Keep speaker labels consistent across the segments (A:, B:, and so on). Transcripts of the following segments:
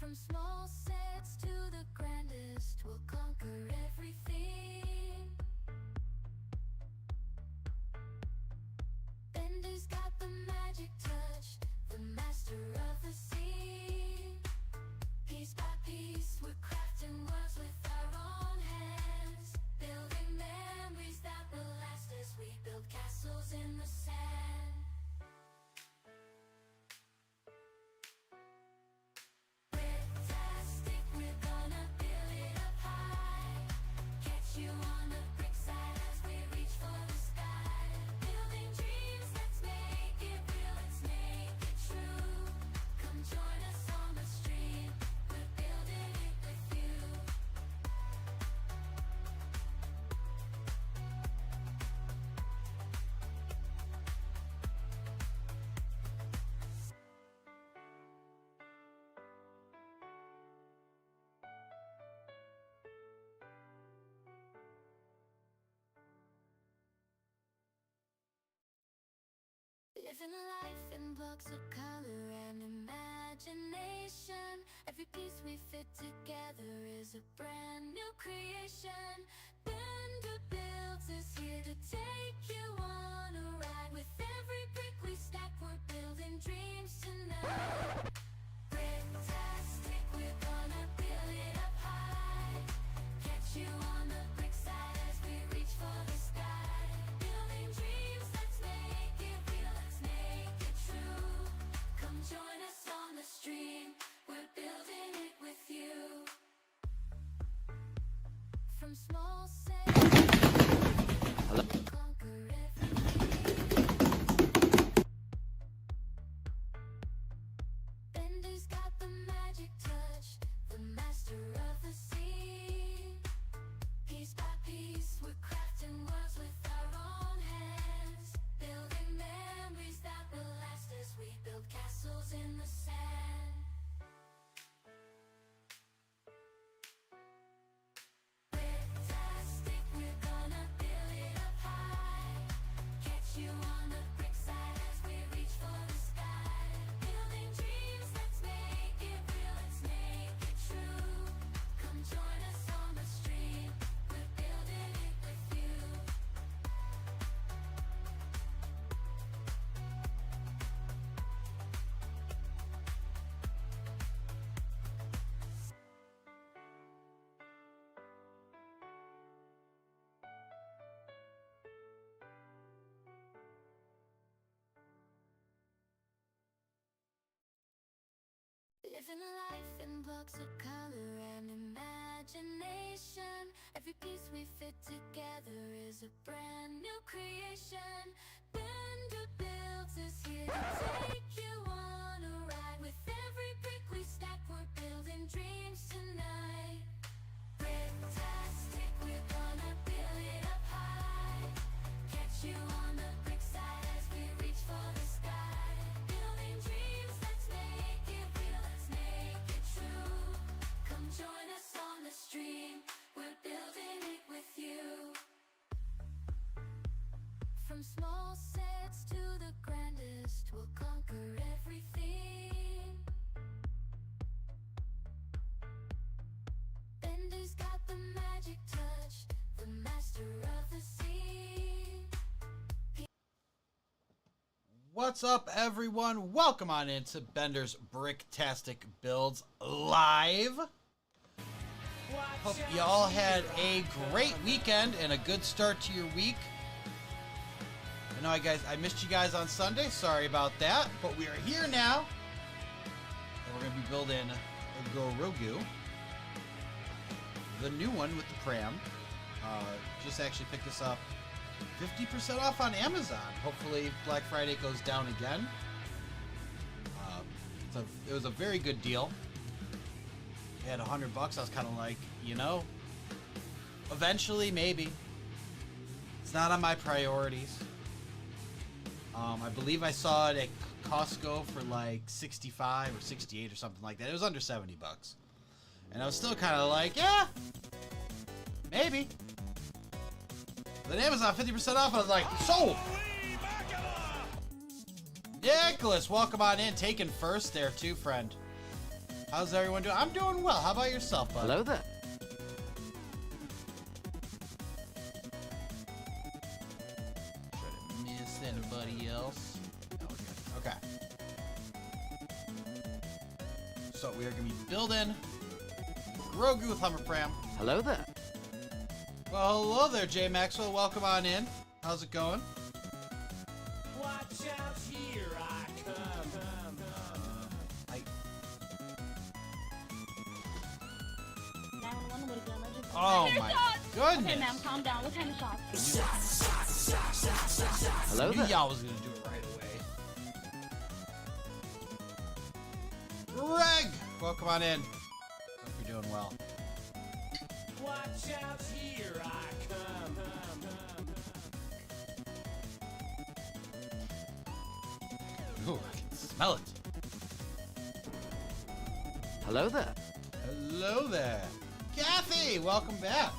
A: From small sets to the grandest, we'll conquer everything. Bender's got the magic touch, the master of the scene. Piece by piece, we're crafting worlds with our own hands, building memories that will last as we build castles in the sand. Bricktastic, we're gonna build it up high. Catch you on the brick side as we reach for the sky. Building dreams, let's make it real, let's make it true. Come join us on the stream, we're building it with you. Living life in blocks of color and imagination. Every piece we fit together is a brand new creation. Bender Builds is here to take you on a ride. With every brick we stack, we're building dreams tonight. Bricktastic, we're gonna build it up high. Catch you on the brick side as we reach for the sky. Building dreams, let's make it real, let's make it true. Come join us on the stream, we're building it with you. From small sets to conquer everything. Bender's got the magic touch, the master of the scene. Piece by piece, we're crafting worlds with our own hands, building memories that will last as we build castles in the sand. Bricktastic, we're gonna build it up high. Catch you on the brick side as we reach for the sky. Building dreams, let's make it real, let's make it true. Come join us on the stream, we're building it with you. Living life in blocks of color and imagination. Every piece we fit together is a brand new creation. Bender Builds is here to take you on a ride. With every brick we stack, we're building dreams tonight. Bricktastic, we're gonna build it up high. Catch you on the brick side as we reach for the sky. Building dreams, let's make it real, let's make it true. Come join us on the stream, we're building it with you. From small sets to the grandest, we'll conquer everything. Bender's got the magic touch, the master of the scene.
B: What's up, everyone? Welcome on into Bender's Bricktastic Builds Live. Hope y'all had a great weekend and a good start to your week. I know I missed you guys on Sunday. Sorry about that, but we are here now, and we're gonna be building a Grogu, the new one with the pram. Just actually picked this up 50% off on Amazon. Hopefully Black Friday goes down again. It was a very good deal. At $100, I was kind of like, you know, eventually, maybe. It's not on my priorities. I believe I saw it at Costco for like 65 or 68 or something like that. It was under 70 bucks. And I was still kind of like, yeah, maybe. Then Amazon 50% off, I was like, sold! Nicholas, welcome on in. Taken first there too, friend. How's everyone doing? I'm doing well. How about yourself, bud?
C: Hello there.
B: Try to miss anybody else. No, we're good. Okay. So we are going to be building Grogu with Hover Pram.
C: Hello there.
B: Well, hello there, Jay Maxwell. Welcome on in. How's it going?
D: Watch out, here I come.
B: I...
E: 911 would have been emergency.
B: Oh
E: There's
B: my
E: shots!
B: goodness.
E: Okay, ma'am, calm down. What kind of shots?
C: Hello
B: I knew
C: there.
B: y'all was going to do it right away. Greg! Welcome on in. Hope you're doing well.
D: Watch out, here I come.
B: Ooh, I can smell it.
C: Hello there.
B: Hello there. Kathy, welcome back.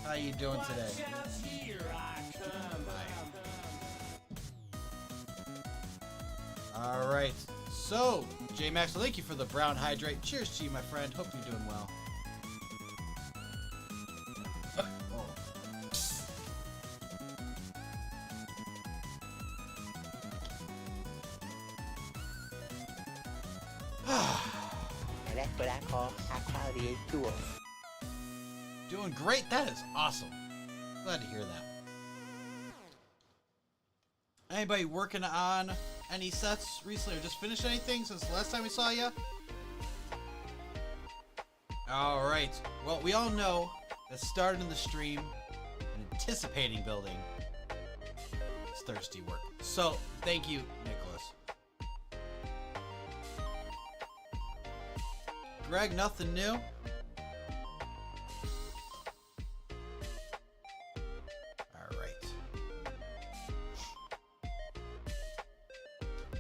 B: How you doing today?
D: Watch out, here I come.
B: All right. So, J Max, thank you for the brown hydrate. Cheers to you, my friend. Hope you're doing well.
F: And that's what I call high quality A2.
B: Doing great. That is awesome. Glad to hear that. Anybody working on any sets recently or just finished anything since the last time we saw you? All right. Well, we all know that starting the stream and anticipating building is thirsty work. So, thank you, Nicholas. Greg, nothing new? Alright.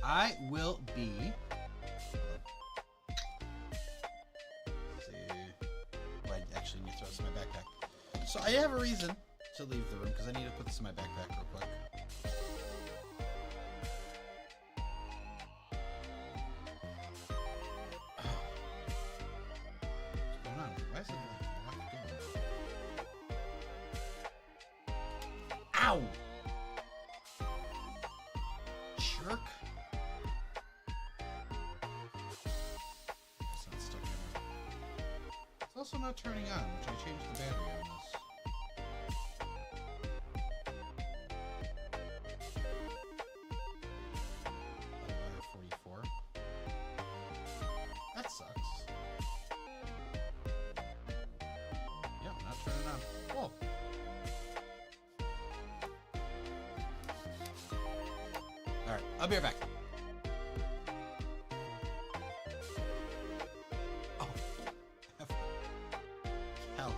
B: I will be... Let's see. Oh, I actually need to throw this in my backpack. So I have a reason to leave the room because I need to put this in my backpack real quick. Why is it like locked in? Ow! Jerk. It's not stuck in. It's also not turning on, which I changed the battery on this. Wire 44. That sucks. Yep, not turning on. Whoa. Alright, I'll be right back. Oh. Hell.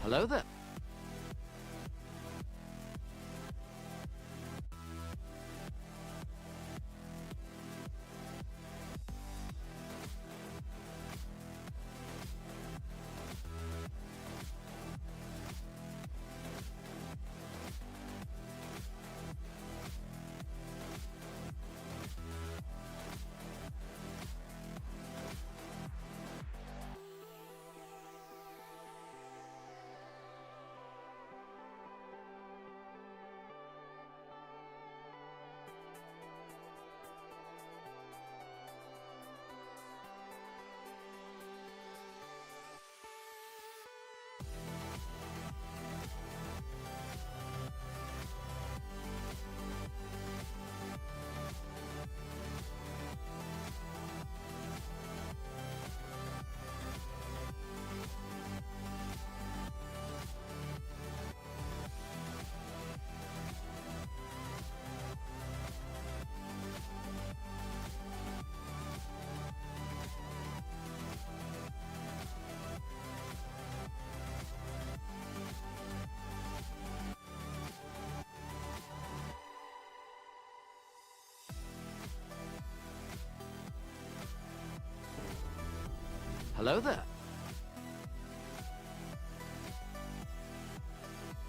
C: Hello there. Hello there.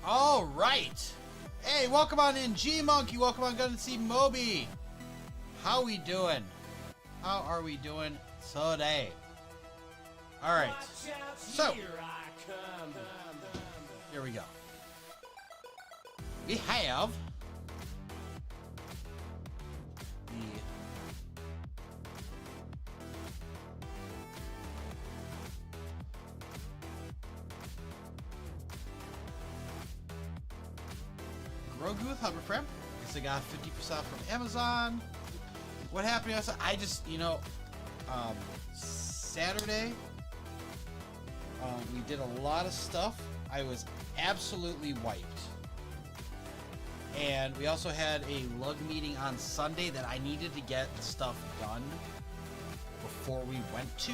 B: All right. Hey, welcome on in, G-Monkey. Welcome on, Gun and See Moby. How we doing? How are we doing today? All right. So,
D: Here I come.
B: here we go. We have the Grogu with Hover Pram. Guess I got 50% from Amazon. What happened yesterday? I just, Saturday, we did a lot of stuff. I was absolutely wiped. And we also had a lug meeting on Sunday that I needed to get stuff done before we went to.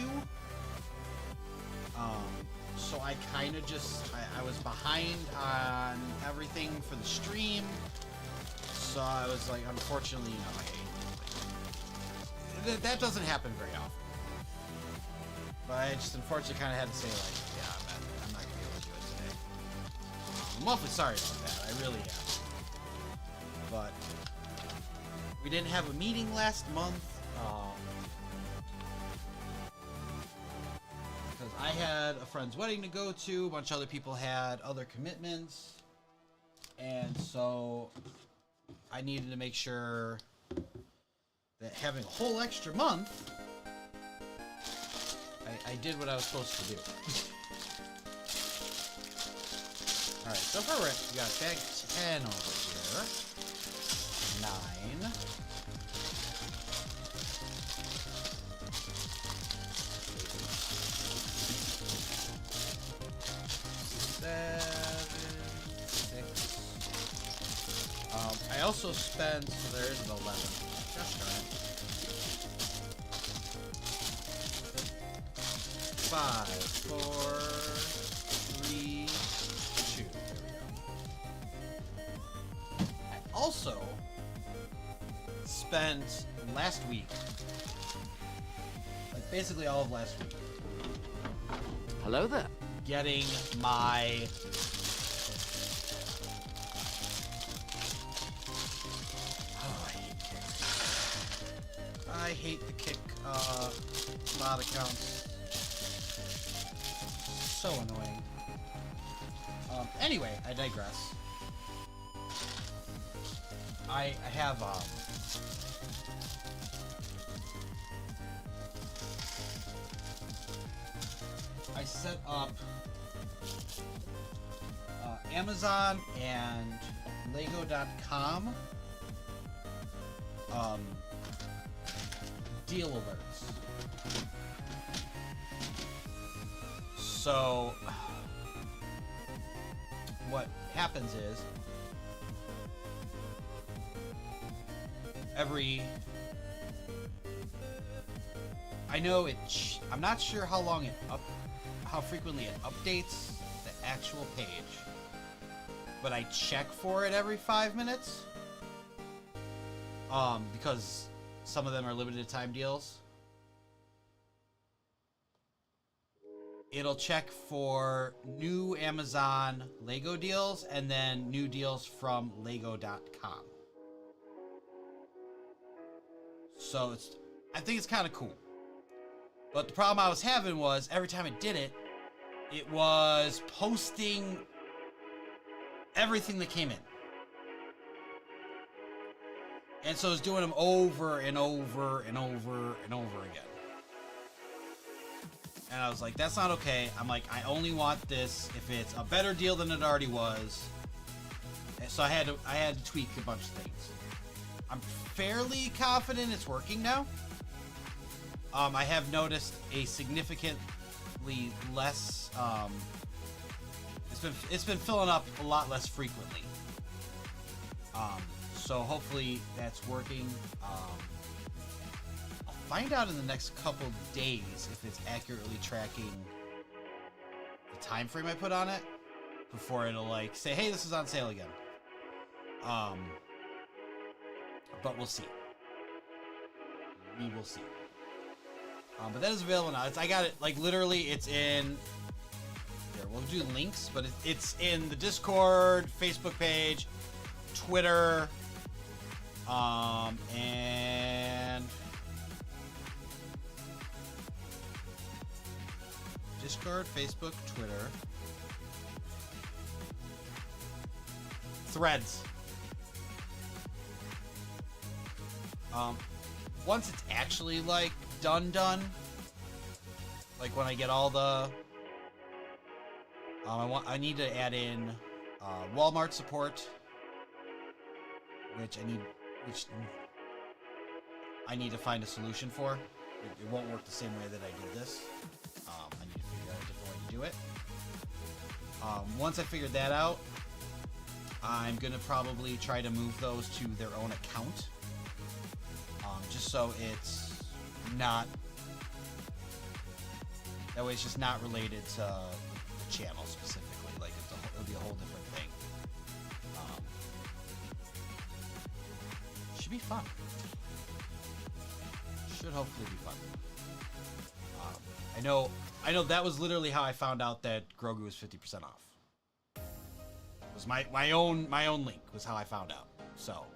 B: So I kind of just, I was behind on everything for the stream. So I was like, unfortunately, that doesn't happen very often. But I just unfortunately kind of had to say, like, yeah, I'm not going to be able to do it today. I'm awfully sorry about that. I really am. But we didn't have a meeting last month. Because I had a friend's wedding to go to. A bunch of other people had other commitments. And so I needed to make sure that having a whole extra month, I did what I was supposed to do. Alright, so far we got bag 10 over here. 9. 7, 6. I also spent, so there is an 11. Gosh darn it. 5, 4, 3, 2. There we go. I also spent last week, like basically all of last week,
C: Hello there.
B: getting my I hate the kick mod accounts. So annoying. Anyway, I digress. I have I set up Amazon and Lego.com deal alerts. So what happens is I know I'm not sure how frequently it updates the actual page, but I check for it every 5 minutes. Because some of them are limited time deals. It'll check for new Amazon Lego deals and then new deals from Lego.com. So I think it's kind of cool. But the problem I was having was every time it did it, it was posting everything that came in. And so it's doing them over and over and over and over again. And I was like, that's not okay. I'm like, I only want this if it's a better deal than it already was. And so I had to tweak a bunch of things. I'm fairly confident it's working now. I have noticed a significantly less. It's been filling up a lot less frequently. So hopefully that's working. I'll find out in the next couple days if it's accurately tracking the time frame I put on it before it'll like say, hey, this is on sale again. But we'll see. We will see. But that is available now. I got it, like, literally, it's in... Here, we'll do links, but it's in the Discord, Facebook page, Twitter, and... Discord, Facebook, Twitter. Threads. Once it's actually, like, done, like when I get all the, I need to add in, Walmart support, which I need to find a solution for. It won't work the same way that I did this. I need to figure out a different way to do it. Once I figured that out, I'm gonna probably try to move those to their own account. Just so it's not, that way it's just not related to the channel specifically. Like it'll be a whole different thing. Should be fun. Should hopefully be fun. I know that was literally how I found out that Grogu was 50% off. It was my own link was how I found out. So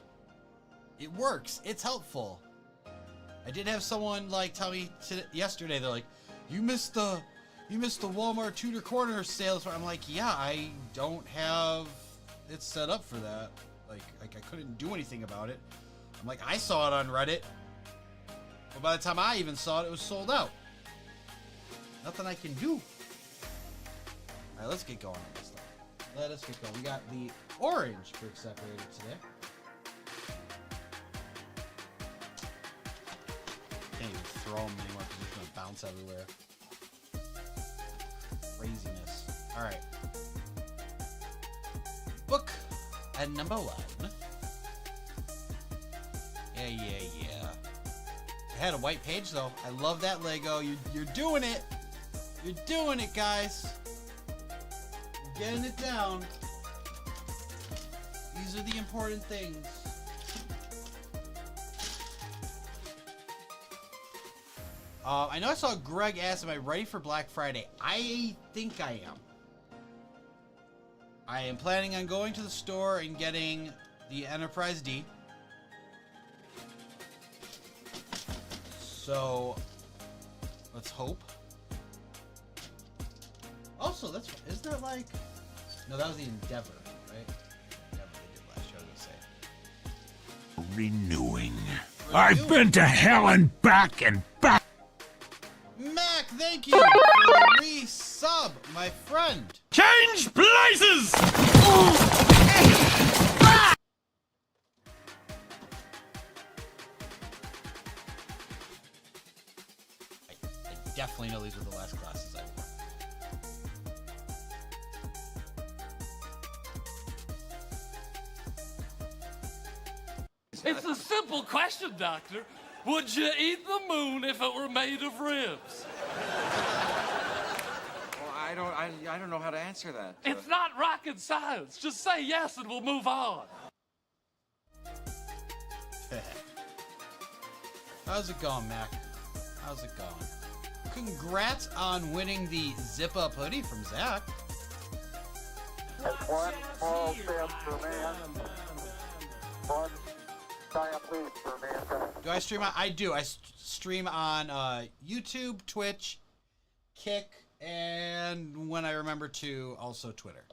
B: it works. It's helpful. I did have someone like tell me yesterday, they're like, you missed the Walmart Tudor Corner sales. I'm like, yeah, I don't have it set up for that. Like I couldn't do anything about it. I'm like, I saw it on Reddit, but by the time I even saw it, it was sold out. Nothing I can do. All right, let's get going on this stuff. Let us get going. We got the orange brick separator today. Can't even throw them anymore because they're gonna bounce everywhere. Craziness. All right. Book at number 1. Yeah. It had a white page though. I love that Lego. You're doing it. You're doing it, guys. You're getting it down. These are the important things. I know I saw Greg ask, am I ready for Black Friday? I think I am. I am planning on going to the store and getting the Enterprise D. So, let's hope. Also, isn't that like... No, that was the Endeavor, right? Endeavor they did last year, I was gonna say.
G: Renewing. I've been to hell and back and back.
B: Mac, thank you for the resub, my friend.
G: Change places!
B: I definitely know these were the last classes I wore.
H: It's a simple question, Doctor. Would you eat the moon if it were made of ribs?
C: Well, I
I: I don't know how to answer that.
H: It's not rocket science. Just say yes and we'll move on.
B: How's it going, Mac? How's it going? Congrats on winning the Zip Up hoodie from Zach.
J: That's one small step for man, one giant leap for mankind.
B: Do I stream on? I do. I stream on YouTube, Twitch, Kick, and when I remember to, also Twitter.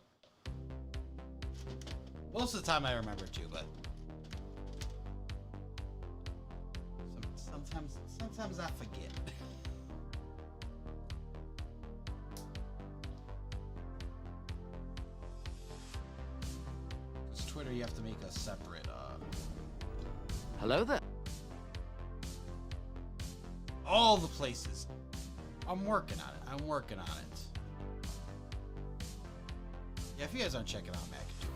B: Most of the time I remember to, but sometimes I forget. Because Twitter, you have to make a separate.
C: Hello there.
B: All the places. I'm working on it. I'm working on it. Yeah, if you guys aren't checking out Mac, do it.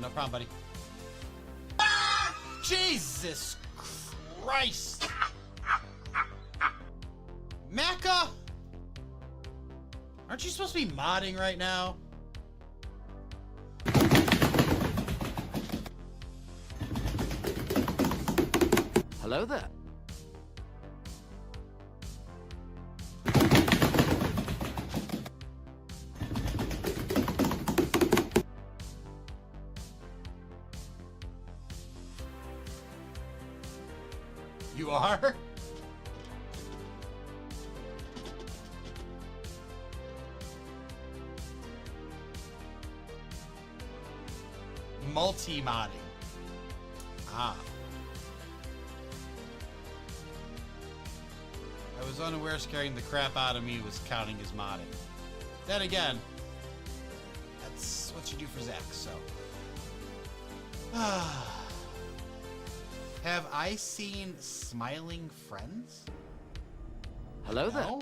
B: No problem, buddy. Ah! Jesus Christ! Mecca! Aren't you supposed to be modding right now?
C: Hello there.
B: You are? Multi-modding. Ah. I was unaware scaring the crap out of me was counting as modding. Then again, that's what you do for Zach, so. Have I seen smiling friends?
C: Hello there.
B: No?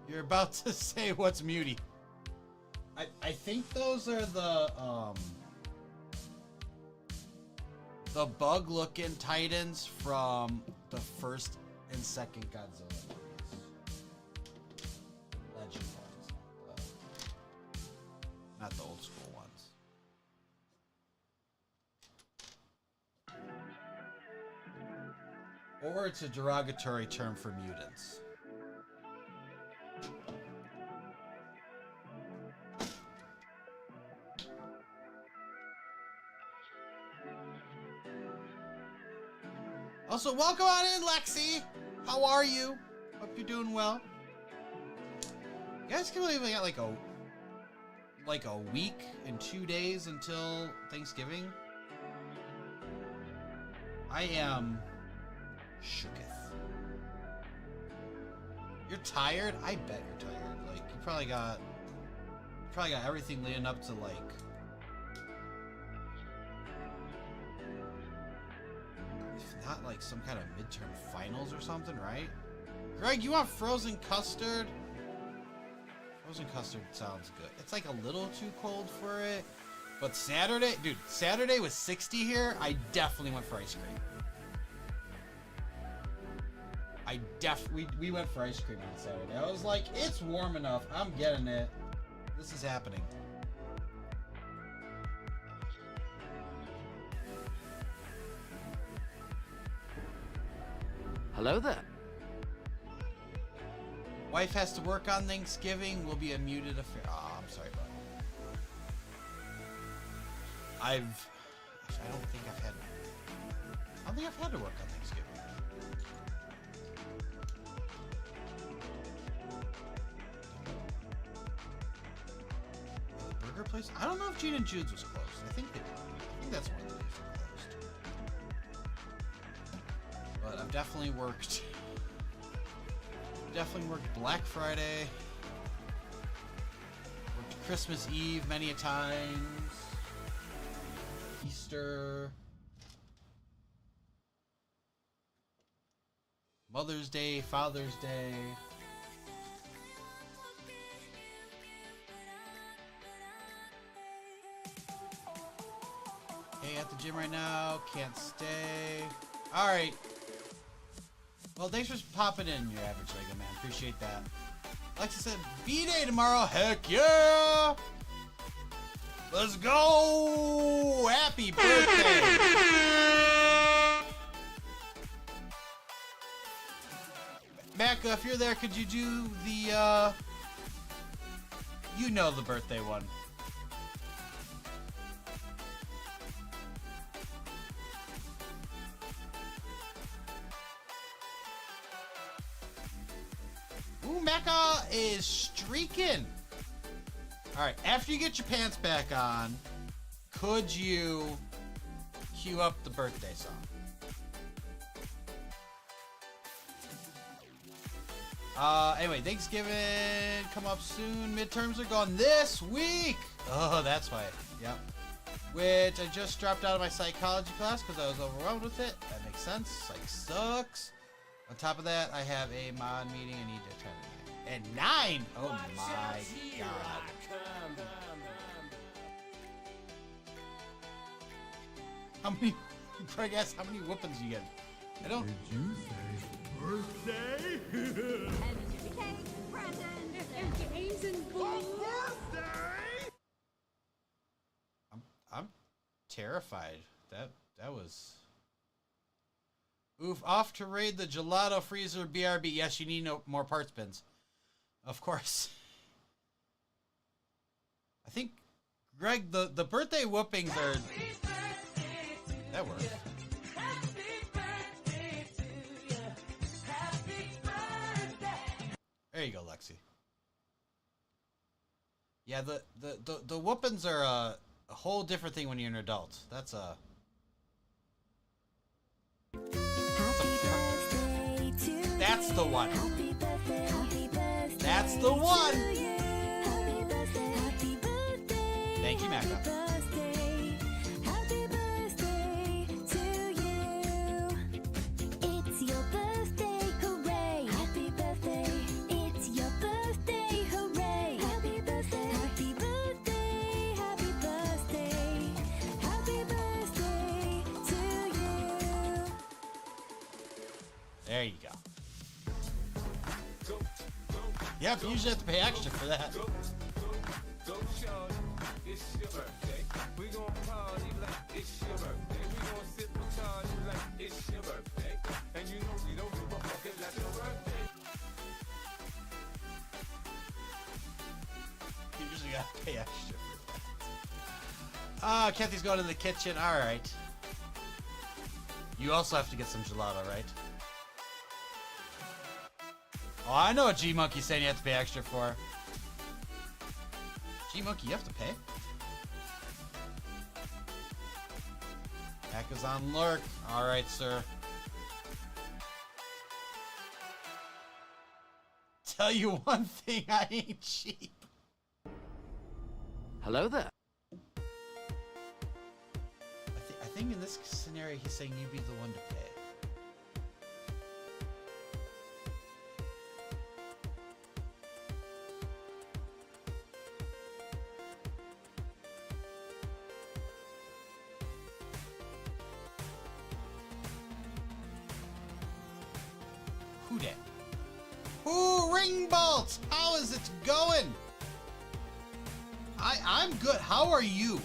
B: You're about to say what's muty. I think those are the bug looking Titans from the first and second Godzilla movies. Legend ones. Not the old school ones. Or it's a derogatory term for mutants. Also, welcome on in, Lexi. How are you? Hope you're doing well. You guys can believe I got like a week and 2 days until Thanksgiving. I am shooketh. You're tired? I bet you're tired. Like you probably got everything leading up to like if not like some kind of midterm finals or something, right? Greg, you want frozen custard? Frozen custard sounds good. It's like a little too cold for it. But Saturday, dude, Saturday was 60 here. I definitely went for ice cream. We went for ice cream on Saturday. I was like, it's warm enough. I'm getting it. This is happening.
C: Hello there.
B: Wife has to work on Thanksgiving. Will be a muted affair. Oh, I'm sorry, bud. I don't think I've had to work on Thanksgiving. The burger place? I don't know if Gene and Jude's was closed. I think that's one of the days they're closed. But I've definitely worked definitely worked Black Friday. Worked Christmas Eve many a times. Easter. Mother's Day, Father's Day. Hey, at the gym right now. Can't stay. Alright. Well, thanks for popping in, your average Lego man. Appreciate that. Alexa said, B-Day tomorrow. Heck yeah! Let's go! Happy birthday! Mac, if you're there, could you do the, you know the birthday one. Ooh, Mecca is streaking. Alright, after you get your pants back on, could you cue up the birthday song? Anyway, Thanksgiving come up soon. Midterms are gone this week. Oh, that's why. Yep. Which I just dropped out of my psychology class because I was overwhelmed with it. That makes sense. Psych sucks. On top of that, I have a mod meeting I need to attend. At 9! Oh my god. How many... Craig asked how many whoopings you get. I don't...
G: Did you say birthday?
B: I'm terrified. That was... Oof, off to raid the gelato freezer BRB. Yes, you need no more parts bins. Of course. I think, Greg, the birthday whoopings are... That works. There you go, Lexi. Yeah, the whoopings are a whole different thing when you're an adult. That's a... That's the one. That's the one. Thank you, Macca. There you go. Yep, you usually have to pay extra for that. You usually gotta pay extra for that. Kathy's going to the kitchen. Alright. You also have to get some gelato, right? Oh, I know what G-Monkey's saying you have to pay extra for. G-Monkey, you have to pay? Hack is on lurk. Alright, sir. Tell you one thing, I ain't cheap.
C: Hello there.
B: I think in this scenario, he's saying you be the one to pay. Who dat? Ooh, ring bolts! How is it going? I'm good. How are you? You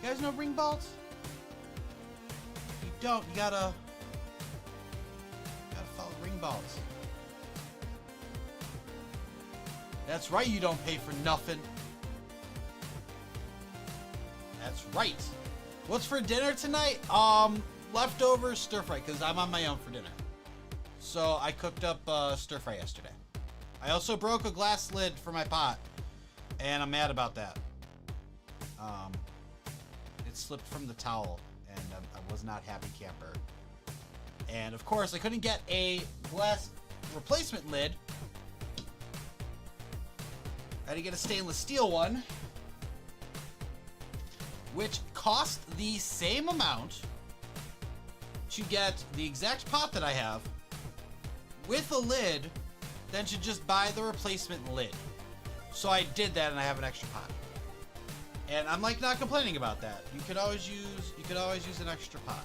B: guys know ring bolts? You don't. You gotta follow ring bolts. That's right. You don't pay for nothing. That's right. What's for dinner tonight? Leftover stir fry because I'm on my own for dinner. So I cooked up stir fry yesterday. I also broke a glass lid for my pot, and I'm mad about that. It slipped from the towel, and I was not happy camper. And of course, I couldn't get a glass replacement lid. I had to get a stainless steel one, which cost the same amount to get the exact pot that I have with a lid than to just buy the replacement lid. So I did that, and I have an extra pot. And I'm like not complaining about that. You could always use an extra pot.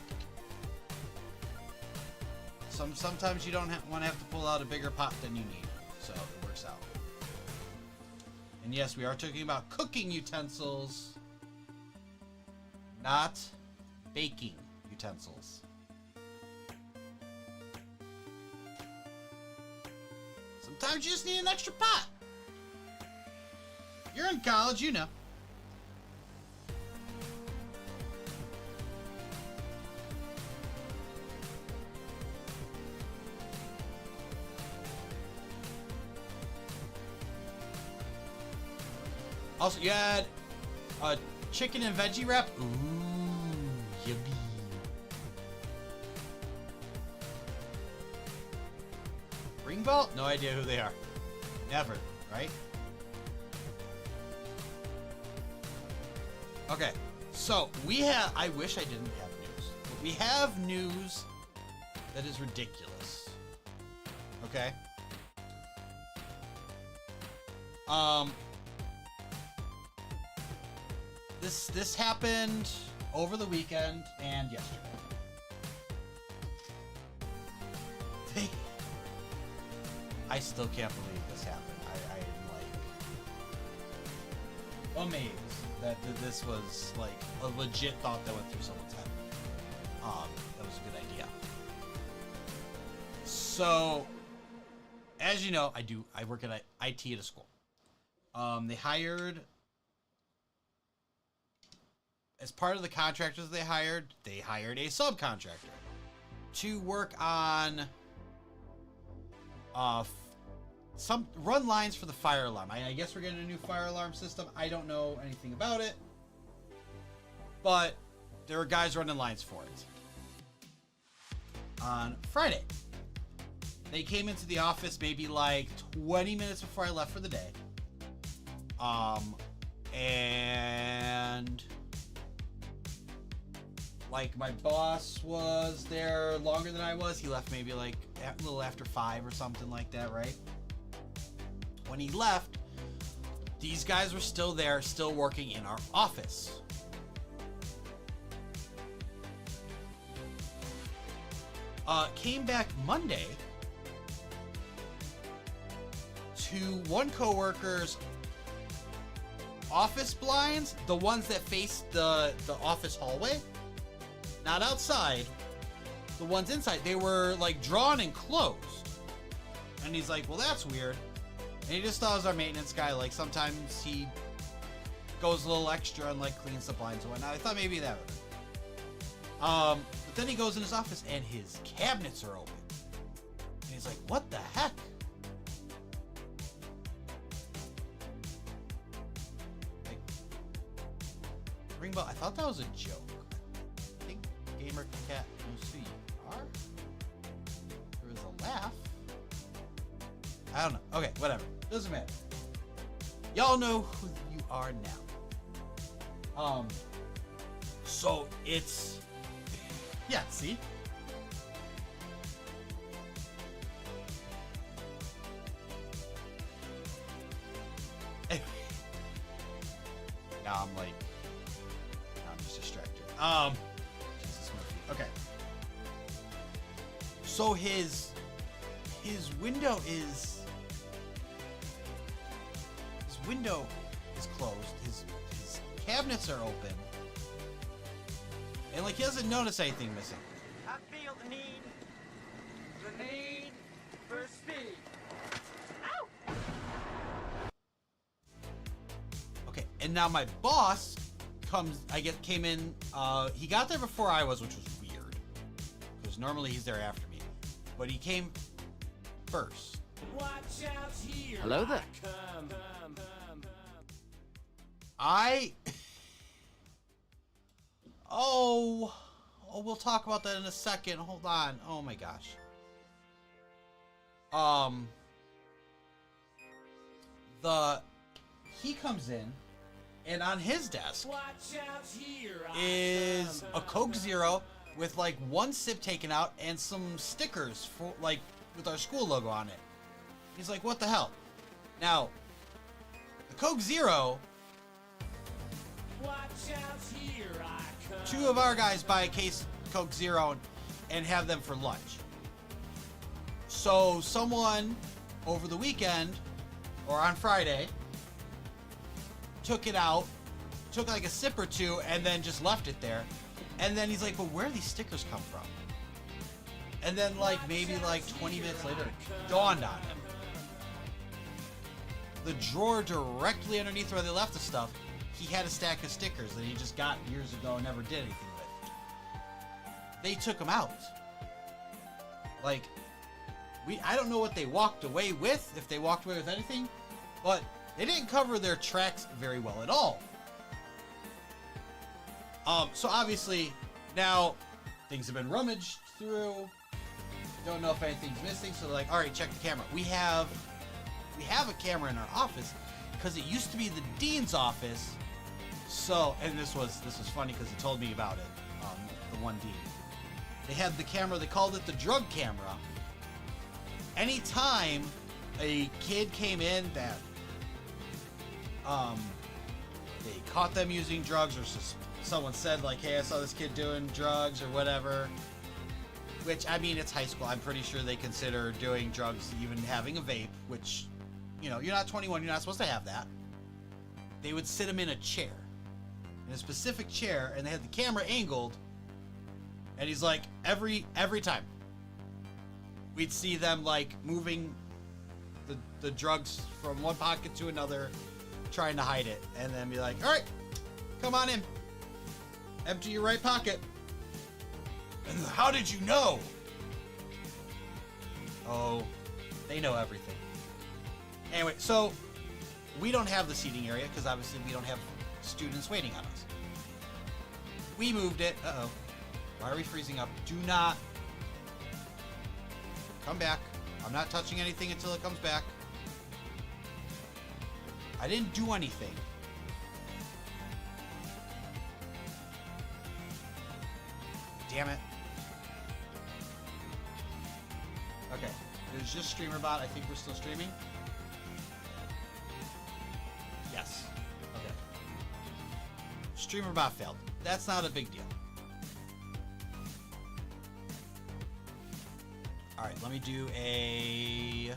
B: Sometimes you don't want to have to pull out a bigger pot than you need, so it works out. And yes, we are talking about cooking utensils, not baking utensils. Sometimes you just need an extra pot. You're in college, you know. Also, you had a chicken and veggie wrap. Ooh, yummy. Ringbolt? No idea who they are. Never, right? Okay, so we have, I wish I didn't have news, but we have news that is ridiculous. Okay? This happened over the weekend and yesterday. I still can't believe this happened. I'm like amazed that this was like a legit thought that went through someone's head. That was a good idea. So, as you know, I work at IT at a school. They hired, as part of the contractors they hired a subcontractor to work on some run lines for the fire alarm. I guess we're getting a new fire alarm system. I don't know anything about it, but there were guys running lines for it. On Friday, they came into the office maybe like 20 minutes before I left for the day. And like my boss was there longer than I was. He left maybe like a little after 5 or something like that, right? When he left, these guys were still there, still working in our office. Came back Monday to one coworker's office blinds, the ones that face the office hallway, not outside, the ones inside, they were like drawn and closed. And he's like, well, that's weird. And he just thought it was our maintenance guy. Like sometimes he goes a little extra and like cleans the blinds and whatnot. I thought maybe that would. But then he goes in his office and his cabinets are open. And he's like, what the heck? Like, Ringbo, I thought that was a joke. I think Gamer Cat knows who you are. There was a laugh. I don't know. Okay, whatever. Doesn't matter. Y'all know who you are now. So it's, yeah, see? Anyway. Now I'm just distracted. Jesus Murphy. Okay. So his window is closed. His cabinets are open. And like he doesn't notice anything missing.
D: I feel the need for speed. Ow!
B: Okay, and now my boss came in, he got there before I was, which was weird. Because normally he's there after me. But he came first.
D: Watch out here.
C: Hello there.
B: We'll talk about that in a second. Hold on. Oh my gosh. he comes in, and on his desk is a Coke Zero with like one sip taken out and some stickers for like with our school logo on it. He's like, what the hell? Now, the Coke Zero, two of our guys buy a case of Coke Zero and have them for lunch. So someone over the weekend or on Friday took it out, took like a sip or two, and then just left it there. And then he's like, but where do these stickers come from? And then like maybe like 20 minutes later, it dawned on him. The drawer directly underneath where they left the stuff, he had a stack of stickers that he just got years ago and never did anything with. They took them out. Like, I don't know what they walked away with, if they walked away with anything, but they didn't cover their tracks very well at all. So obviously, now things have been rummaged through. Don't know if anything's missing, so they're like, all right, check the camera. We have a camera in our office because it used to be the dean's office. So, and this was funny because he told me about it. The one dean, they had the camera. They called it the drug camera. Anytime a kid came in that they caught them using drugs, or someone said like, hey, I saw this kid doing drugs or whatever, which, I mean, it's high school. I'm pretty sure they consider doing drugs even having a vape, which, you know, you're not 21, you're not supposed to have that. They would sit him in a chair, in a specific chair, and they had the camera angled, and he's like, every time we'd see them like moving the drugs from one pocket to another, trying to hide it, and then be like, all right, come on in, empty your right pocket. And how did you know? Oh, they know everything. Anyway, so we don't have the seating area because obviously we don't have students waiting on us. We moved it. Uh-oh. Why are we freezing up? Do not come back. I'm not touching anything until it comes back. I didn't do anything. Damn it. Okay. There's just StreamerBot. I think we're still streaming. Yes. Okay. StreamerBot failed. That's not a big deal. Alright, let me do a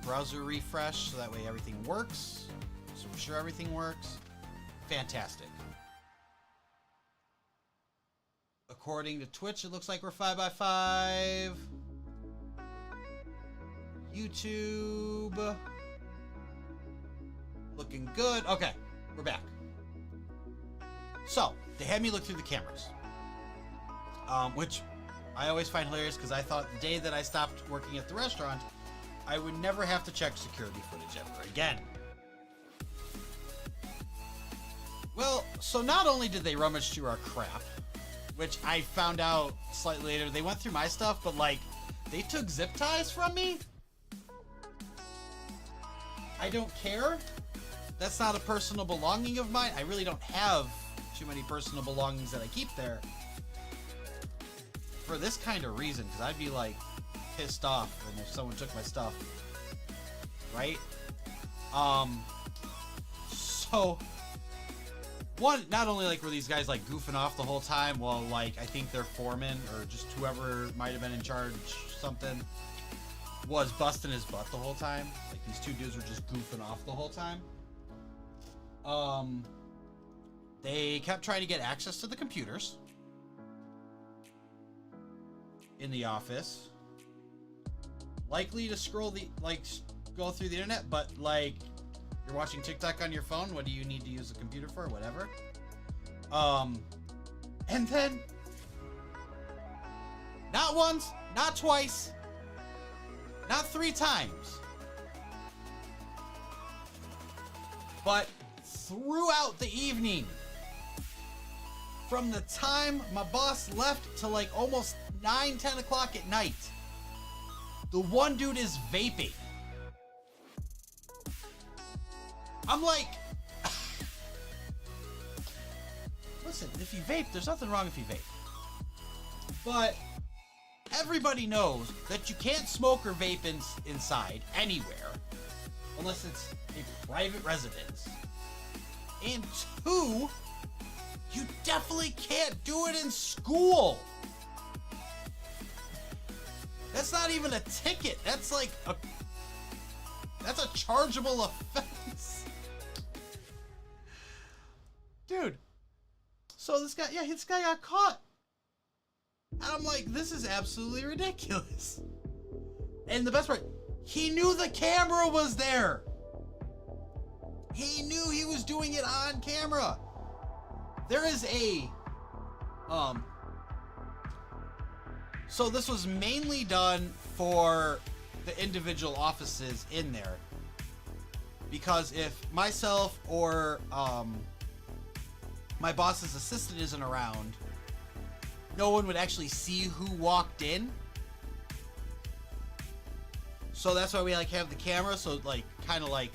B: browser refresh so that way everything works. So we're sure everything works. Fantastic. According to Twitch, it looks like we're 5x5. YouTube. Looking good. Okay, we're back. So, they had me look through the cameras. Which I always find hilarious because I thought the day that I stopped working at the restaurant, I would never have to check security footage ever again. Well, so not only did they rummage through our crap, which I found out slightly later, they went through my stuff, but like, they took zip ties from me? I don't care. That's not a personal belonging of mine. I really don't have too many personal belongings that I keep there for this kind of reason, because I'd be like pissed off if someone took my stuff, right? So one, not only like were these guys like goofing off the whole time, well, like I think their foreman or just whoever might have been in charge, something, was busting his butt the whole time. Like these two dudes were just goofing off the whole time. They kept trying to get access to the computers in the office, likely to scroll go through the internet, but like you're watching TikTok on your phone, what do you need to use a computer for? Whatever. And then not once, not twice, not 3 times, but throughout the evening, from the time my boss left to like almost 9-10 o'clock at night, The one dude is vaping. I'm like, listen, if you vape, there's nothing wrong if you vape. But everybody knows that you can't smoke or vape inside anywhere unless it's a private residence. And 2, you definitely can't do it in school. That's not even a ticket. That's like that's a chargeable offense. Dude. So this guy got caught. And I'm like, this is absolutely ridiculous. And the best part, he knew the camera was there. He knew he was doing it on camera. There is a so this was mainly done for the individual offices in there, because if myself or my boss's assistant isn't around, no one would actually see who walked in. So that's why we like have the camera, so like kind of like,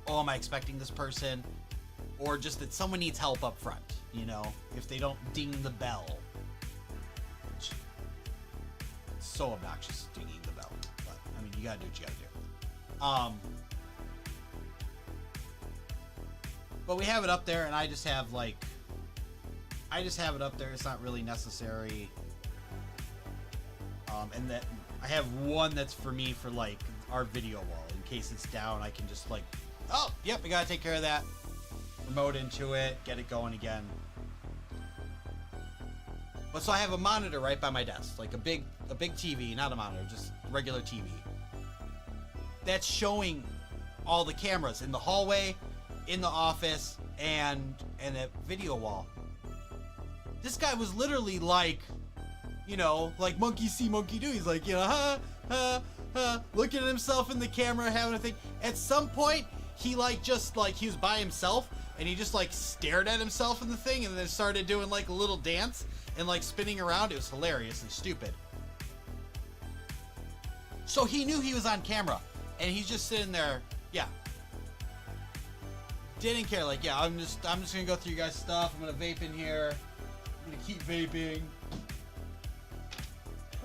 B: oh, am I expecting this person? Or just that someone needs help up front, you know, if they don't ding the bell. Which, it's so obnoxious, dinging the bell. But, I mean, you gotta do what you gotta do. But we have it up there, and I just have, like, it up there. It's not really necessary. And that I have one that's for me for, like, our video wall. In case it's down, I can just, like, oh, yep, we gotta take care of that. Remote into it, get it going again. But so I have a monitor right by my desk, like a big TV, not a monitor, just regular TV. That's showing all the cameras in the hallway, in the office, and a video wall. This guy was literally like, you know, like monkey see, monkey do. He's like, you know, looking at himself in the camera, having a thing. At some point, he like just like he was by himself. And he just like stared at himself in the thing and then started doing like a little dance and like spinning around. It was hilarious and stupid. So he knew he was on camera and he's just sitting there. Yeah. Didn't care. Like, yeah, I'm just gonna go through you guys' stuff. I'm gonna vape in here. I'm gonna keep vaping.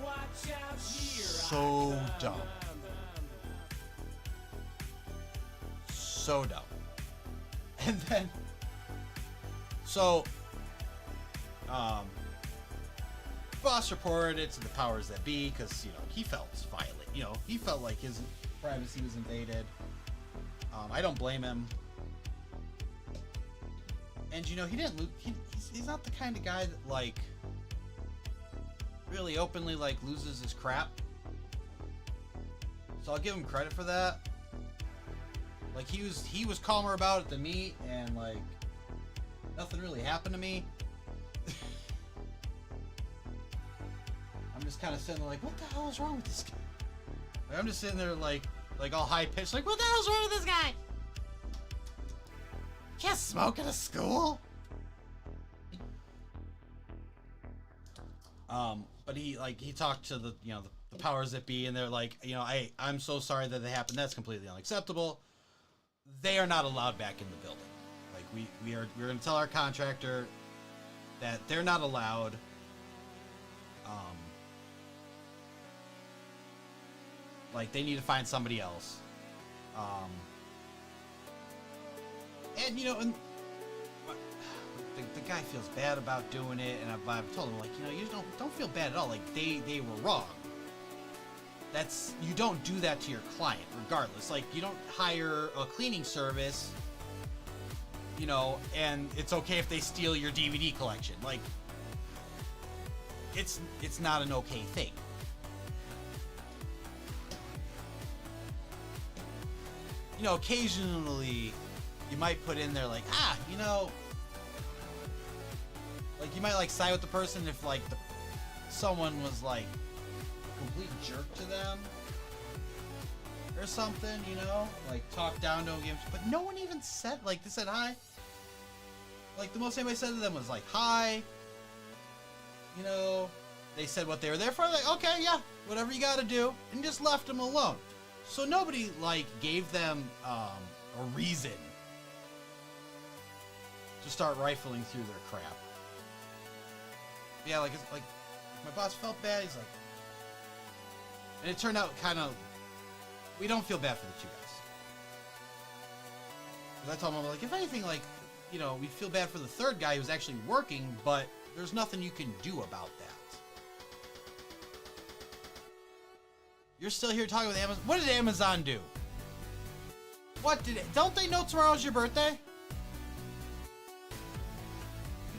D: Watch out here.
B: So dumb. So dumb. And then, so, boss reported it to the powers that be because, you know, he felt violent. You know, he felt like his privacy was invaded. I don't blame him. And, you know, he didn't he's not the kind of guy that, like, really openly, like, loses his crap. So I'll give him credit for that. Like, he was calmer about it than me, and, like, nothing really happened to me. I'm just kind of sitting there like, what the hell is wrong with this guy? Like, I'm just sitting there like all high-pitched, like, what the hell's wrong with this guy? Can't smoke at a school? But he talked to the, you know, the powers that be, and they're like, you know, I'm so sorry that it happened. That's completely unacceptable. They are not allowed back in the building. Like we're going to tell our contractor that they're not allowed. Like they need to find somebody else. And you know, and the guy feels bad about doing it, and I've told him, like, you know, you don't feel bad at all. Like they were wrong. You don't do that to your client, regardless. Like, you don't hire a cleaning service, you know, and it's okay if they steal your DVD collection. Like, it's not an okay thing. You know, occasionally you might put in there like, you know, like you might like side with the person if like someone was like a complete jerk to them or something, you know, like talk down to them, but no one even said, like, they said hi. Like the most anybody said to them was like hi, you know, they said what they were there for. Like, okay, yeah, whatever you gotta do, and just left them alone. So nobody like gave them a reason to start rifling through their crap. Yeah, like it's like my boss felt bad. He's like, and it turned out kind of. We don't feel bad for the two guys. Because I told him, I'm like, if anything, like, you know, we feel bad for the third guy who's actually working, but there's nothing you can do about that. You're still here talking with Amazon. What did Amazon do? What did it? Don't they know tomorrow's your birthday?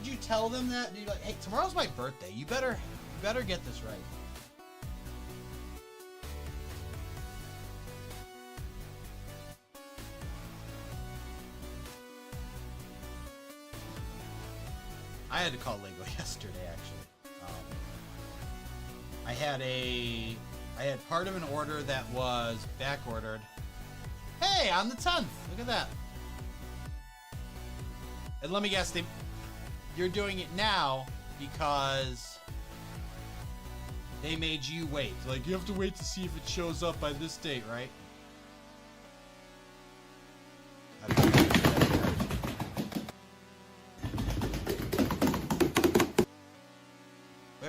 B: Did you tell them that? You're like, hey, tomorrow's my birthday. You better get this right. I had to call LEGO yesterday, actually. I had part of an order that was back ordered. Hey, on the 10th. Look at that. And let me guess, you're doing it now because they made you wait. Like, you have to wait to see if it shows up by this date, right?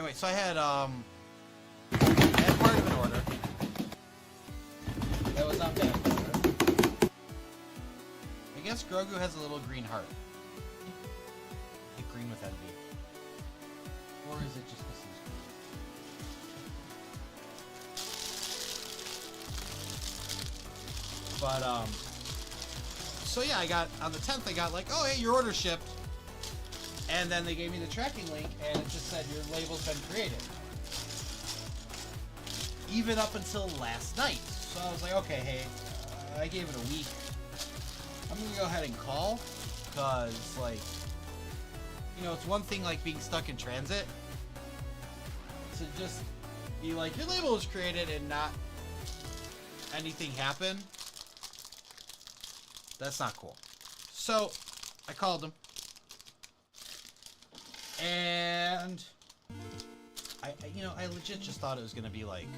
B: Wait, so I had part of an order that was on back order. I guess Grogu has a little green heart. Hit green with envy. Or is it just because he's green? But, so yeah, I got, on the 10th, I got like, oh, hey, your order shipped. And then they gave me the tracking link, and it just said your label's been created. Even up until last night. So I was like, okay, hey, I gave it a week. I'm gonna go ahead and call, because, like, you know, it's one thing, like, being stuck in transit, to just be like, your label was created and not anything happen. That's not cool. So, I called them. And I you know, I legit just thought it was gonna be like,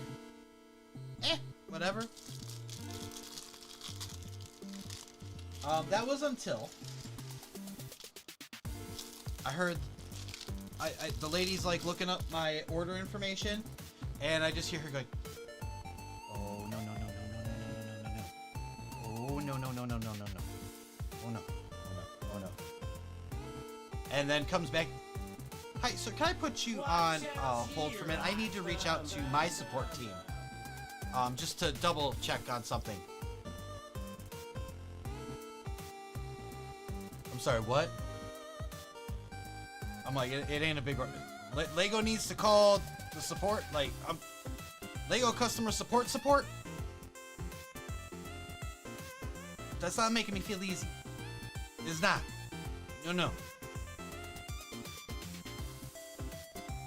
B: whatever. That was until I heard the lady's like looking up my order information, and I just hear her going, "Oh no no no no no no no no no! Oh no no no no no no no! Oh no! Oh no! Oh no!" And then comes back. Hi, so can I put you on hold for a minute? I need to reach out to my support team. Just to double check on something. I'm sorry, what? I'm like, it ain't a big... LEGO needs to call the support? Like, LEGO customer support? That's not making me feel easy. It's not. No.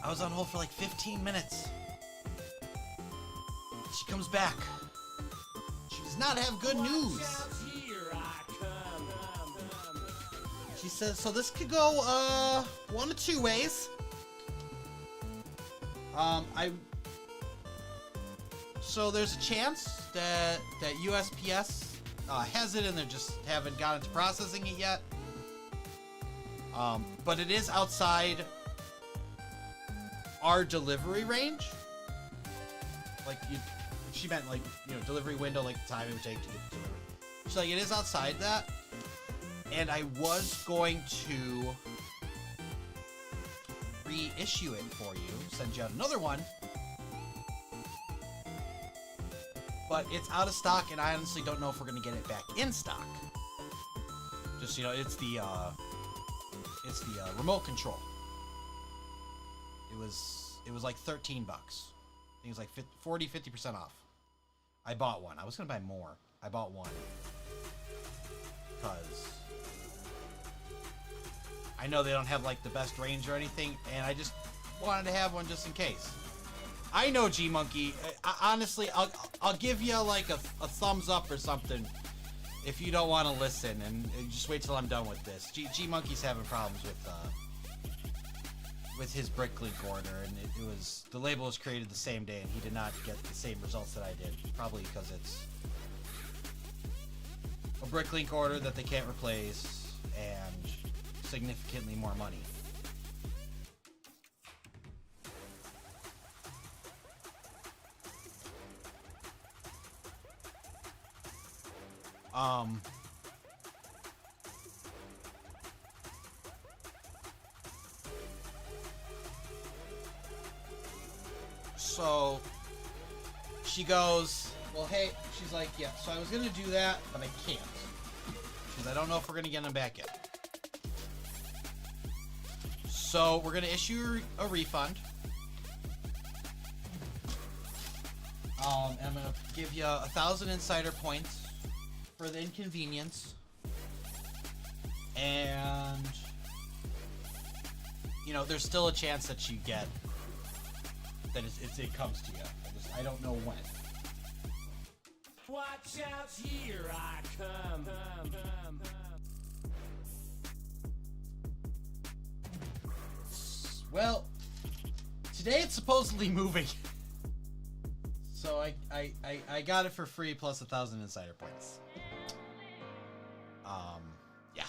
B: I was on hold for like 15 minutes. She comes back. She does not have good news. She says, so this could go one of two ways. So there's a chance that USPS has it and they just haven't gotten to processing it yet. But it is outside our delivery range. Like, she meant like, you know, delivery window, like the time it would take to get delivered. So like, it is outside that. And I was going to reissue it for you, send you out another one. But it's out of stock, and I honestly don't know if we're gonna get it back in stock. Just, you know, it's the remote control. It was like $13. I think it was like 50% off. I bought one. I was gonna buy more. I bought one because I know they don't have like the best range or anything, and I just wanted to have one just in case. I know G Monkey. Honestly, I'll give you like a thumbs up or something if you don't want to listen, and just wait till I'm done with this. G Monkey's having problems with with his Bricklink order, and it was, the label was created the same day, and he did not get the same results that I did. Probably because it's a Bricklink order that they can't replace, and significantly more money. So she goes, well, hey, she's like, yeah, so I was gonna do that, but I can't. Because I don't know if we're gonna get them back yet. So we're gonna issue a refund. And I'm gonna give you 1,000 insider points for the inconvenience. And, you know, there's still a chance that you get, that it comes to you. I don't know when.
D: Watch out, here I come.
B: Well, today it's supposedly moving. So I got it for free plus 1,000 insider points. Yeah.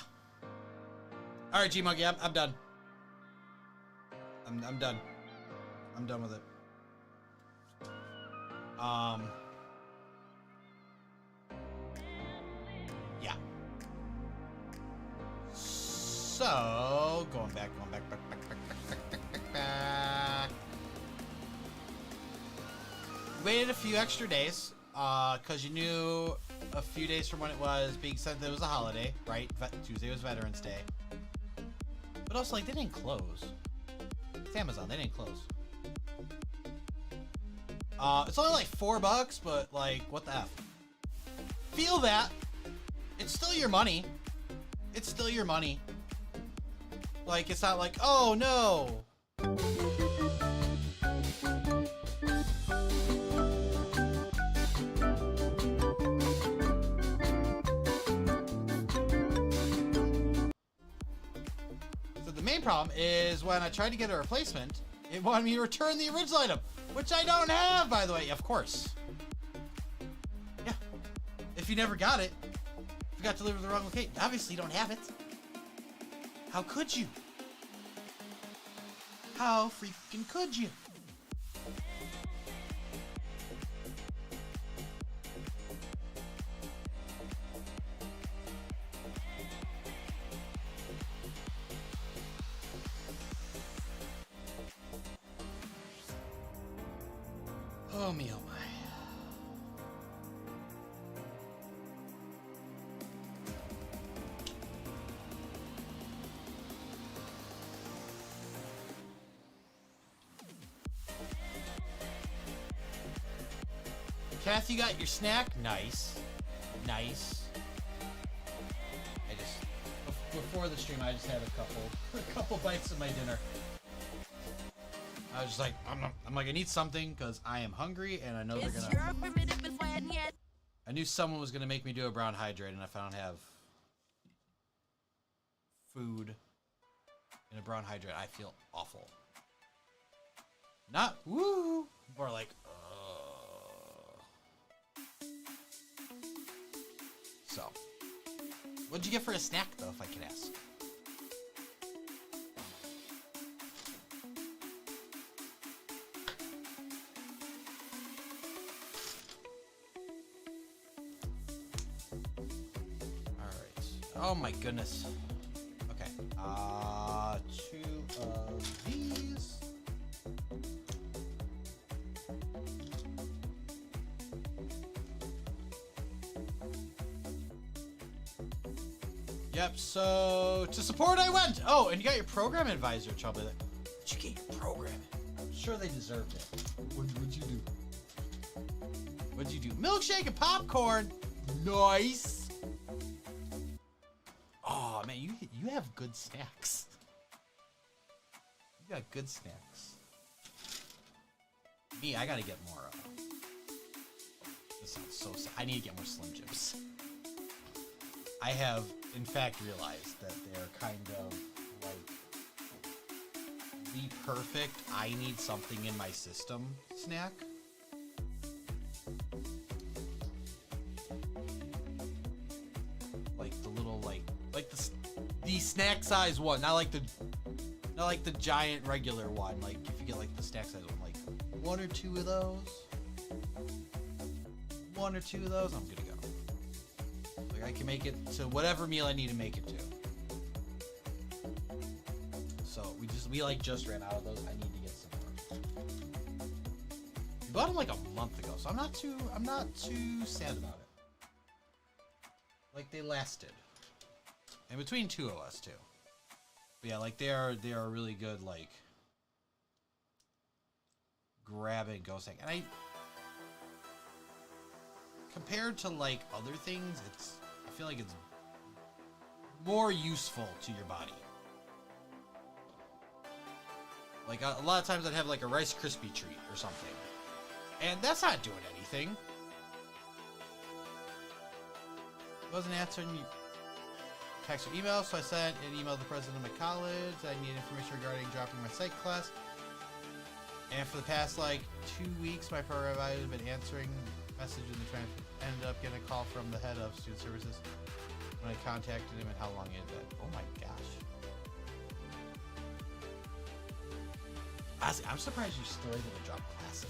B: All right, G-Monkey, I'm done. I'm done. I'm done with it. Yeah. So, going back. We waited a few extra days, because you knew a few days from when it was being sent that it was a holiday, right? Tuesday was Veterans Day. But also, like, they didn't close. It's Amazon, they didn't close. It's only like $4, but like, what the F? Feel that. It's still your money. It's still your money. Like, it's not like, oh no. So the main problem is when I tried to get a replacement, it wanted me to return the original item, which I don't have, by the way. Of course. Yeah. If you never got it, if you got delivered to the wrong location, obviously you don't have it. How could you? How freaking could you? Oh me, oh my. Kathy, you got your snack? Nice. Nice. Before the stream, I just had a couple bites of my dinner. I was just like, I'm like, I need something because I am hungry and I know they're gonna. I knew someone was gonna make me do a brown hydrate, and if I don't have food in a brown hydrate, I feel awful. Not woo, more like So, what'd you get for a snack though, if I can ask? Oh my goodness. Okay. 2 of these. Yep, so to support I went. Oh, and you got your program advisor, Chubby. Did you get your program? I'm sure they deserved it. What'd you do? What'd you do? Milkshake and popcorn. Nice. Oh man, you have good snacks. You got good snacks. Me, I gotta get more. This sounds so sad. I need to get more Slim Jims. I have, in fact, realized that they're kind of like the perfect I need something in my system snack. Like the little like the snack size one, not like the giant regular one. Like if you get like the snack size one, like one or two of those, I'm good to go. Like I can make it to whatever meal I need to make it to. So we like just ran out of those. I need to get some more. We bought them like a month ago, so I'm not too sad about it. Like they lasted. And between two of us too. But yeah, like they are really good like grab and go snack. And I compared to like other things, I feel like it's more useful to your body. Like a lot of times I'd have like a Rice Krispie treat or something. And that's not doing anything. Wasn't answering text or email, so I sent an email to the president of my college. I need information regarding dropping my psych class. And for the past like 2 weeks, my program advisor has been answering messages and ended up getting a call from the head of student services when I contacted him and how long it had been. Oh my gosh. Honestly, I'm surprised you're still able to drop classes.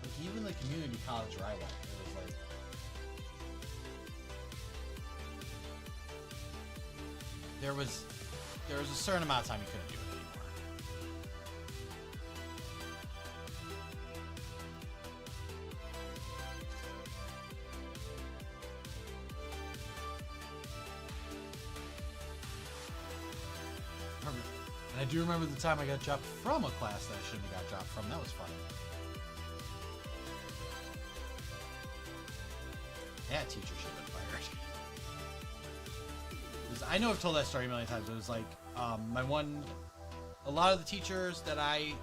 B: Like even the community college where I went, it was like there was a certain amount of time you couldn't do it anymore. And I do remember the time I got dropped from a class that I shouldn't have got dropped from. That was fun. That teacher should have been fired. I know I've told that story a million times. It was like a lot of the teachers that I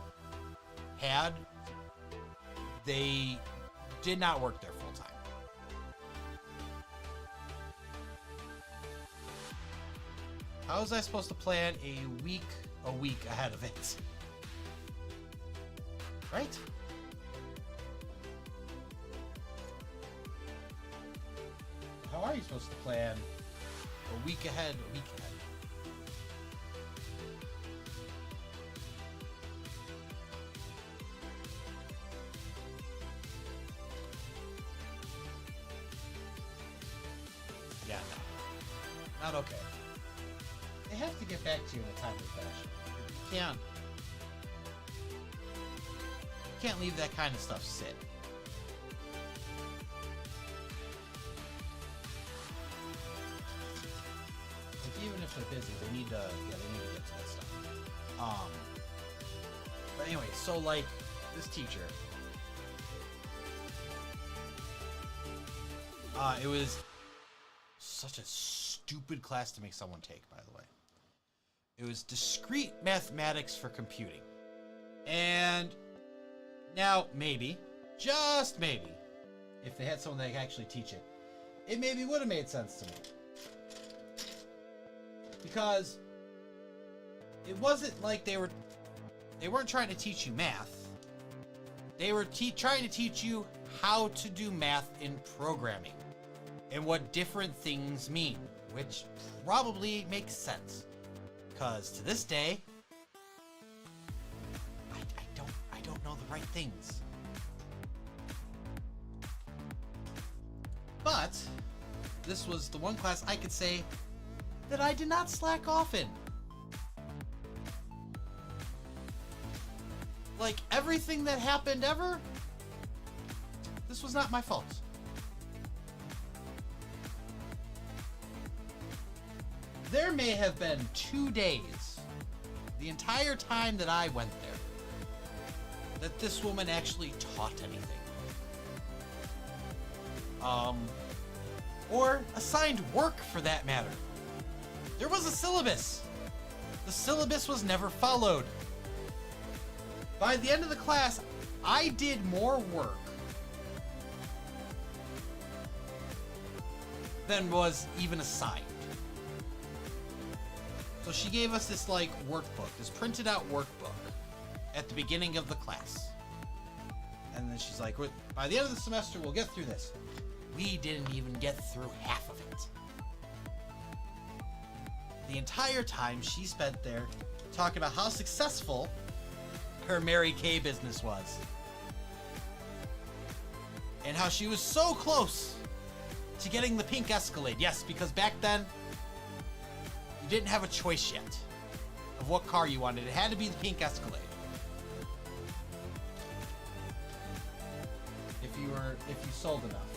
B: had, they did not work there full time. How was I supposed to plan a week ahead of it? Right? How are you supposed to plan a week ahead? Yeah, no. Not okay. They have to get back to you in a timely fashion. You can't leave that kind of stuff sit. Like, even if they're busy, they need to get to that stuff. But anyway, so like this teacher, it was such a stupid class to make someone take, by the way. It was discrete mathematics for computing. And now, maybe, just maybe, if they had someone that could actually teach it, it maybe would have made sense to me. Because it wasn't like they weren't trying to teach you math. They were trying to teach you how to do math in programming and what different things mean, which probably makes sense. Because to this day, I don't know the right things. But this was the one class I could say that I did not slack off in. Like everything that happened ever, this was not my fault. There may have been 2 days, the entire time that I went there, that this woman actually taught anything. Or assigned work for that matter. There was a syllabus. The syllabus was never followed. By the end of the class, I did more work than was even assigned. So she gave us this like workbook, this printed out workbook at the beginning of the class. And then she's like, by the end of the semester, we'll get through this. We didn't even get through half of it. The entire time she spent there talking about how successful her Mary Kay business was. And how she was so close to getting the pink Escalade. Yes, because back then, you didn't have a choice yet of what car you wanted. It had to be the pink Escalade. If you sold enough.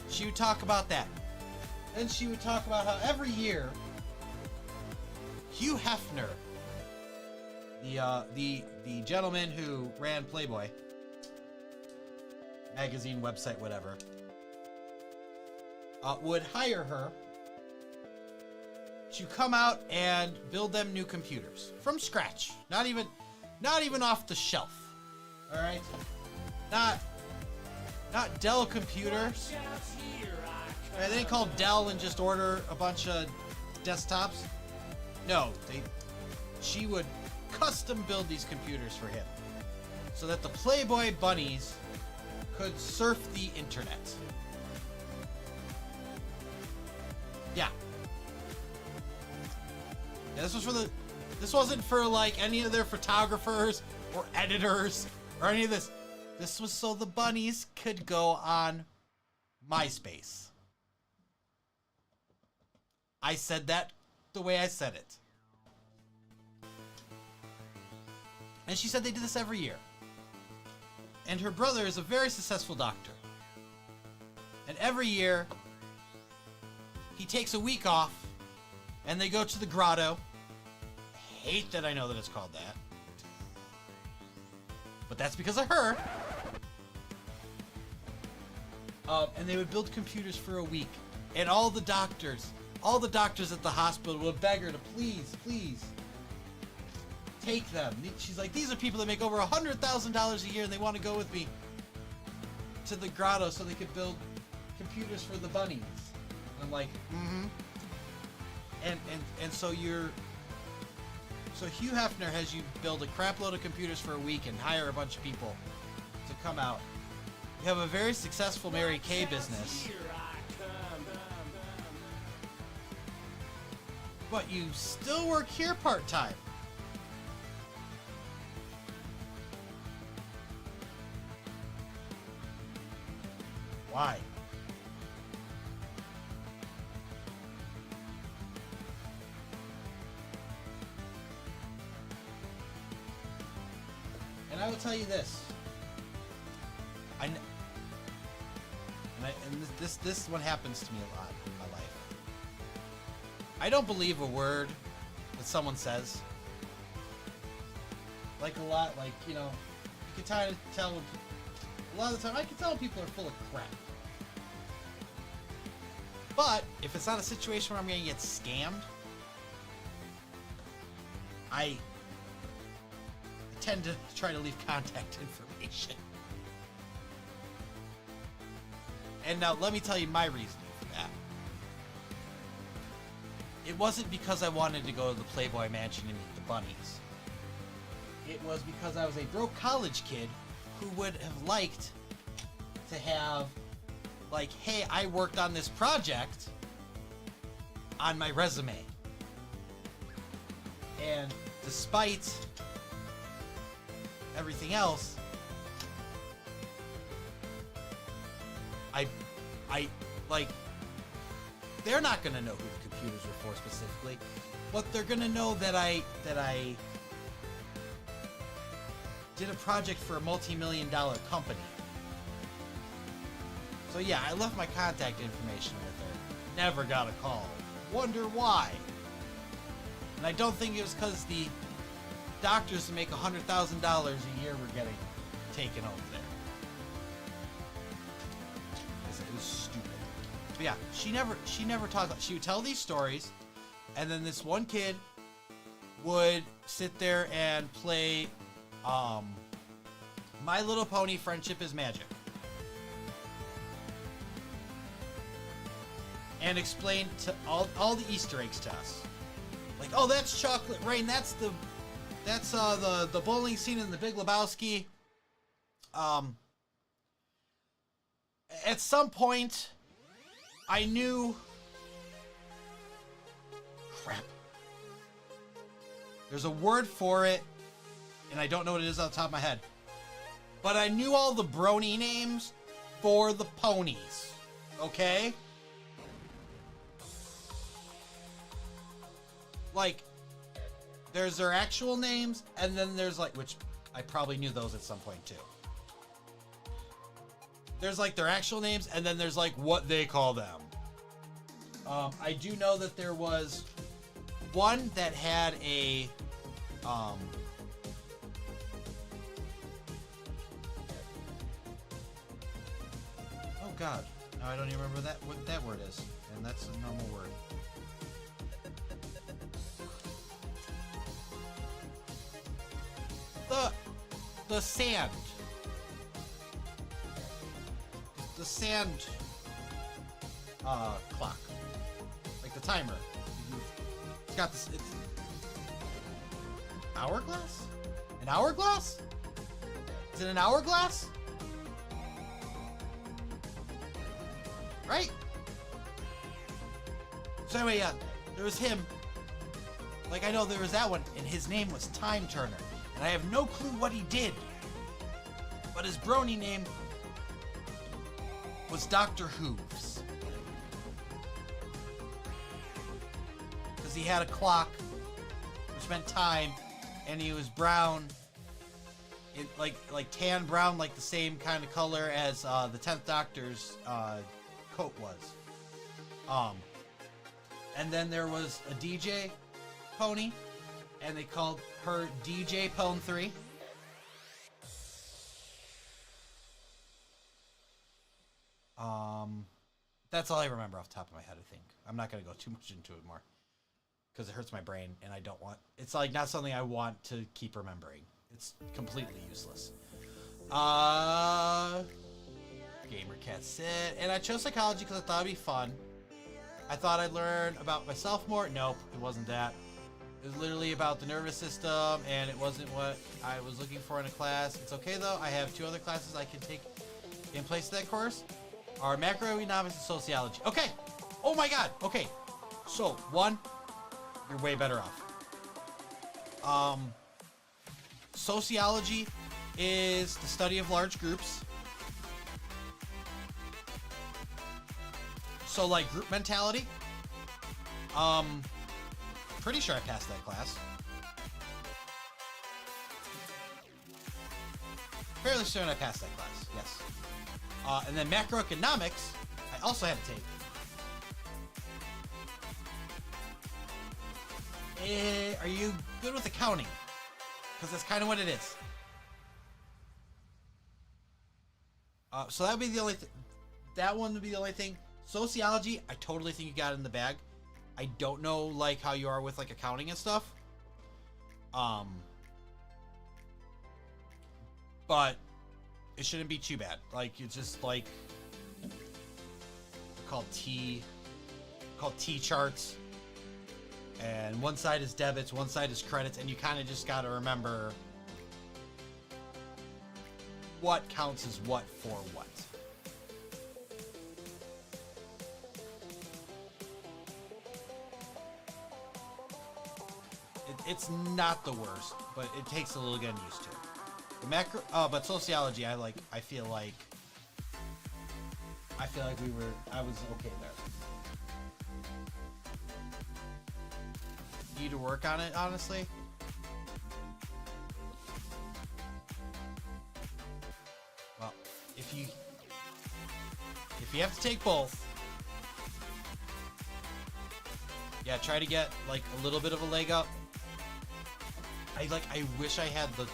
B: She would talk about that. Then she would talk about how every year, Hugh Hefner, the gentleman who ran Playboy magazine, website, whatever, would hire her to come out and build them new computers from scratch. Not even off the shelf. All right, not Dell computers. Right, they didn't call Dell and just order a bunch of desktops. No, she would custom build these computers for him so that the Playboy bunnies could surf the internet. Yeah, this wasn't for like any of their photographers or editors or any of this. This was so the bunnies could go on MySpace. I said that the way I said it. And she said they did this every year. And her brother is a very successful doctor. And every year, he takes a week off, and they go to the grotto. I hate that I know that it's called that. But that's because of her. And they would build computers for a week. And all the doctors at the hospital would beg her to please take them. She's like, these are people that make over $100,000 a year and they want to go with me to the grotto so they could build computers for the bunnies. And I'm like, mm-hmm. And so Hugh Hefner has you build a crap load of computers for a week and hire a bunch of people to come out. You have a very successful Mary Kay business. But you still work here part-time. Why? And I will tell you this. This one happens to me a lot in my life. I don't believe a word that someone says. Like a lot, like, you know, you can kind of tell when, a lot of the time I can tell when people are full of crap. But if it's not a situation where I'm going to get scammed, I tend to try to leave contact information. And now let me tell you my reasoning for that. It wasn't because I wanted to go to the Playboy Mansion and meet the bunnies. It was because I was a broke college kid who would have liked to have, like, hey, I worked on this project on my resume. And despite everything else, I like, they're not gonna know who the computers were for specifically, but they're gonna know that I did a project for a multi-million-dollar company. So yeah, I left my contact information with her. Never got a call. Wonder why. And I don't think it was because the doctors who make $100,000 a year were getting taken over there. It was stupid. But yeah, she never talked. She would tell these stories, and then this one kid would sit there and play My Little Pony Friendship is Magic. and explained to all the Easter eggs to us. Like, oh, that's Chocolate Rain. That's the bowling scene in The Big Lebowski. At some point, I knew. Crap. There's a word for it, and I don't know what it is off the top of my head. But I knew all the brony names for the ponies. Okay? Like, there's their actual names, and then there's like, which I probably knew those at some point too. There's like their actual names, and then there's like what they call them. I do know that there was one that had a oh god, now I don't even remember what that word is, and that's a normal word. The sand. The sand clock. Like the timer. It's got this. It's hourglass? An hourglass? Is it an hourglass? Right? So anyway, yeah, there was him. Like, I know there was that one, and his name was Time Turner. And I have no clue what he did. But his brony name was Dr. Hooves. Because he had a clock, which meant time, and he was brown. It, like tan brown, like the same kind of color as the 10th Doctor's coat was. And then there was a DJ pony, and they called her DJ Pone 3. That's all I remember off the top of my head, I think. I'm not going to go too much into it more, because it hurts my brain, and I don't want... It's like not something I want to keep remembering. It's completely useless. Gamer Cat Sit. And I chose psychology because I thought it'd be fun. I thought I'd learn about myself more. Nope, it wasn't that. It was literally about the nervous system, and it wasn't what I was looking for in a class. It's okay, though. I have 2 other classes I can take in place of that course. Are macroeconomics and sociology. Okay. Oh, my God. Okay. So, 1, you're way better off. Sociology is the study of large groups. So, like, group mentality. Pretty sure I passed that class. Fairly certain I passed that class, yes. And then macroeconomics, I also had to take. Are you good with accounting? Because that's kind of what it is. So that would be the only that one would be the only thing. Sociology, I totally think you got it in the bag. I don't know, like, how you are with, like, accounting and stuff. But it shouldn't be too bad. Like, it's just, like, called T charts. And one side is debits, one side is credits, and you kind of just got to remember what counts as what for what. It's not the worst, but it takes a little getting used to. But sociology, I feel like I was okay there. Need to work on it, honestly. Well, if you have to take both, yeah, try to get like a little bit of a leg up. I wish I had the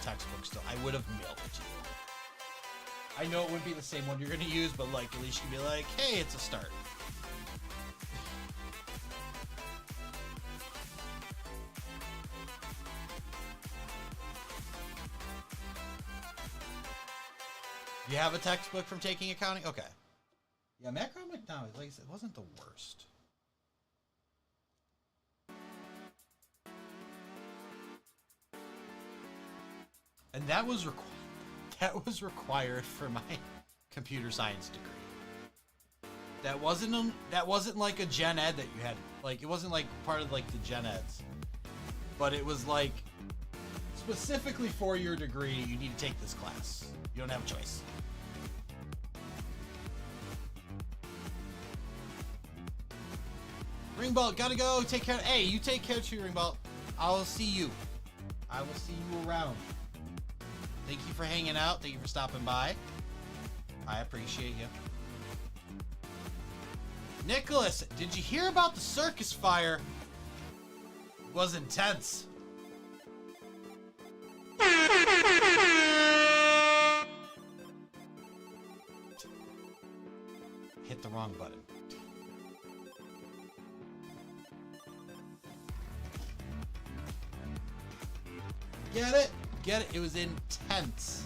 B: textbook still. I would have mailed it to you. I know it wouldn't be the same one you're gonna use, but like at least you can be like, hey, it's a start. You have a textbook from taking accounting? Okay. Yeah, No, like I said, it wasn't the worst. And that was required for my computer science degree. That wasn't like a gen ed that you had. Like, it wasn't like part of like the gen eds. But it was like specifically for your degree, you need to take this class. You don't have a choice. Ringbolt, gotta go. Take care. Hey, you take care too, Ringbolt. I will see you. I will see you around. Thank you for hanging out. Thank you for stopping by. I appreciate you. Nicholas, did you hear about the circus fire? It was intense. Hit the wrong button. Get it? Get it? It was intense.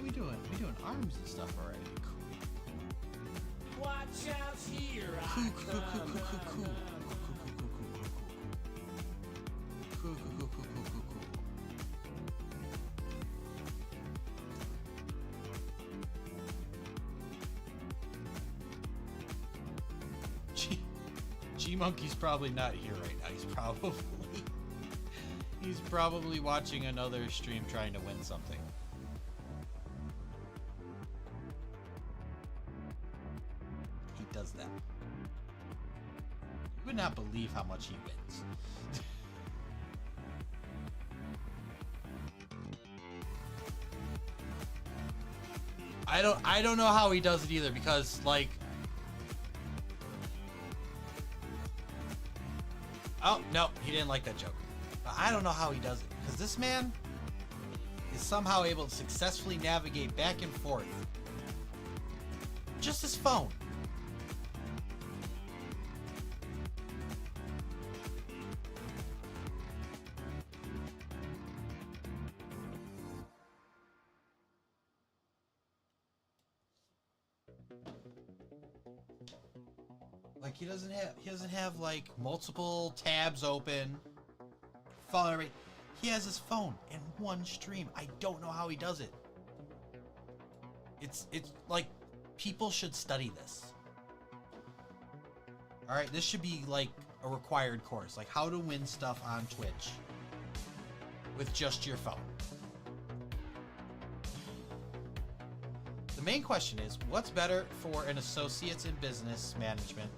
B: We doing arms and stuff already. Cool.
D: Watch out here,
B: Cool,
D: I
B: cool, cool, cool, cool, cool. Cool, cool, cool, cool, cool, cool. G-Monkey's probably not here right now. He's probably watching another stream trying to win something. Does that. You would not believe how much he wins. I don't know how he does it either, because like, oh no, he didn't like that joke. But I don't know how he does it, because this man is somehow able to successfully navigate back and forth. Just his phone. Like he doesn't have like multiple tabs open. Phone. He has his phone in one stream. I don't know how he does it. It's like people should study this. All right, this should be like a required course, like how to win stuff on Twitch with just your phone. The main question is, what's better for an associate's in business management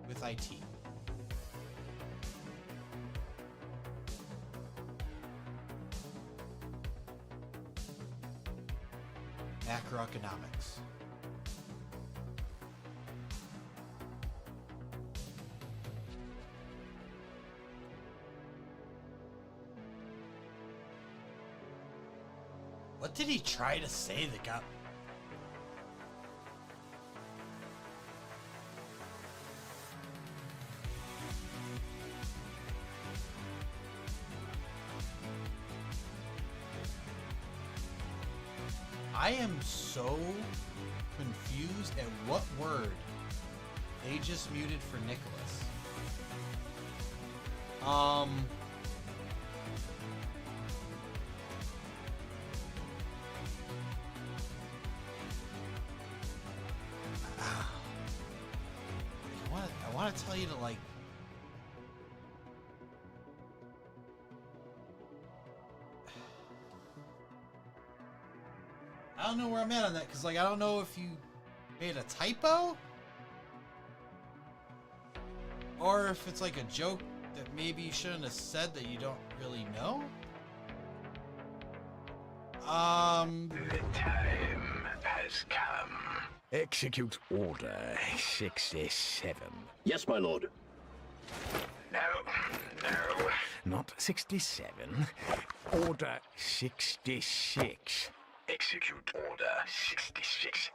B: with IT? Macroeconomics. What did he try to say that got... I am so confused at what word they just muted for Nicholas. I want to tell you to like... I don't know where I'm at on that, because like I don't know if you made a typo Or if it's like a joke that maybe you shouldn't have said that you don't really know.
G: The time has come. Execute Order 67.
D: Yes, my lord.
G: No, not 67. Order 66. Execute Order 66.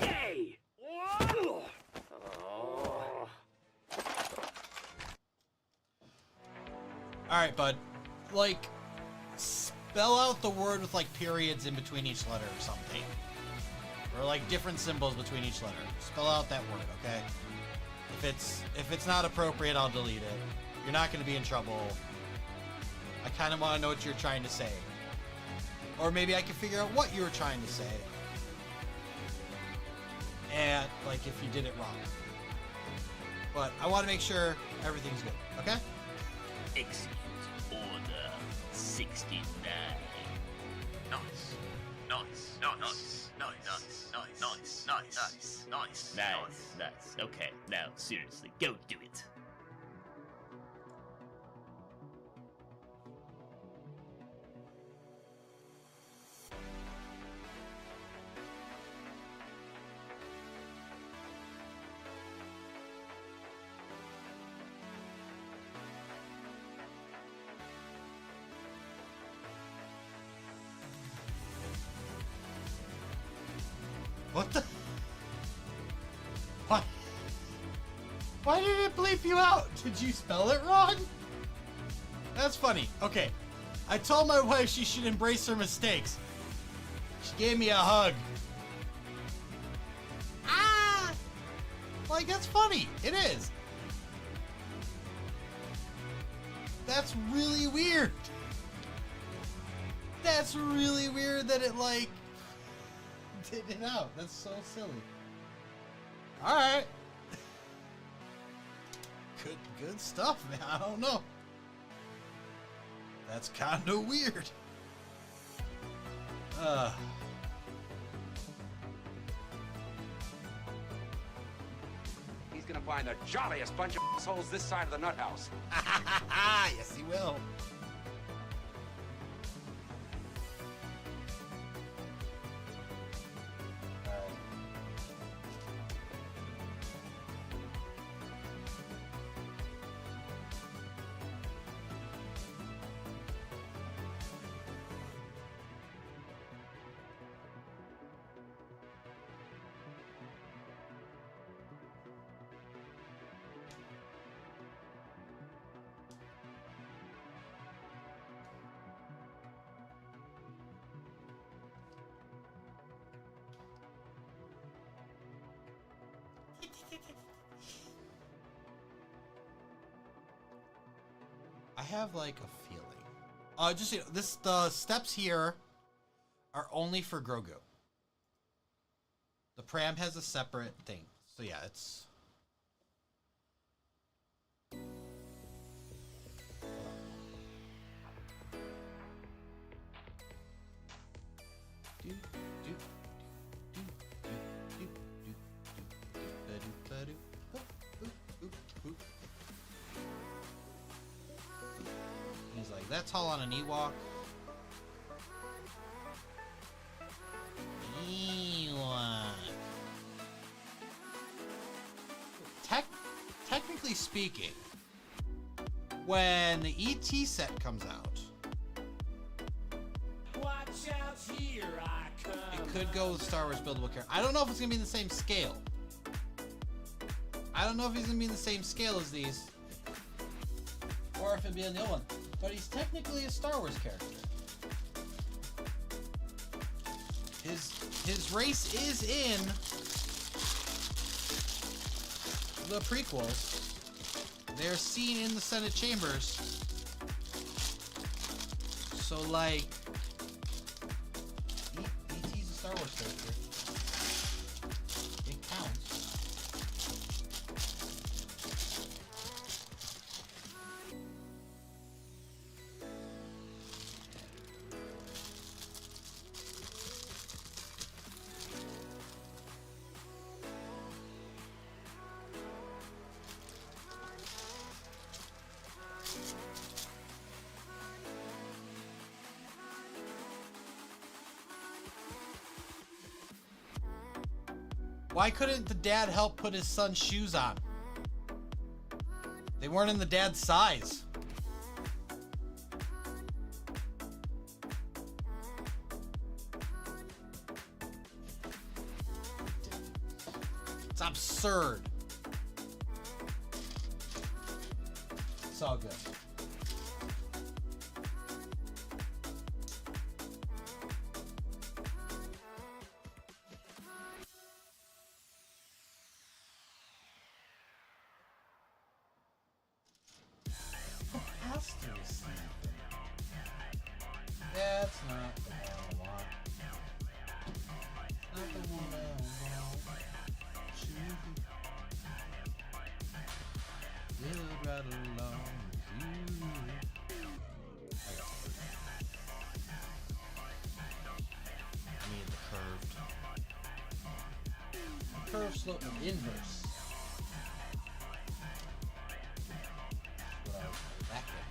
D: Yay!
B: Alright, bud. Like, spell out the word with like periods in between each letter or something. Or like different symbols between each letter. Spell out that word, okay? If it's not appropriate, I'll delete it. You're not going to be in trouble. I kind of want to know what you're trying to say. Or maybe I can figure out what you were trying to say. And, like, if you did it wrong. But I want to make sure everything's good, okay?
I: Execute Order 69. Nice. Nice. Nice. Nice. Nice. Nice. Nice. Nice. Nice. Nice. Nice. Okay, now seriously, go do it.
B: What the? What? Why did it bleep you out? Did you spell it wrong? That's funny. Okay. I told my wife she should embrace her mistakes. She gave me a hug. Ah! Like, that's funny. It is. That's really weird. That's really weird that it, like, did it out. That's so silly. Alright. Good stuff, man. I don't know. That's kind of weird.
K: He's gonna find the jolliest bunch of assholes this side of the nut house.
B: Yes, he will. I have like a feeling. Just so you know, the steps here are only for Grogu. The pram has a separate thing. So yeah, it's he's like, that's all on an Ewok. Technically speaking, when the ET set comes out,
D: Watch out, here I come.
B: it could go with Star Wars Buildable character. I don't know if it's gonna be in the same scale. I don't know if he's gonna be in the same scale as these, or if it'll be in the old one. But he's technically a Star Wars character. His race is in the prequels. They're seen in the Senate chambers. So like, E.T.'s a Star Wars character. It counts. Why couldn't the dad help put his son's shoes on? They weren't in the dad's size. It's absurd. It's all good. That's not the one I want. Not the one I want. Live right along with you. I mean the curved. Curved slope of inverse. What I was back there.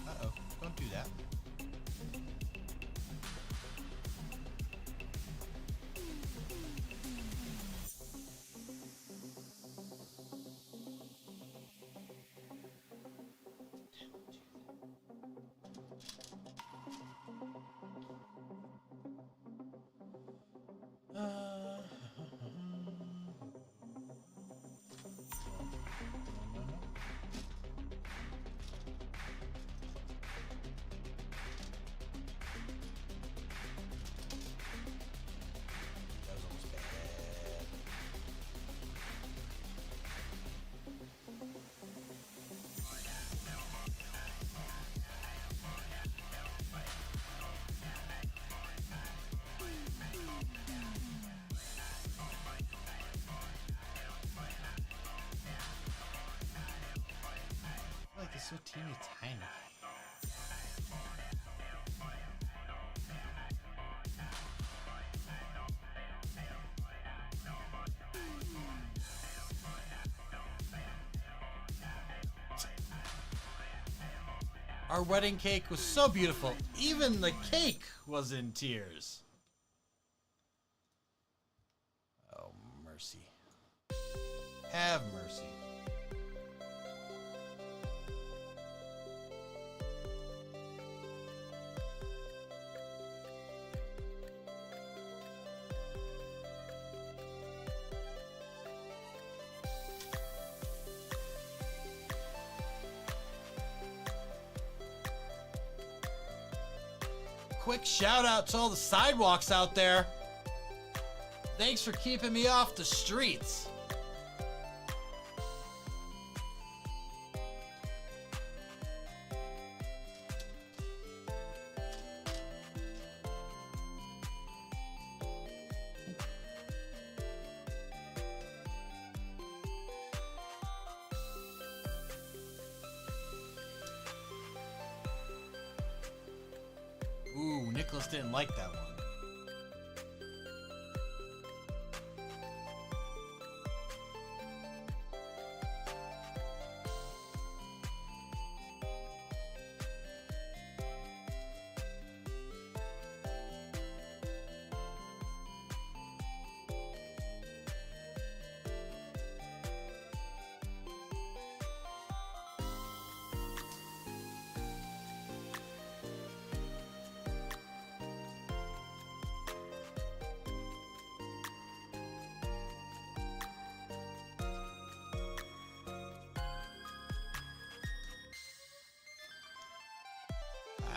B: Uh-oh, don't do that. That was almost bad. I feel like it's so teeny tiny. Our wedding cake was so beautiful, even the cake was in tears. Oh, mercy. Have mercy. Quick shout out to all the sidewalks out there. Thanks for keeping me off the streets. Ooh, Nicholas didn't like that one.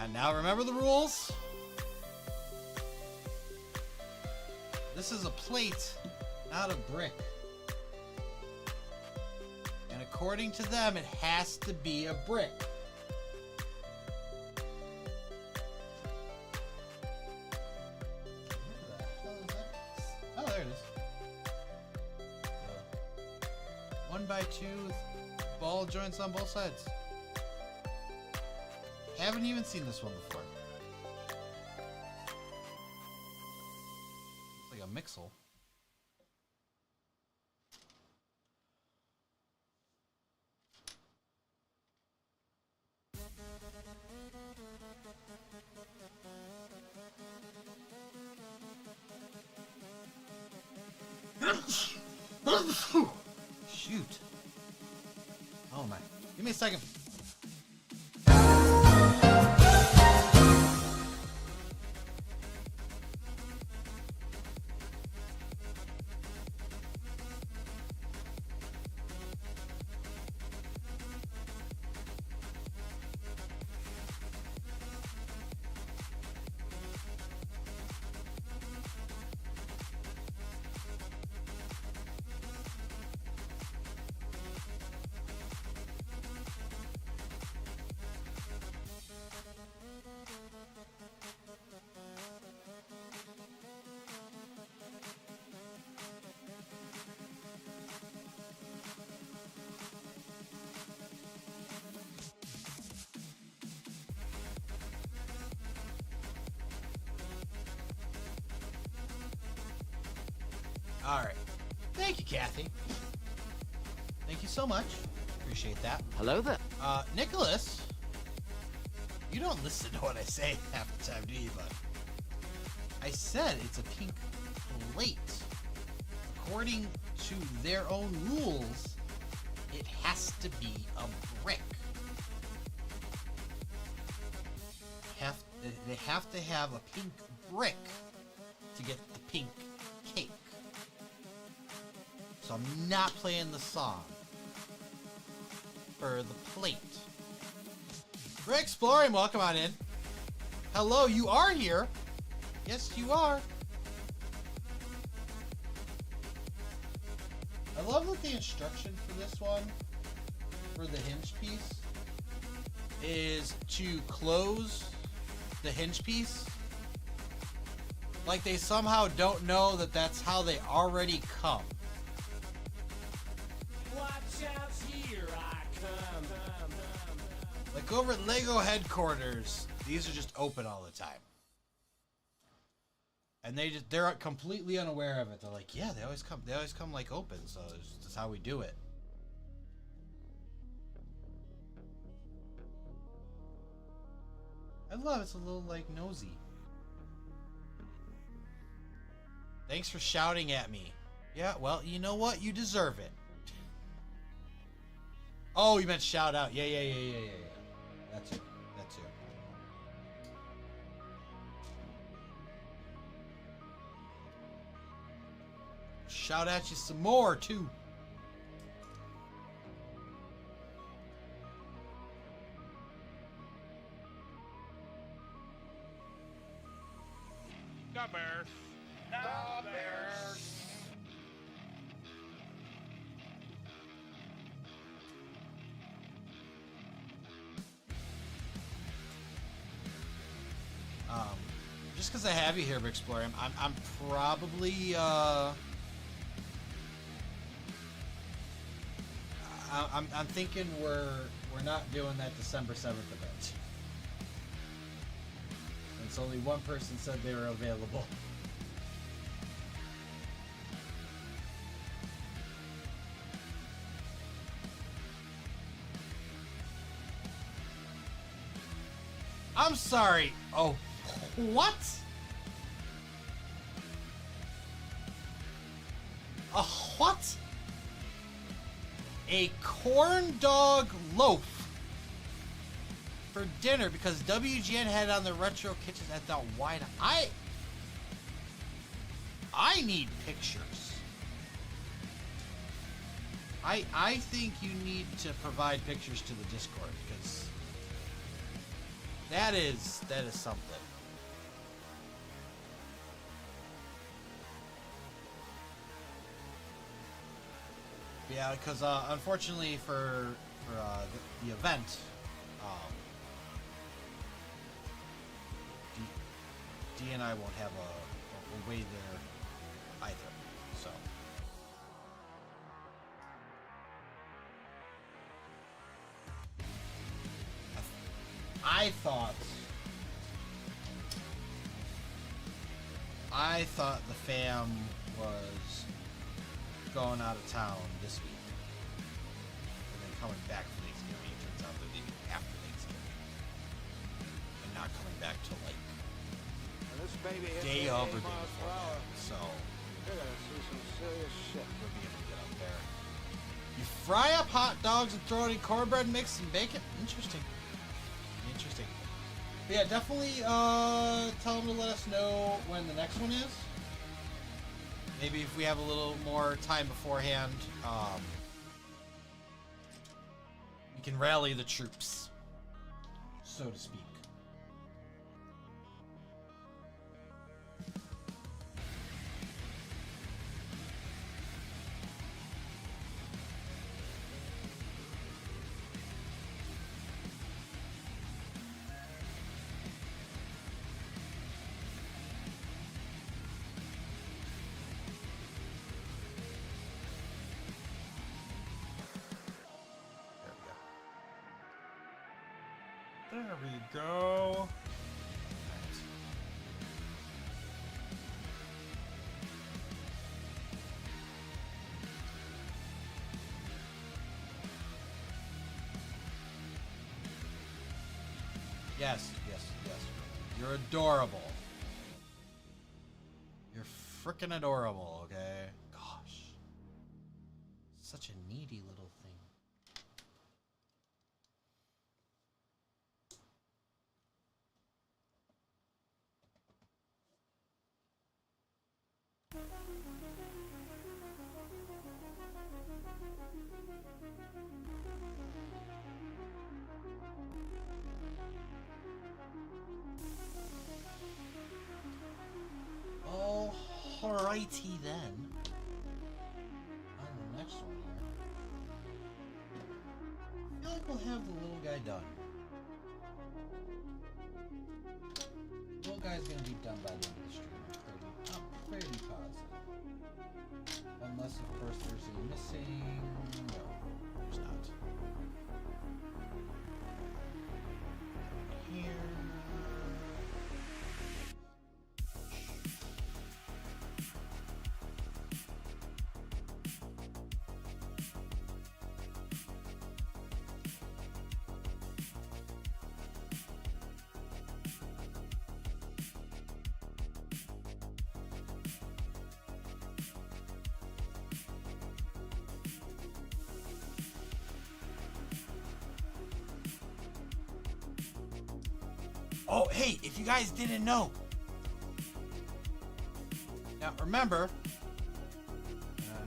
B: And now remember the rules. This is a plate, not a brick. And according to them, it has to be a brick. Where the hell is that? Oh, there it is. 2x2 with ball joints on both sides. Haven't even seen this one before. Looks like a mixel. Shoot. Oh my. Give me a second. All right. Thank you, Kathy. Thank you so much. Appreciate that.
C: Hello there.
B: Nicholas, you don't listen to what I say half the time, do you, bud? I said it's a pink plate. According to their own rules, it has to be a brick. They have to have a pink brick to get the pink cake. So I'm not playing the song for the plate. We're exploring. Welcome on in. Hello, you are here. Yes, you are. I love that the instruction for this one, for the hinge piece, is to close the hinge piece. Like they somehow don't know that that's how they already come.
D: Watch out, here I come.
B: Like over at LEGO headquarters, these are just open all the time. And they're completely unaware of it. They're like, yeah, they always come like open, so it's just how we do it. I love it's a little like nosy. Thanks for shouting at me. Yeah, well, you know what? You deserve it. Oh, you meant shout out. Yeah. That's it. Shout at you some more, too.
D: The bears. The bears.
B: Just because I have you here, Explorer, I'm probably I'm thinking we're not doing that December 7th event. And so only one person said they were available. I'm sorry. Oh, what? A what? A corn dog loaf for dinner because WGN had it on the retro kitchens at the wide. I need pictures. I think you need to provide pictures to the Discord because that is something. Yeah, because unfortunately for the event, D and I won't have a way there either. So I thought the fam was going out of town this week and then coming back for Thanksgiving. It turns out they're leaving after Thanksgiving and not coming back till like day of or day before that. So
J: You're gonna see some serious shit.
B: we'll be able to get up there. You fry up hot dogs and throw it in cornbread mix and bacon. Interesting. But yeah, definitely tell them to let us know when the next one is. Maybe if we have a little more time beforehand, we can rally the troops, so to speak. There we go. Yes. You're adorable. You're frickin' adorable, okay? Gosh. Such a needy little thing. Alrighty then. On the next one here. I feel like we'll have the little guy done. The little guy's gonna be done by the end of the stream. I'm pretty positive. Unless of course there's a missing. No, there's not. Here. Oh, hey, if you guys didn't know. Now, remember,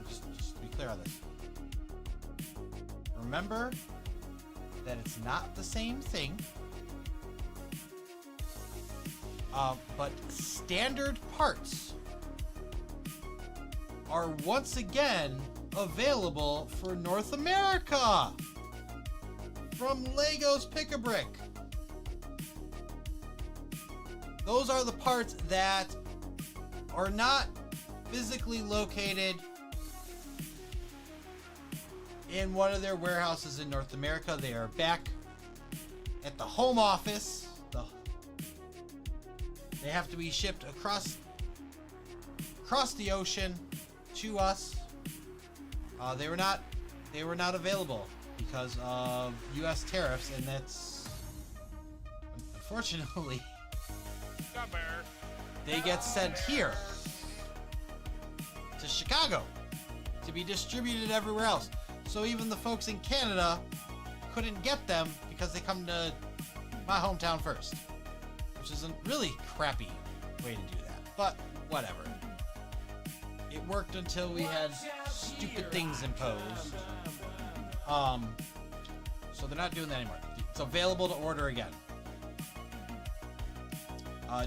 B: just to be clear on this. Remember that it's not the same thing. But standard parts are once again available for North America from LEGO's Pick-a-Brick. Those are the parts that are not physically located in one of their warehouses in North America. They are back at the home office. They have to be shipped across the ocean to us. They were not available because of U.S. tariffs, and that's unfortunately. They get sent here to Chicago to be distributed everywhere else. So even the folks in Canada couldn't get them because they come to my hometown first, which is a really crappy way to do that. But whatever. It worked until we had stupid things imposed. So they're not doing that anymore. It's available to order again.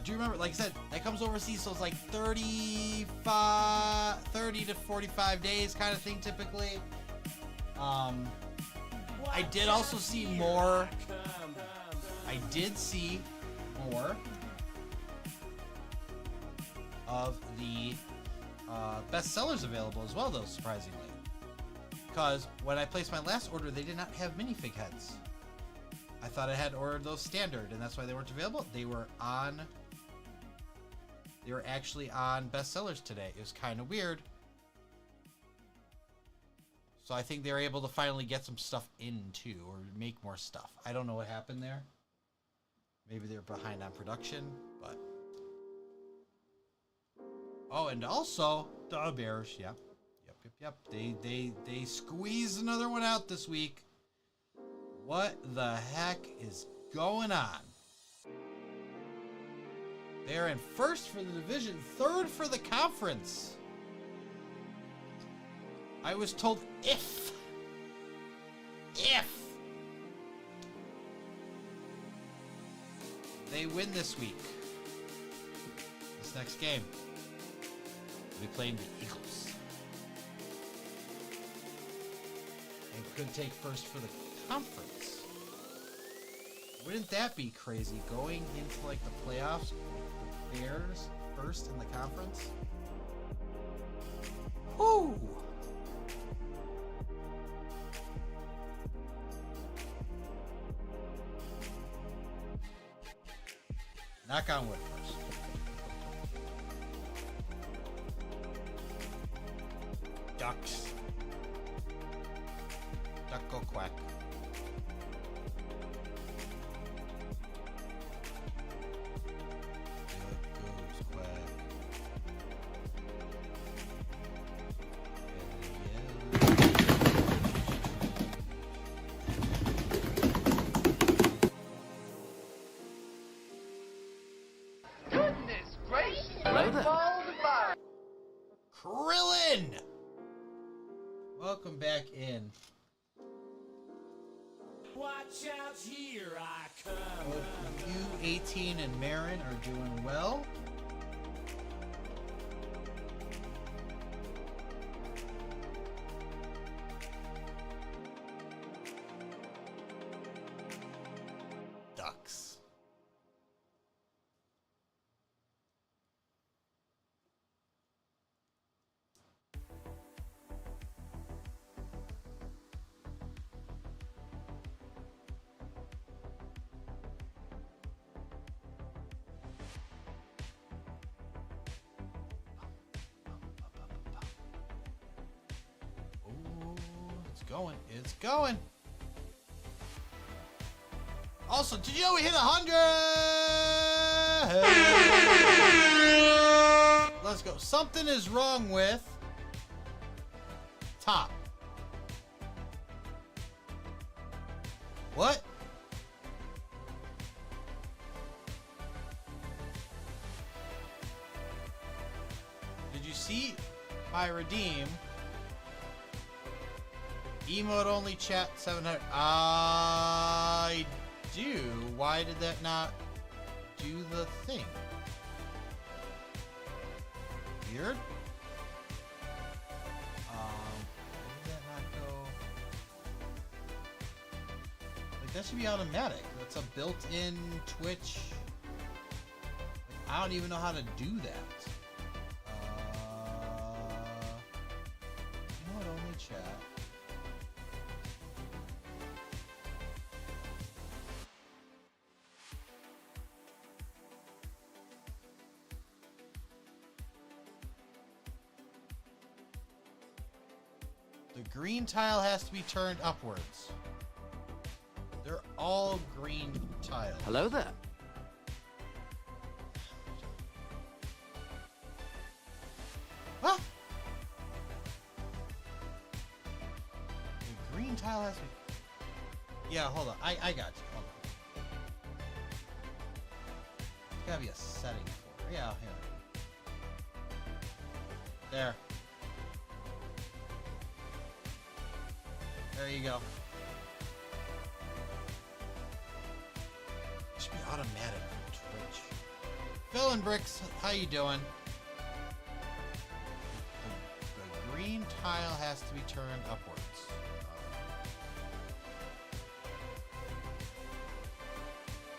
B: Do you remember, like I said, that comes overseas, so it's like 30 to 45 days kind of thing typically. I did also see more. I did see more of the best sellers available as well, though, surprisingly. Because when I placed my last order, they did not have minifig heads. I thought I had ordered those standard, and that's why they weren't available. They were actually on bestsellers today. It was kind of weird. So I think they were able to finally get some stuff in too, or make more stuff. I don't know what happened there. Maybe they're behind on production, but... Oh, and also, the Bears, yep. They squeezed another one out this week. What the heck is going on? They're in first for the division, third for the conference. I was told if they win this week, this next game, we playing the Eagles. And could take first for the conference. Wouldn't that be crazy? Going into like the playoffs, the Bears first in the conference? Whoo! Knock on wood first. Ducks. Duck go quack. Krillin! Welcome back in.
D: Watch out, here I come.
B: Hope you, 18, and Marin are doing well. Ducks. It's going. Also, did you know we hit 100? Let's go. Something is wrong with top. What? Did you see my redeem? Emote only chat 700. I do. Why did that not do the thing? Weird. Why did that not go? Like that should be automatic. That's a built-in Twitch. Like, I don't even know how to do that. Emote only chat. The green tile has to be turned upwards. They're all green tiles.
C: Hello there.
B: Huh? The green tile has to be... Yeah, hold on. I got you. Hold on. There's gotta be a setting for it. Yeah, here. There. There you go. It should be automatic for Twitch. Phil and Bricks, how you doing? The green tile has to be turned upwards.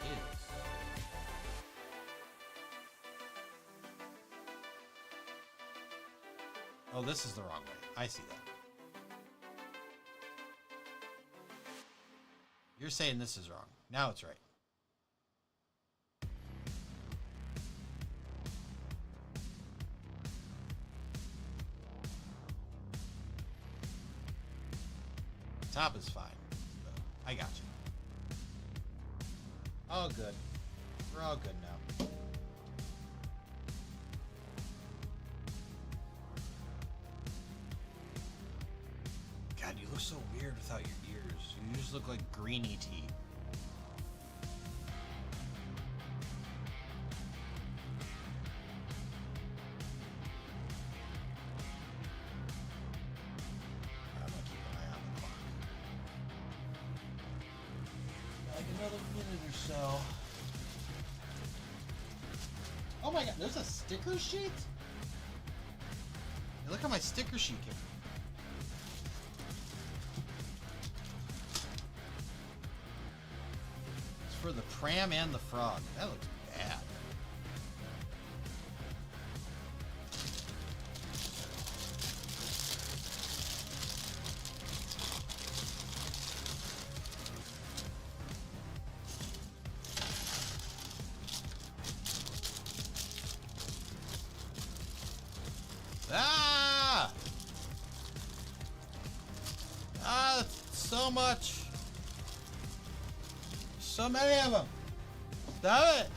B: Is. Oh, this is the wrong way. I see that. You're saying this is wrong. Now it's right. Top is fine. I got you. All good. We're all good now. God, you look so weird without your ears. You just look like Greeny Tea. I'm gonna keep an eye on the clock. Like another minute or so. Oh my god, there's a sticker sheet? Hey, look at my sticker sheet here. It's for the pram and the frog. That looks bad. Ah! Ah, so much. So many of them. Stop it.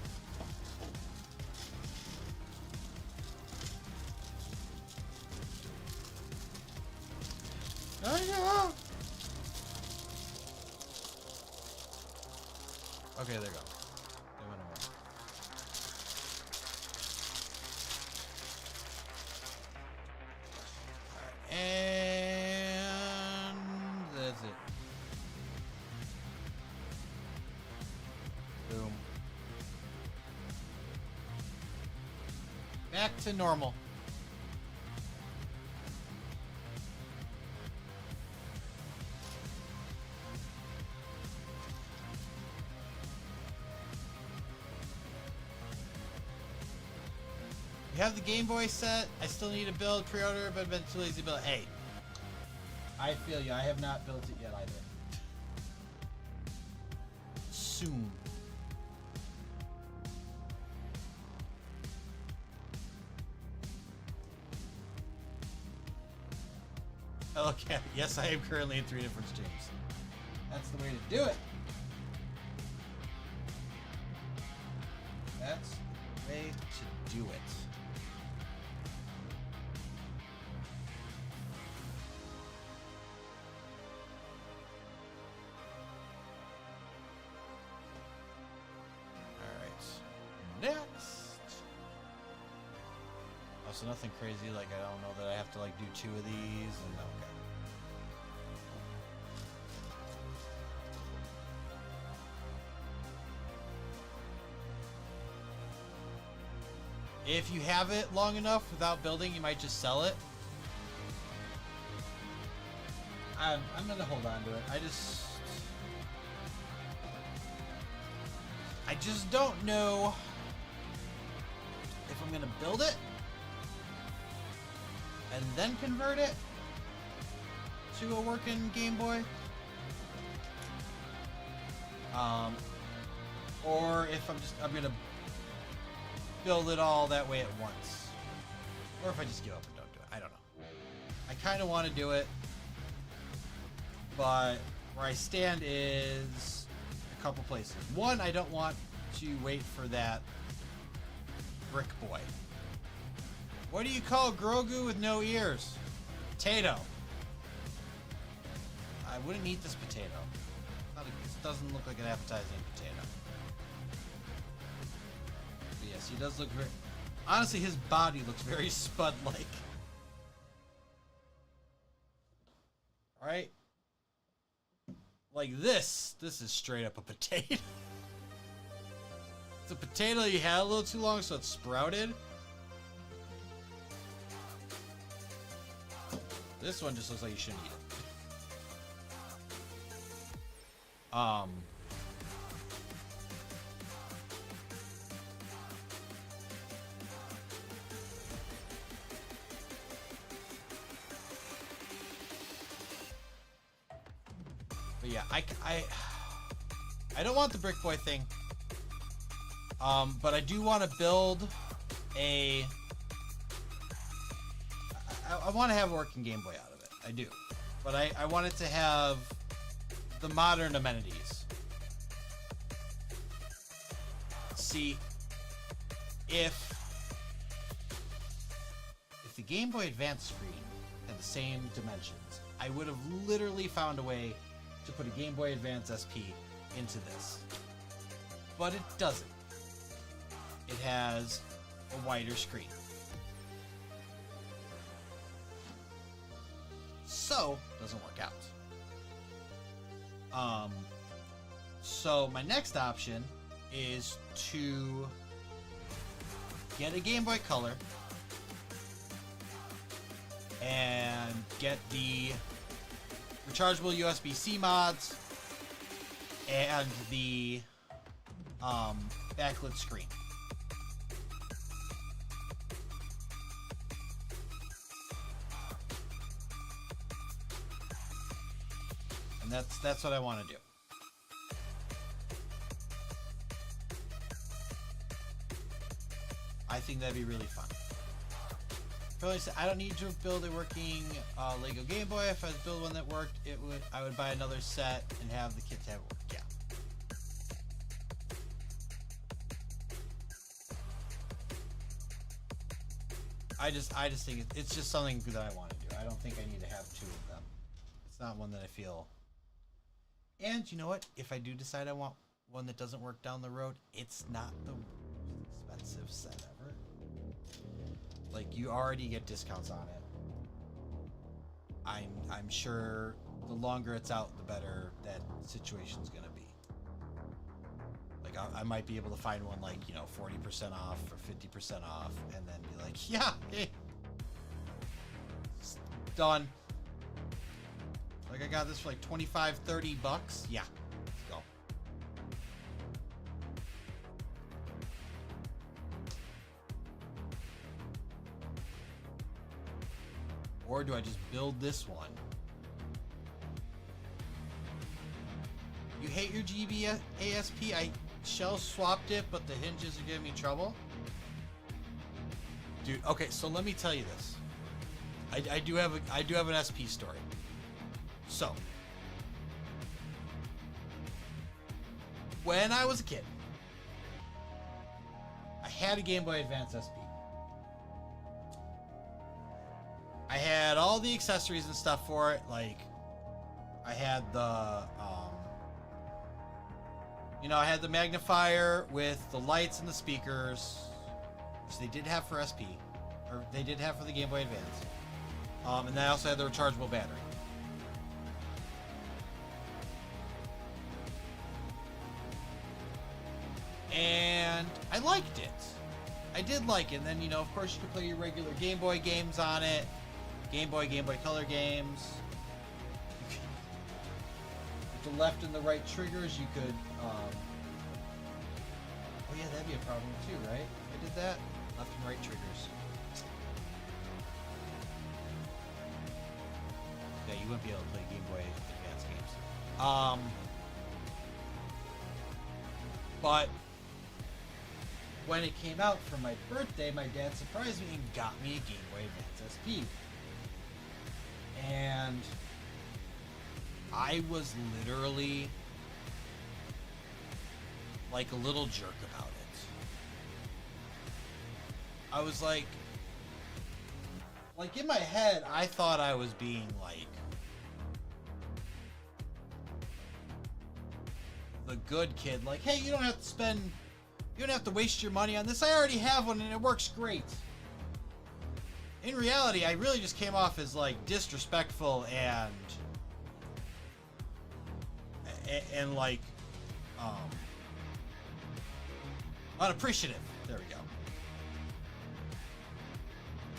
B: There you go. Okay, there you go. They went away. And that's it. Boom. Back to normal. You have the Game Boy set. I still need to build pre-order, but I've been too lazy to build. Hey, I feel you. I have not built it yet either. Soon. Okay. Yes, I am currently in 3 different streams. That's the way to do it. That's the way to do it. Next. Also, nothing crazy. Like, I don't know that I have to like do 2 of these. And okay. If you have it long enough without building, you might just sell it. I'm gonna hold on to it. I just don't know if I'm gonna build it and then convert it to a working Game Boy, or if I'm gonna build it all that way at once, or if I just give up and don't do it. I don't know. I kind of want to do it, but where I stand is a couple places. One, I don't want to wait for that brick boy. What do you call Grogu with no ears? Potato. I wouldn't eat this potato. This doesn't look like an appetizing potato. But yes, he does look very... Honestly, his body looks very Spud-like. Alright? Like this. This is straight up a potato. It's a potato you had a little too long, so it's sprouted. This one just looks like you shouldn't eat it. But yeah, I I don't want the Brick Boy thing. But I do want to build a... I want to have a working Game Boy out of it. I do. But I want it to have the modern amenities. See, if the Game Boy Advance screen had the same dimensions, I would have literally found a way to put a Game Boy Advance SP into this. But it doesn't. It has a wider screen. So, doesn't work out. So my next option is to get a Game Boy Color and get the rechargeable USB-C mods and the backlit screen. And that's what I want to do. I think that'd be really fun. I don't need to build a working LEGO Game Boy. If I build one that worked, I would buy another set and have the kit have it work. Yeah. I just think it's just something that I want to do. I don't think I need to have two of them. It's not one that I feel. And you know what? If I do decide I want one that doesn't work down the road, it's not the most expensive set ever. Like, you already get discounts on it. I'm sure the longer it's out, the better that situation's gonna be. Like, I might be able to find one like, 40% off or 50% off, and then be like, yeah, hey, it's done. Like, I got this for like 25, 30 bucks. Yeah, let's go. Or do I just build this one? You hate your GB ASP? I shell swapped it, but the hinges are giving me trouble. Dude, okay, so let me tell you this. I do have an SP story. So, when I was a kid, I had a Game Boy Advance SP. I had all the accessories and stuff for it. Like, I had the, I had the magnifier with the lights and the speakers, which they did have for SP, or they did have for the Game Boy Advance. And then I also had the rechargeable battery. And I liked it. I did like it. And then, of course, you could play your regular Game Boy games on it. Game Boy Color games. With the left and the right triggers, you could... oh yeah, that'd be a problem too, right? If I did that. Left and right triggers. Yeah, you wouldn't be able to play Game Boy Advance games. But when it came out for my birthday, my dad surprised me and got me a Game Boy Advance SP. And I was literally like a little jerk about it. I was like in my head, I thought I was being like the good kid. Like, hey, you don't have to waste your money on this. I already have one and it works great. In reality, I really just came off as like disrespectful and like unappreciative. There we go.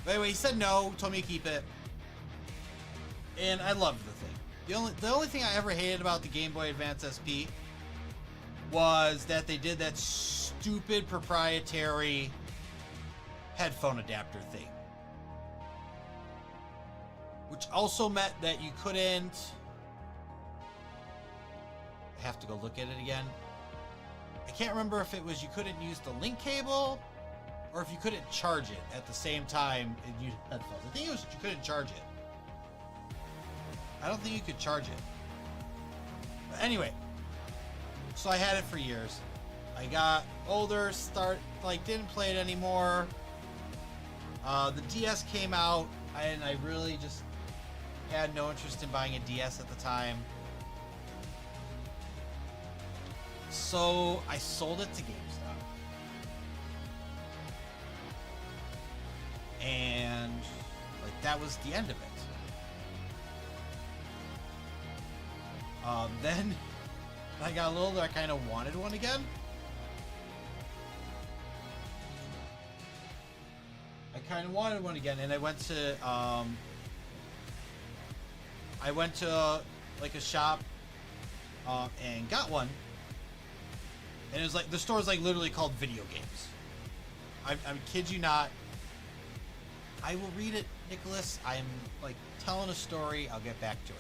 B: But anyway, he said no, told me to keep it, and I loved the thing. The only thing I ever hated about the Game Boy Advance SP was that they did that stupid proprietary headphone adapter thing. Which also meant that you couldn't... I have to go look at it again. I can't remember if it was you couldn't use the link cable or if you couldn't charge it at the same time and you headphones. I think it was you couldn't charge it. I don't think you could charge it. But anyway, so I had it for years. I got older, didn't play it anymore. The DS came out, and I really just had no interest in buying a DS at the time. So I sold it to GameStop. And like that was the end of it. Then I got a little older, I kind of wanted one again. And I went to like a shop and got one. And it was like, the store's like literally called Video Games. I kid you not. I will read it, Nicholas. I'm like telling a story. I'll get back to it.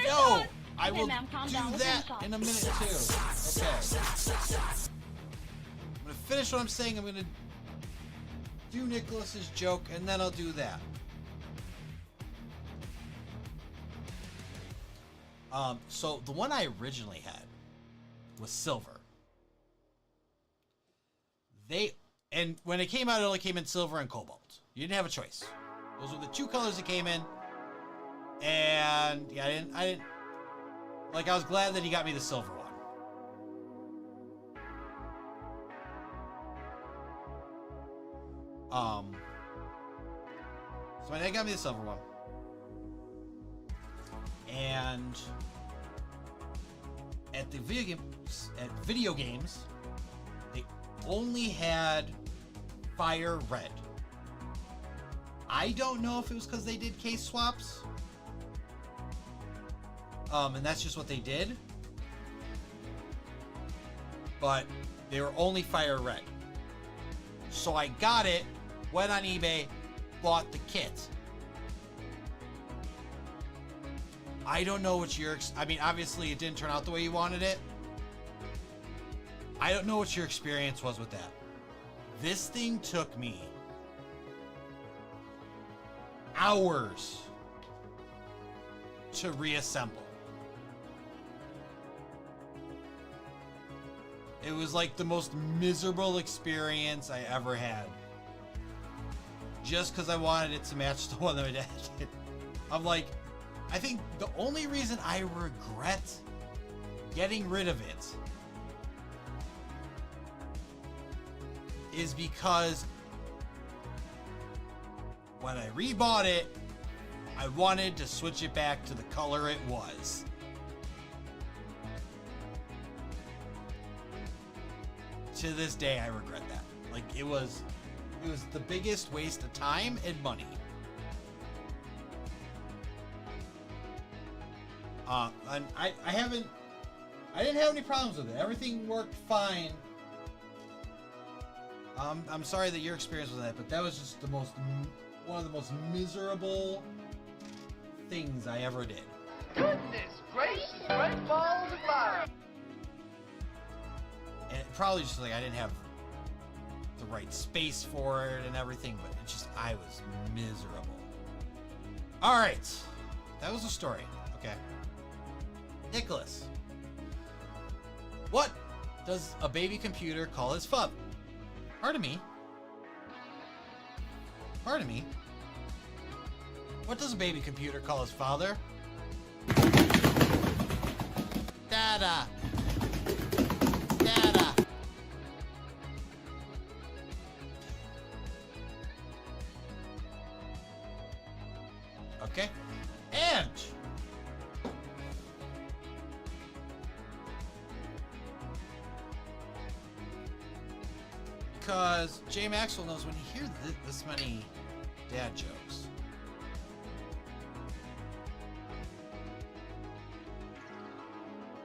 B: No, I will do that in a minute too. Okay. I'm gonna finish what I'm saying. I'm gonna do Nicholas's joke, and then I'll do that. So the one I originally had was silver. And when it came out, it only came in silver and cobalt. You didn't have a choice. Those were the two colors it came in. And yeah, I didn't like, I was glad that he got me the silver one. So my dad got me the silver one. And at video games, they only had fire red. I don't know if it was because they did case swaps. And that's just what they did. But they were only fire red. So I got it, went on eBay, bought the kit. I don't know what I mean, obviously it didn't turn out the way you wanted it. I don't know what your experience was with that. This thing took me hours to reassemble. It was like the most miserable experience I ever had. Just because I wanted it to match the one that my dad did. I'm like, I think the only reason I regret getting rid of it is because when I rebought it, I wanted to switch it back to the color it was. To this day, I regret that. Like, it was the biggest waste of time and money. And I didn't have any problems with it. Everything worked fine. I'm sorry that your experience was that, but that was just one of the most miserable things I ever did.
D: Goodness gracious, great balls of fire!
B: And it probably just like I didn't have the right space for it and everything, but it just, I was miserable. All right, that was the story. Okay, Nicholas, what does a baby computer call his fub? Pardon me. Pardon me. What does a baby computer call his father? Dada. Dada. Okay. And because Jay Maxwell knows when you hear this many dad jokes,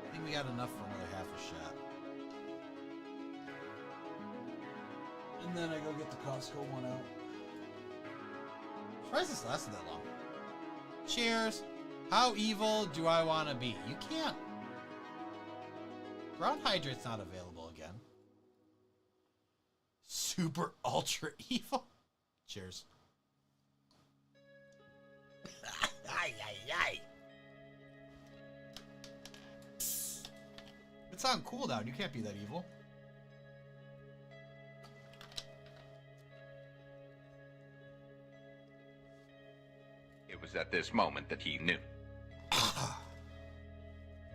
B: I think we got enough for another half a shot. And then I go get the Costco one out. Surprised this lasted that long. Cheers. How evil do I want to be? You can't. Ground Hydrate's not available again. Super ultra evil. Cheers. Ay, ay, ay. It's on cooldown. You can't be that evil.
K: It was at this moment that he knew.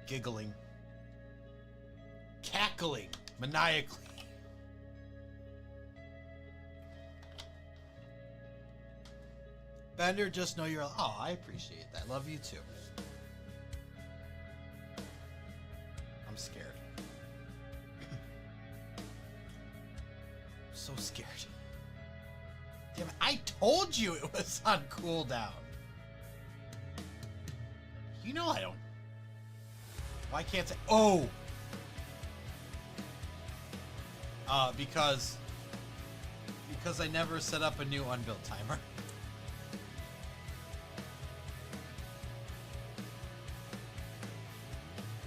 B: Giggling. Cackling. Maniacally. Bender, just know you're... Oh, I appreciate that. Love you too. I'm scared. So scared. Damn it, I told you it was on cooldown. You know I don't... Why can't I... Oh! Because I never set up a new unbuilt timer.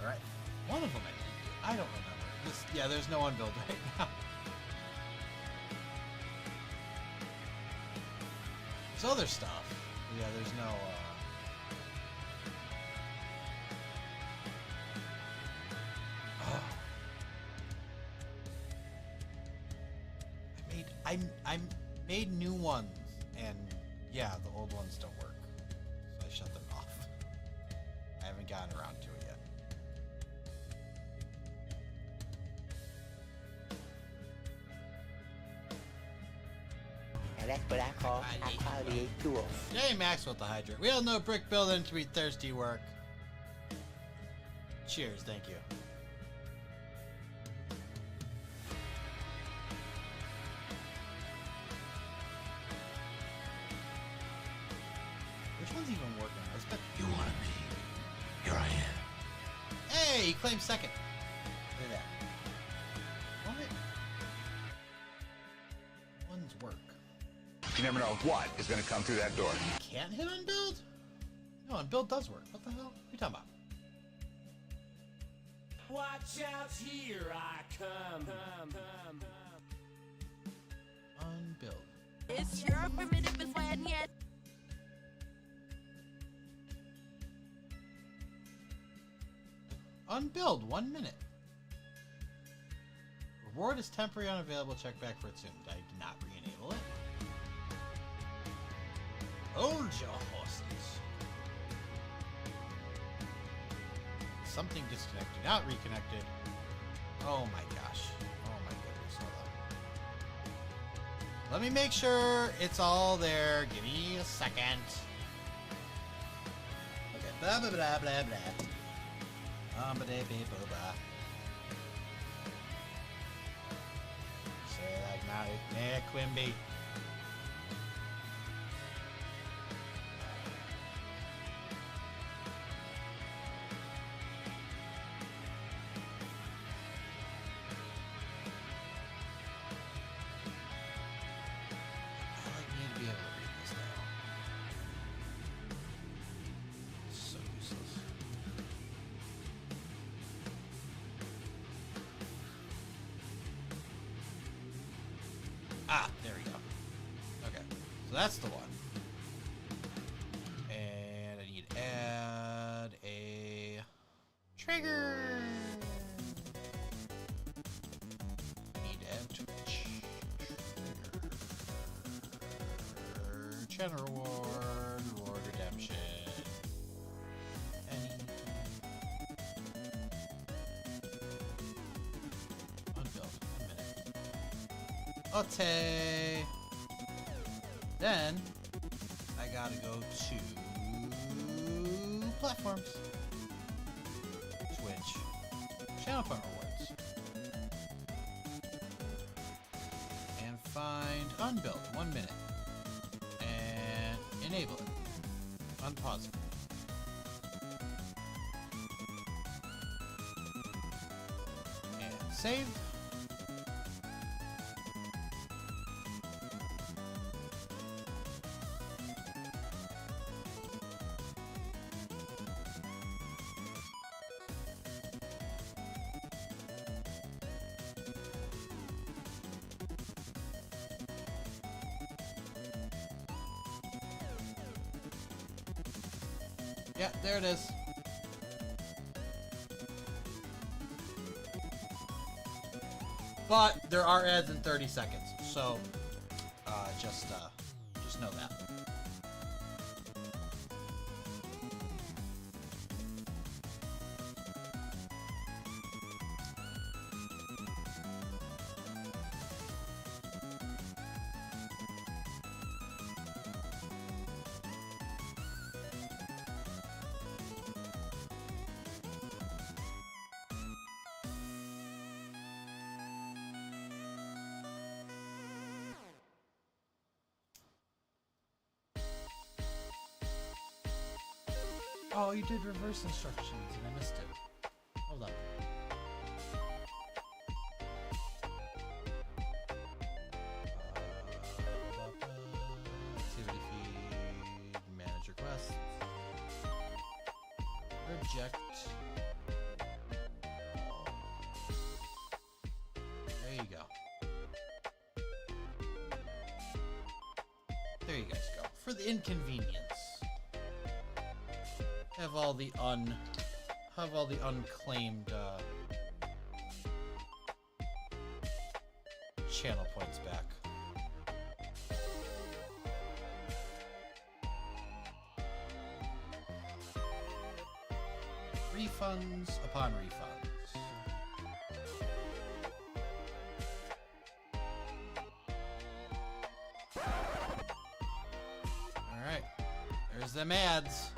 B: Alright. One of them I don't remember. Yeah, there's no unbuilt right now. There's other stuff. Yeah, there's no, I made new ones, and yeah, the old ones don't work. So I shut them off. I haven't gotten around to it yet.
F: And that's what I call high-quality tools.
B: Jay Max with the hydrate. We all know brick building to be thirsty work. Cheers, thank you. Which one's even working? I bet
G: You wanted me. Here I am.
B: Hey, he claimed second. Look at that. What? Ones work.
K: You never know what is going to come through that door.
B: You can't hit unbuild? No, unbuild does work. What the hell? What are you talking about?
L: Watch out, here I come.
B: Unbuild.
A: It's your primitive plan yet.
B: Unbuild, 1 minute. Reward is temporary unavailable. Check back for it soon. I did not re-enable it. Hold your horses. Something disconnected, not reconnected. Oh my gosh. Oh my goodness. Hold on. Let me make sure it's all there. Give me a second. Okay. Blah, blah, blah, blah, blah. Say like now, yeah, Quimby. I need to be able to read this now. So useless. Ah, there we go. Okay, so that's the one. And I need to add a trigger. Need to add Twitch. Trigger. Channel reward, reward redemption. Unbuild. 1 minute. Okay. Then I gotta go to platforms. Twitch. Channel fund rewards. And find unbuilt. 1 minute. And enable it. Unpause it. And save. Yeah, there it is. But there are ads in 30 seconds, so just know that. Oh, you did reverse instructions and I missed it. Hold up. Activity feed, manage requests, reject. There you go. There you guys go. For the inconvenience. Have all the unclaimed channel points back. Refunds upon refunds. All right, there's them ads.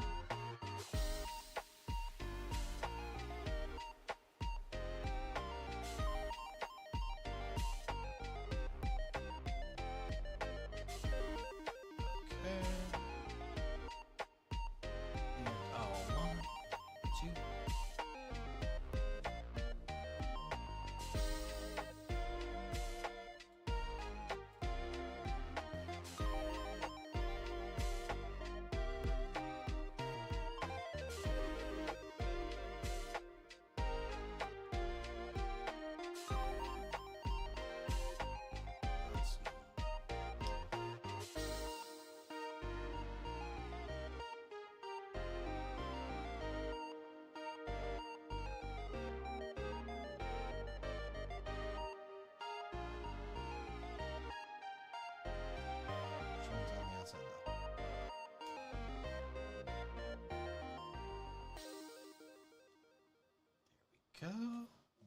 B: Go.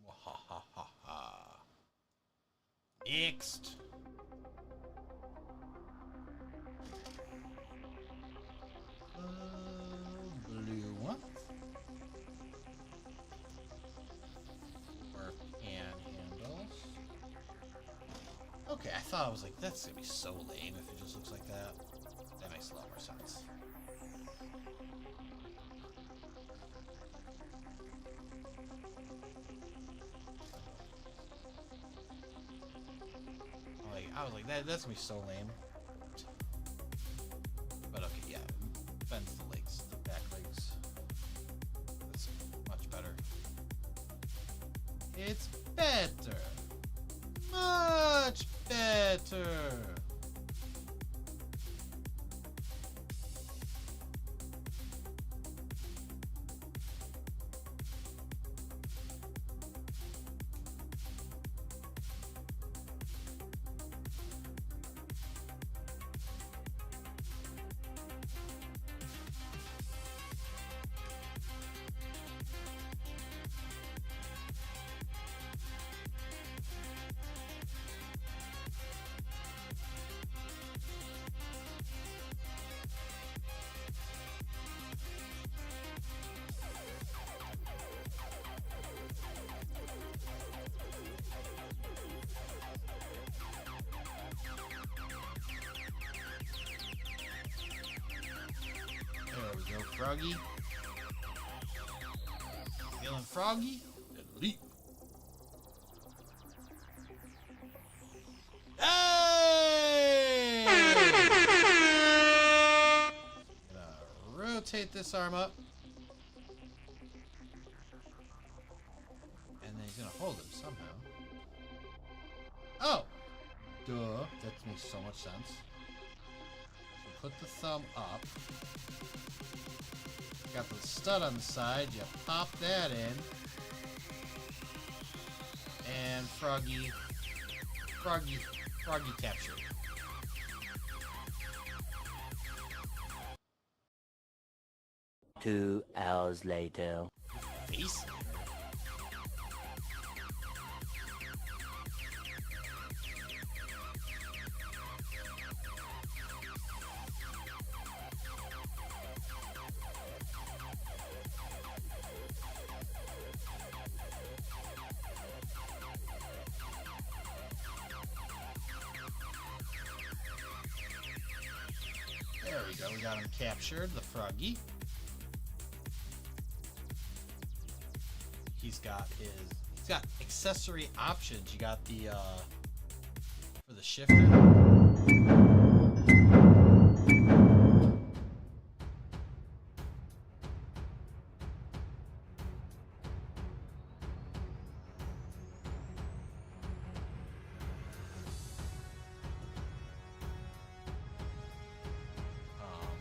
B: Wahahaha. Next. Blue one. Or handles. Okay, I thought I was like, that's gonna be so lame if it just looks like that. That makes a lot more sense. I was like, that's gonna be so lame. But okay, yeah. Bends the legs, the back legs. That's much better. It's better. Much better. There we go, Froggy. Feeling froggy? Elite. Hey! Gonna rotate this arm up. And then he's gonna hold him somehow. Oh! Duh. That makes so much sense. So put the thumb up. got the stud on the side. You pop that in. And Froggy captured.
F: Two hours later.
B: Face? There we go, we got him captured, the Froggy. He's got accessory options. You got the for the shifter.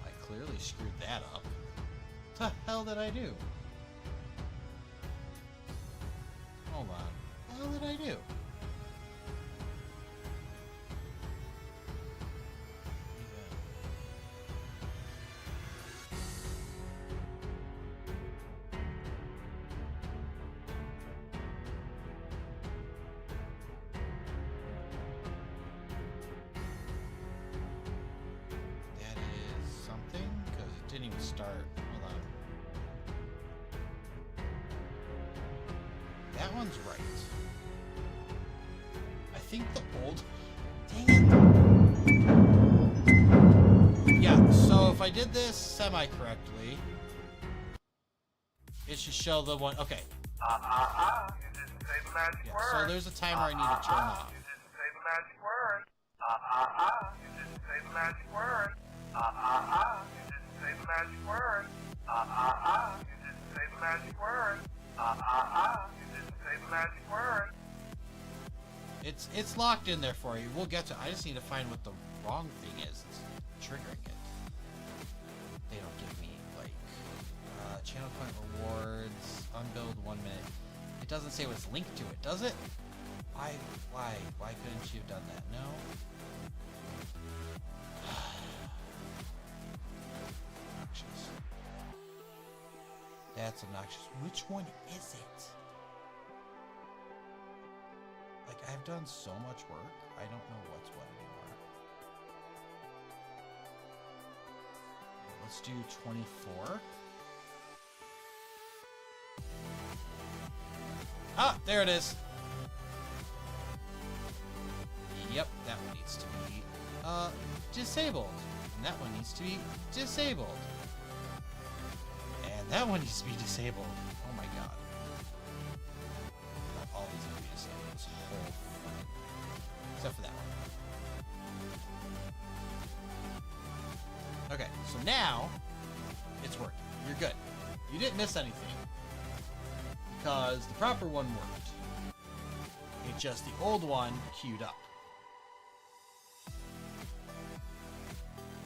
B: I clearly screwed that up. What the hell did I do? Hold on. What the hell did I do? That is something, because it didn't even start. Hold on. That one's right. I think the old... Dang it. Yeah, so if I did this semi-correctly, it should show the one... Okay.
J: You didn't say the magic
B: Yeah,
J: word.
B: so there's a timer I need to turn off.
J: You didn't say the magic word. You didn't say the magic word. You didn't say the magic word. You didn't say the magic word. You didn't say the magic word.
B: It's locked in there for you. We'll get to it. I just need to find what the wrong thing is. It's triggering it. They don't give me, like, channel point rewards, unbilled 1 minute. It doesn't say what's linked to it, does it? Why couldn't you have done that? No? Obnoxious. That's obnoxious. Which one is it? Like, I've done so much work, I don't know what's what anymore. Let's do 24. Ah, there it is. Yep, that one needs to be disabled. And that one needs to be disabled. And that one needs to be disabled. Oh my god. All these need to be disabled. This whole fucking... Except for that one. Okay, so now it's working. You're good. You didn't miss anything. Because the proper one worked. It's just the old one queued up.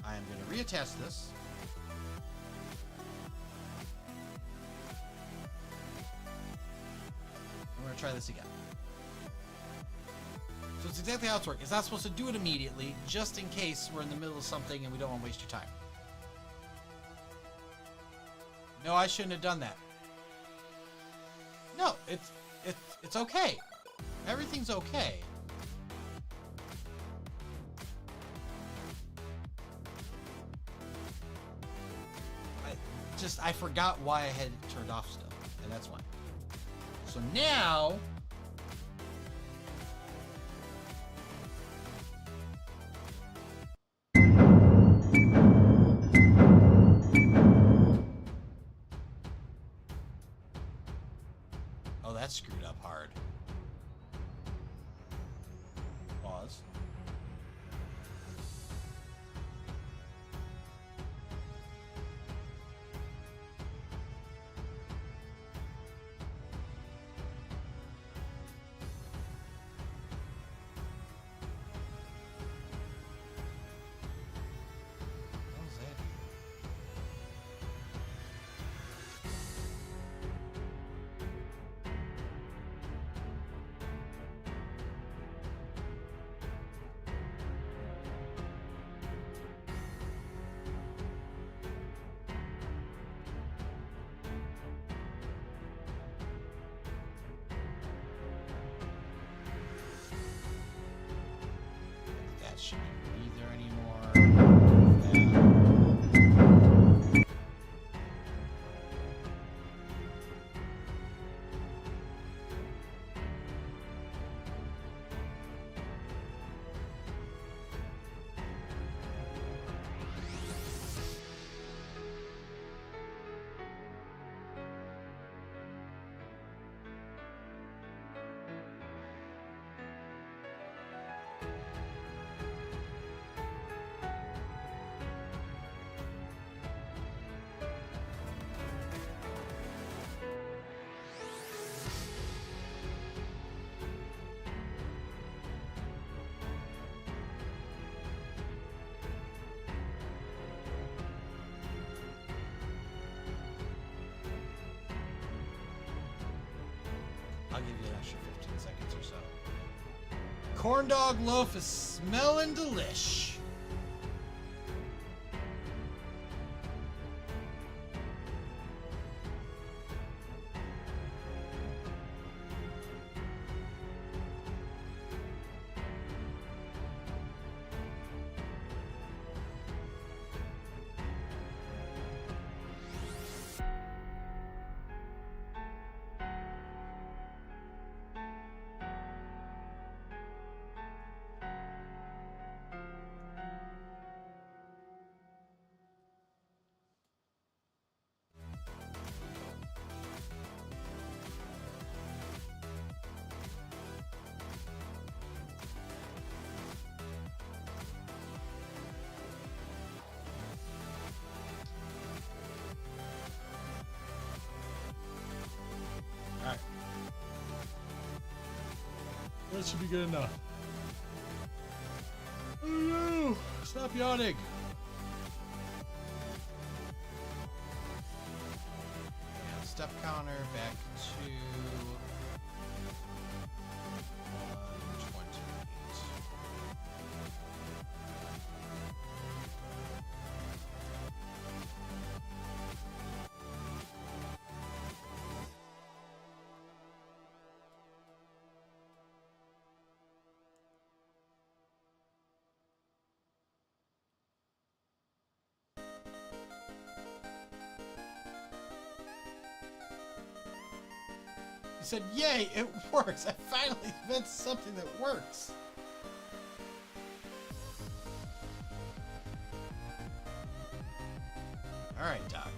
B: I am going to reattach this. I'm going to try this again. So it's exactly how it's working. It's not supposed to do it immediately, just in case we're in the middle of something and we don't want to waste your time. No, I shouldn't have done that. No, it's okay. Everything's okay. I forgot why I had it turned off still, and that's why. So now oh, that's screwed up hard. Pause. shouldn't be there anymore. Yeah. I'll give you an extra 15 seconds or so. Corn dog loaf is smelling delish. Alright. That should be good enough. Oh no! Stop yawning! Yeah, step counter back to 128. He said, "Yay, it works! I finally invented something that works!" Alright, Doc.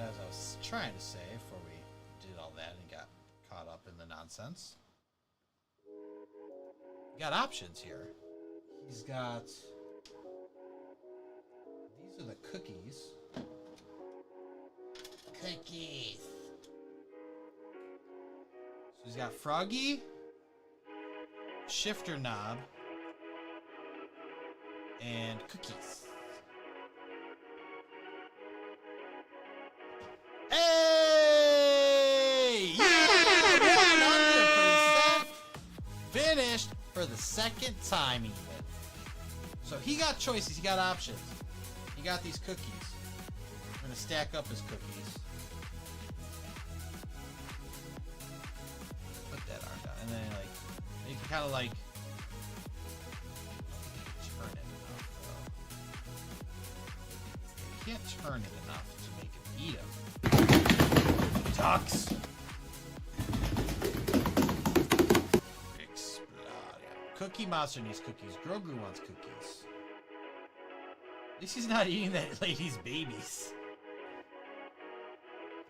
B: As I was trying to say before we did all that and got caught up in the nonsense. We got options here. He's got... These are the cookies. Cookies! So he's got Froggy, Shifter Knob, and Cookies. second time even. So he got choices. He got options. He got these cookies. I'm gonna stack up his cookies. Put that arm down, and then like you can kind of like turn it enough. You can't turn it enough to make him eat him. Ducks. Cookie Monster needs cookies. Grogu wants cookies. At least he's not eating that lady's babies.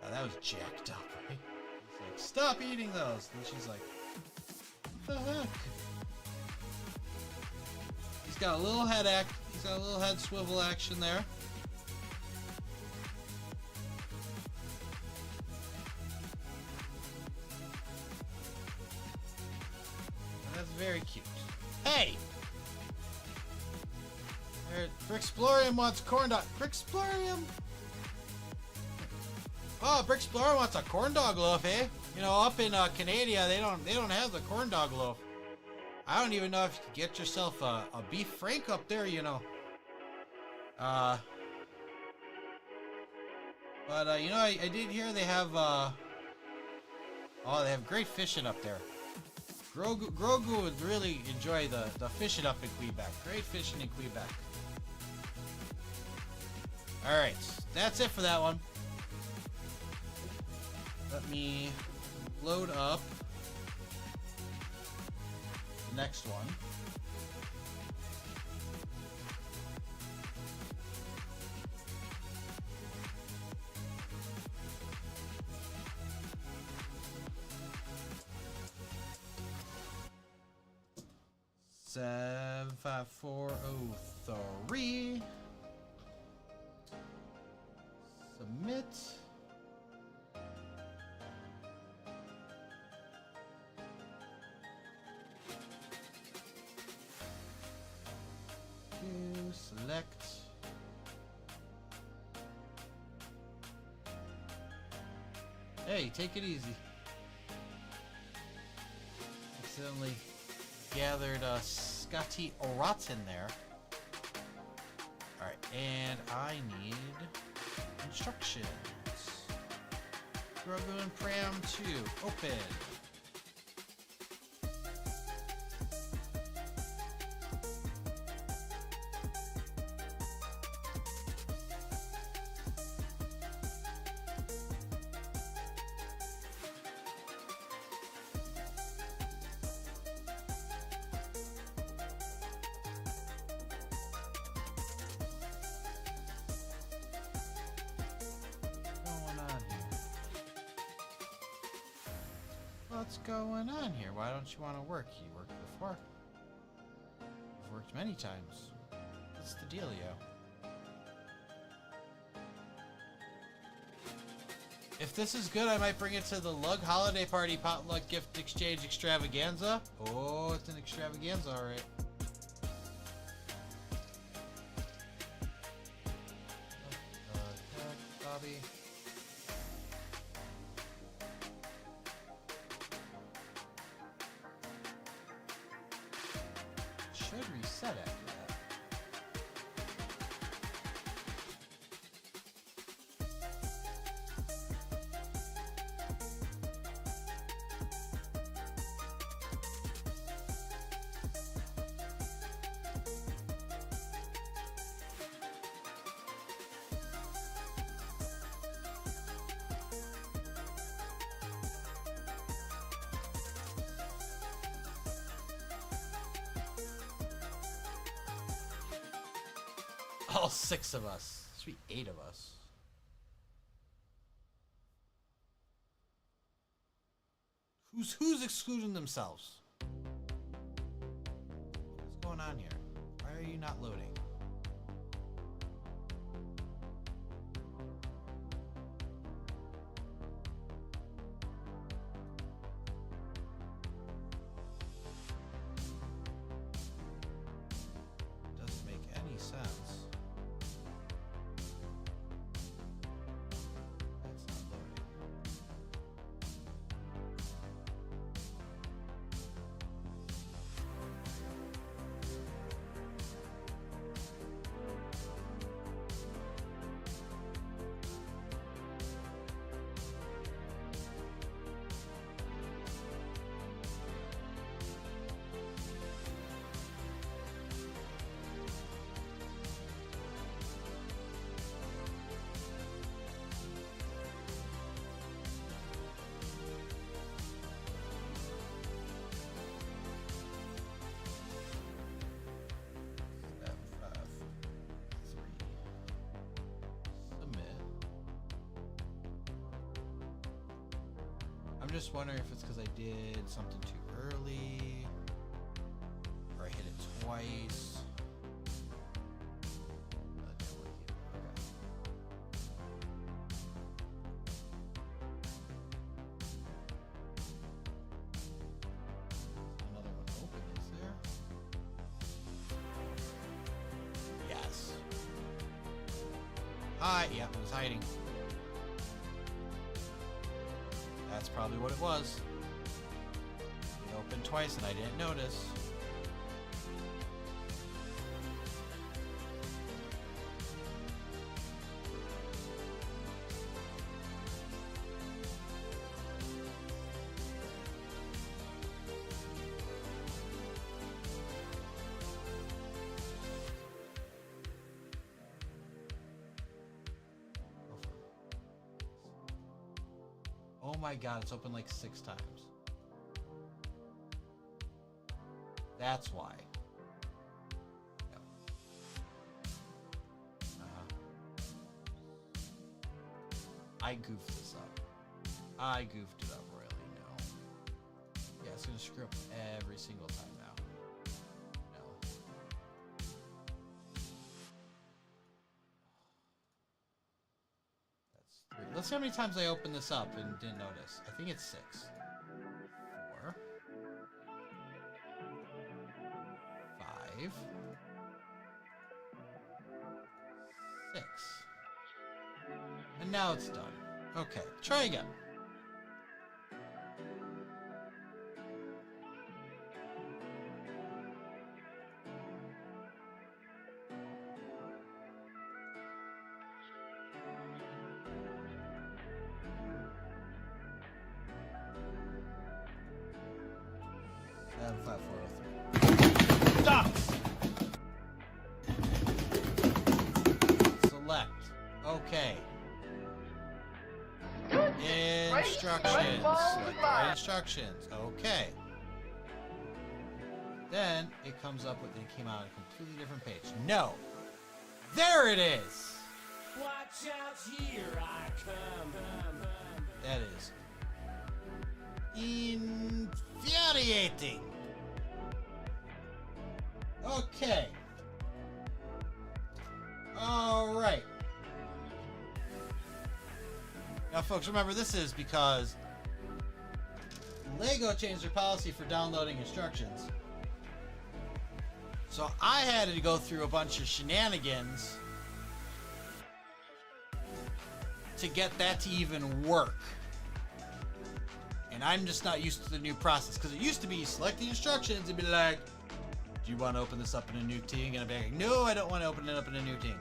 B: Oh, that was jacked up, right? He's like, stop eating those. And she's like, what the heck? He's got a little head act. He's got a little head swivel action there. And that's very cute. Hey! Brixplorium wants corn dog. Brixplorium? Oh, Brixplorium wants a corn dog loaf, eh? You know, up in Canada, they don't have the corn dog loaf. I don't even know if you could get yourself a beef frank up there, you know. But you know, I did hear they have they have great fishing up there. Grogu would really enjoy the fishing up in Quebec. Great fishing in Quebec. Alright, that's it for that one. Let me load up the next one. Seven 5403. Submit. Select. Hey, take it easy. Accidentally gathered Scotty Orats in there. Alright, and I need instructions. Grogu and Pram 2. Open. What's going on here? Why don't you want to work? You worked before. You've worked many times. What's the dealio? If this is good, I might bring it to the Lug Holiday Party Potluck Gift Exchange Extravaganza. Oh, it's an extravaganza, alright. Bobby. Should reset after that. All 6 of us. There should be 8 of us. Who's excluding themselves? What's going on here? Why are you not loading? Doesn't make any sense. I'm just wondering if it's because I did something too early, or I hit it twice. Another one open, is there? Yes. Hi, yeah, it was hiding. That's probably what it was. It opened twice and I didn't notice. Oh my god, it's open like 6 times. That's why. Yep. I goofed this up. I goofed it up royally, no. Yeah, it's gonna screw up every single time now. No. That's 3. Let's see how many times I opened this up and didn't notice. I think it's 6. 4. 5. 6. And now it's done. Okay, try again. And 5, 4, 3. Stop! Select. Okay. Instructions. Select the right instructions. Okay. Then it comes up with, it came out on a completely different page. No! There it is!
L: Watch out, here I come.
B: That is infuriating. Okay. Alright. Now, folks, remember, this is because LEGO changed their policy for downloading instructions. So I had to go through a bunch of shenanigans to get that to even work. And I'm just not used to the new process, because it used to be select the instructions and be like, do you want to open this up in a new team? And I'd be like, no, I don't want to open it up in a new team.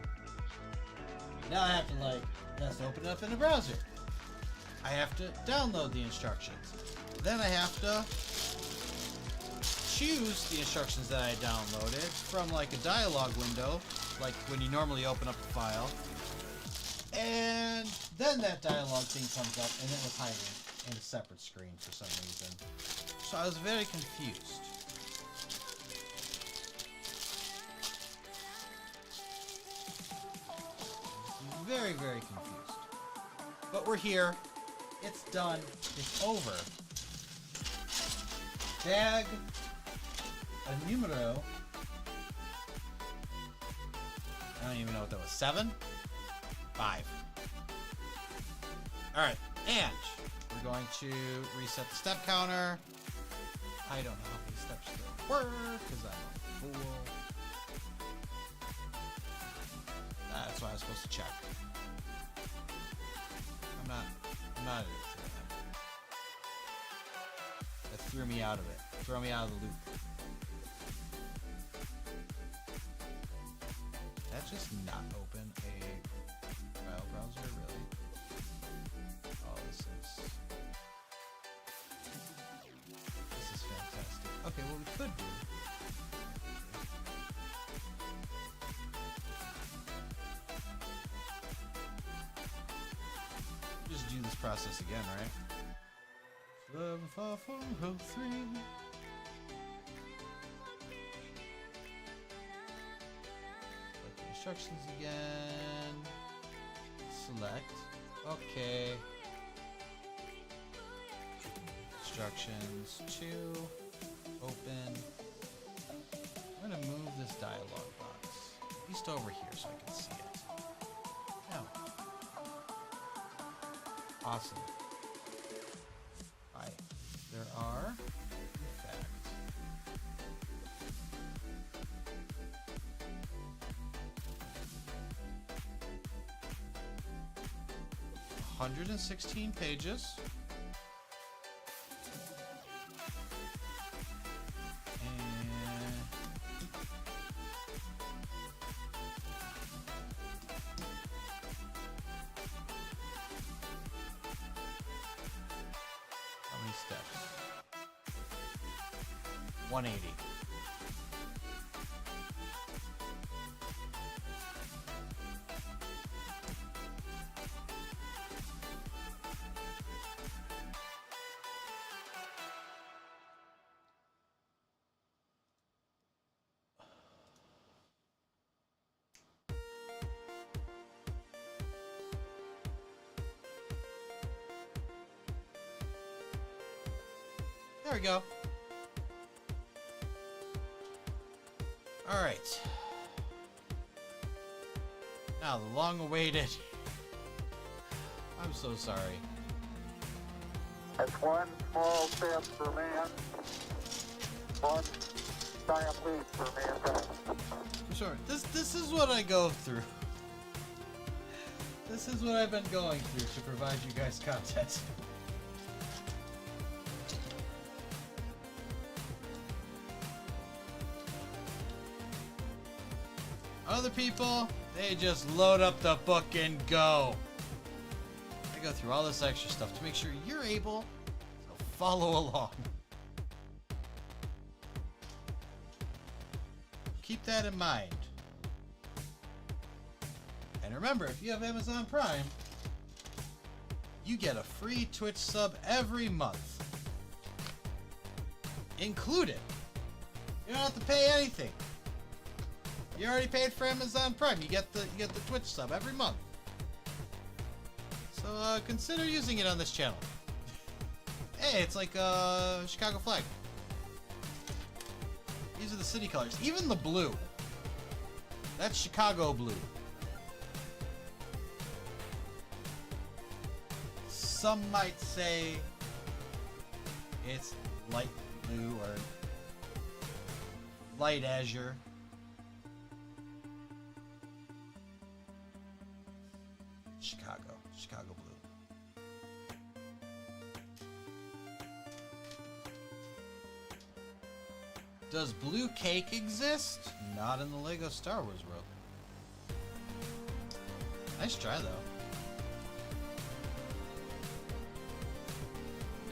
B: Now I have to, like, let's open it up in the browser. I have to download the instructions. Then I have to choose the instructions that I downloaded from, like, a dialog window, like when you normally open up a file. And then that dialog thing comes up, and it was hiding in a separate screen for some reason. So I was very confused. Very, very confused. But we're here. It's done. It's over. Bag a numero. I don't even know what that was. 7? 5. Alright, and we're going to reset the step counter. I don't know how many steps there were, because I'm a fool. That's what I was supposed to check. I'm not an idiot. That threw me out of it. Throw me out of the loop. That's just not open a file browser, really. Oh, this is fantastic. Okay, what we could do. Just do this process again, right? 11, 5, 4, 3. Instructions again. Select. Okay. instructions. 2. Open. I'm going to move this dialogue box. At least over here so I can see it. No. Awesome. Hi. There are, in fact, $116 pages. How many steps? 180. There we go. All right. Now the long-awaited. I'm so sorry.
J: That's one small step for man, one giant leap for mankind.
B: Sure. This is what I go through. This is what I've been going through to provide you guys content. Other people, they just load up the book and go. I go through all this extra stuff to make sure you're able to follow along. Keep that in mind. And remember, if you have Amazon Prime, you get a free Twitch sub every month. Included. You don't have to pay anything. You already paid for Amazon Prime. You get the Twitch sub every month. So consider using it on this channel. Hey, it's like a Chicago flag. These are the city colors. Even the blue. That's Chicago blue. Some might say it's light blue or light azure. Chicago blue. Does blue cake exist? Not in the LEGO Star Wars world. Nice try though.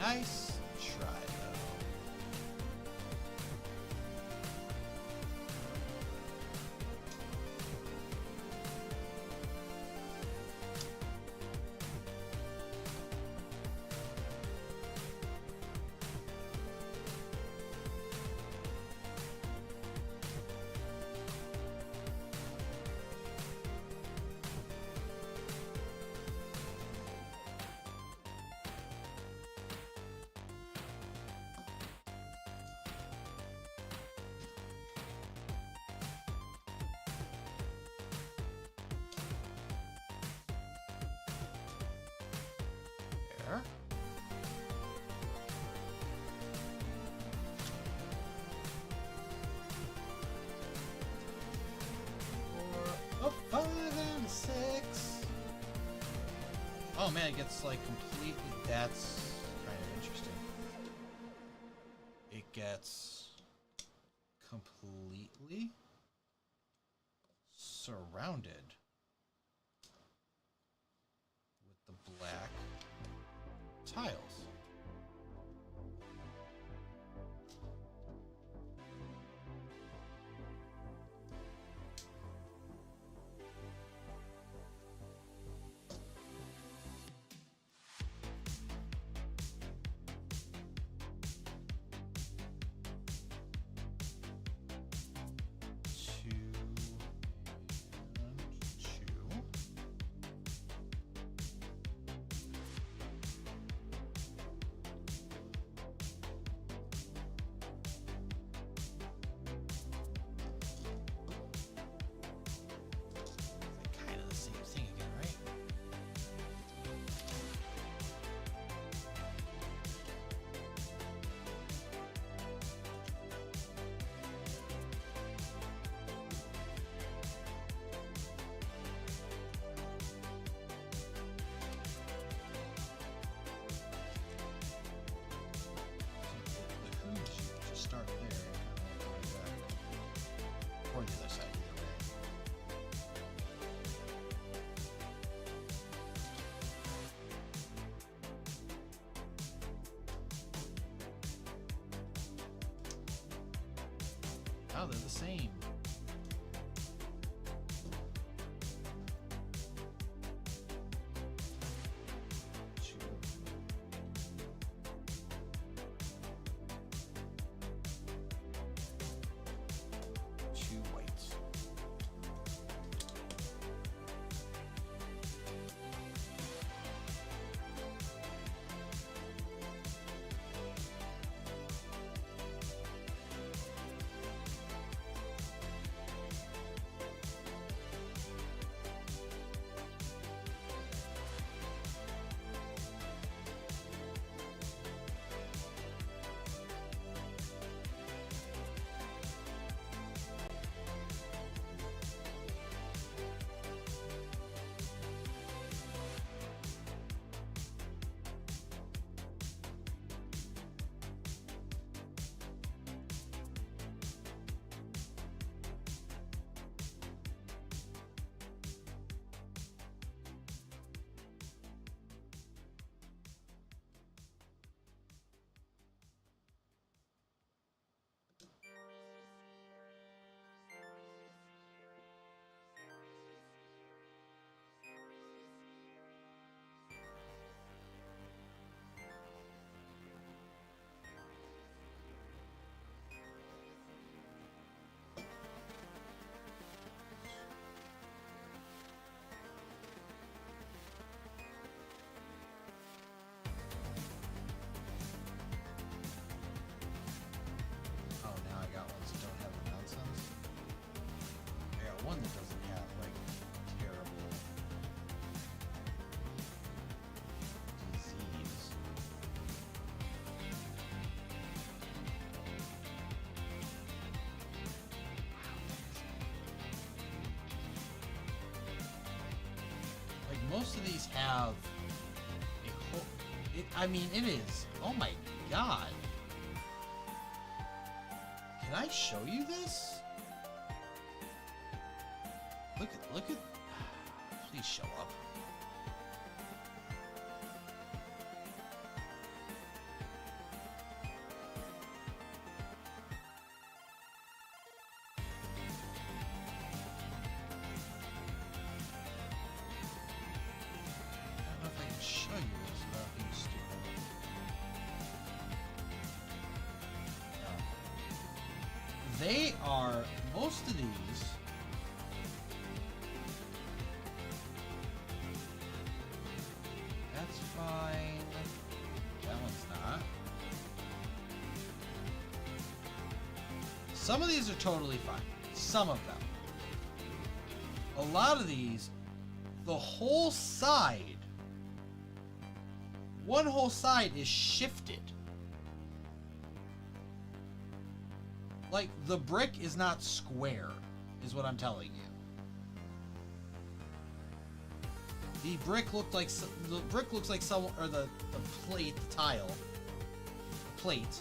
B: Nice try though. There. Four, 5, and a 6. Oh man, it gets like completely. That's kind of interesting. It gets completely surrounded with the black tiles. Oh, they're the same. Two whites. One that doesn't have like terrible disease. Like most of these have a whole. I mean, it is. Oh my god! Can I show you this? Look at, please show up. I don't know if I can show you this without being stupid. No. They are, most of these, some of these are totally fine. Some of them. A lot of these, the whole side, one whole side is shifted. Like, the brick is not square, is what I'm telling you. The brick looks like someone, or the plate, the tile, the plate,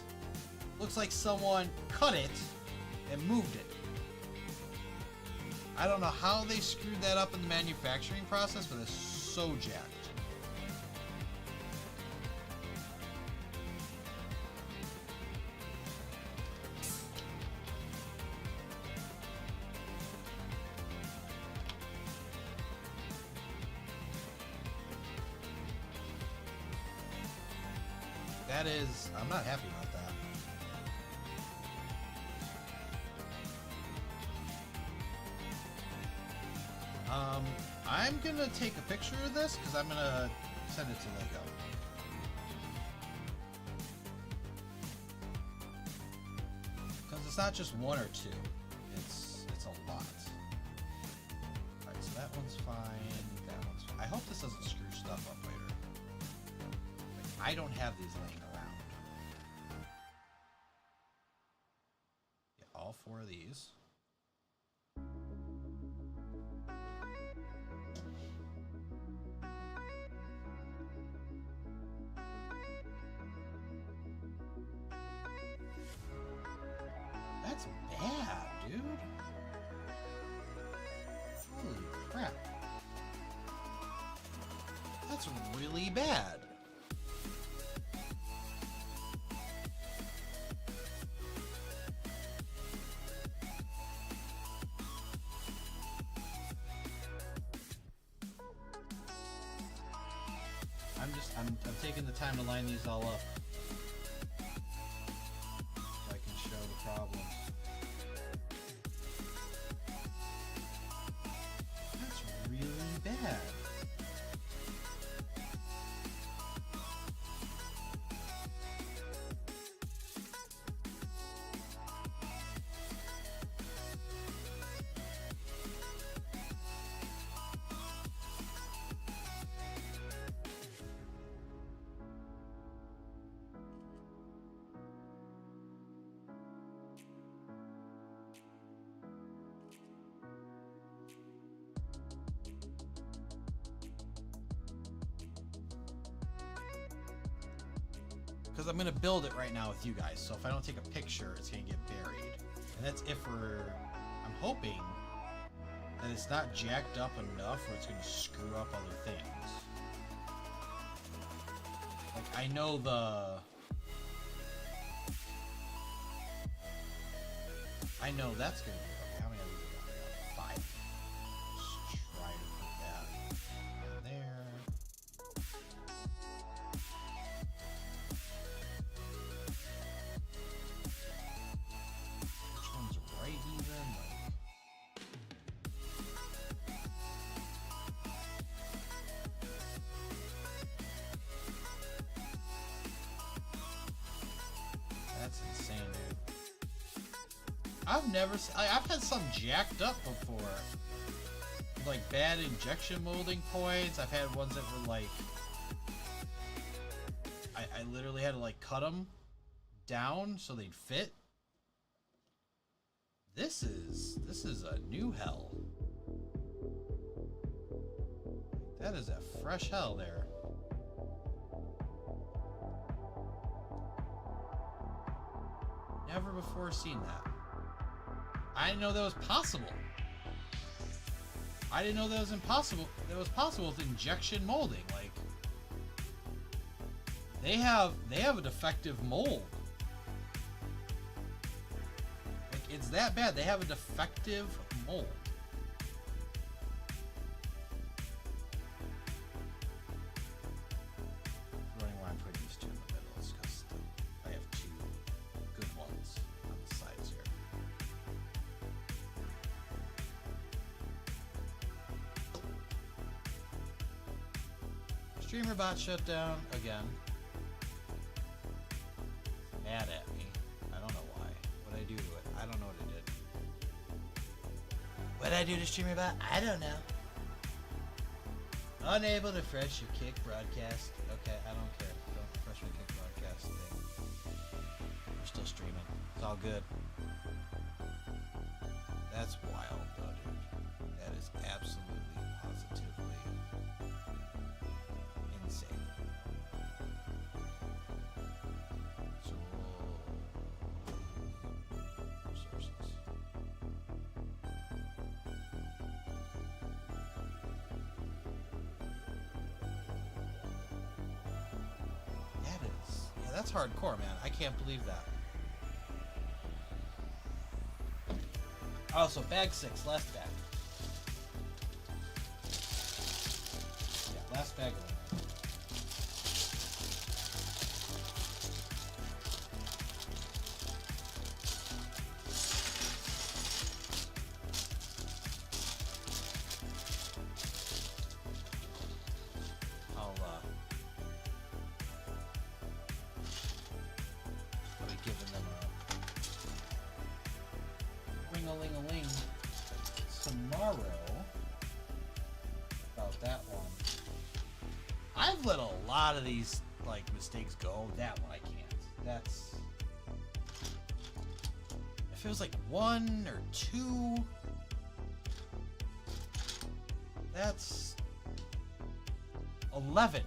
B: looks like someone cut it and moved it. I don't know how they screwed that up in the manufacturing process, but it's so jacked. That is, I'm not happy about that. I'm gonna take a picture of this because I'm gonna send it to LEGO. Because it's not just one or two. It's a lot. Alright, so that one's fine. That one's fine. I hope this doesn't screw stuff up later. Like, I don't have these laying around. Get all four of these. That's bad, dude. Holy crap. That's really bad. I'm taking the time to line these all up. So I can show the problems. That's really bad. Because I'm going to build it right now with you guys. So if I don't take a picture, it's going to get buried. And that's if I'm hoping that it's not jacked up enough where it's going to screw up other things. Like, I know that's going to be okay. How many of these are going? 5. Let's try to put that there. That's insane, dude. I've had some jacked up before. Like bad injection molding points. I've had ones that were like, I literally had to like cut them down so they'd fit. This is a new hell. That is a fresh hell there. Never before seen that. I didn't know that was possible. I didn't know that was impossible. That was possible with injection molding. Like they have a defective mold. Like it's that bad. They have a defective mold. Running why I'm putting these two in the middle is because I have two good ones on the sides here. Streamer bot shut down again. Mad at me. I don't know why. What'd I do to it? I don't know what I did. What'd I do to streamer bot? I don't know. Unable to refresh your kick broadcast. Okay, I don't care. Don't refresh my kick broadcast thing. We're still streaming. It's all good. That's wild though, dude. That is absolutely, positively insane. So resources. Yeah, that's hardcore, man. I can't believe that. Oh, so bag 6, last bag. Yeah, last bag of them. I'll be giving them a ring-a-ling-a-ling tomorrow about that one. I've let a lot of these like mistakes go. That one I can't. That's if it was like 1 or 2. That's 11.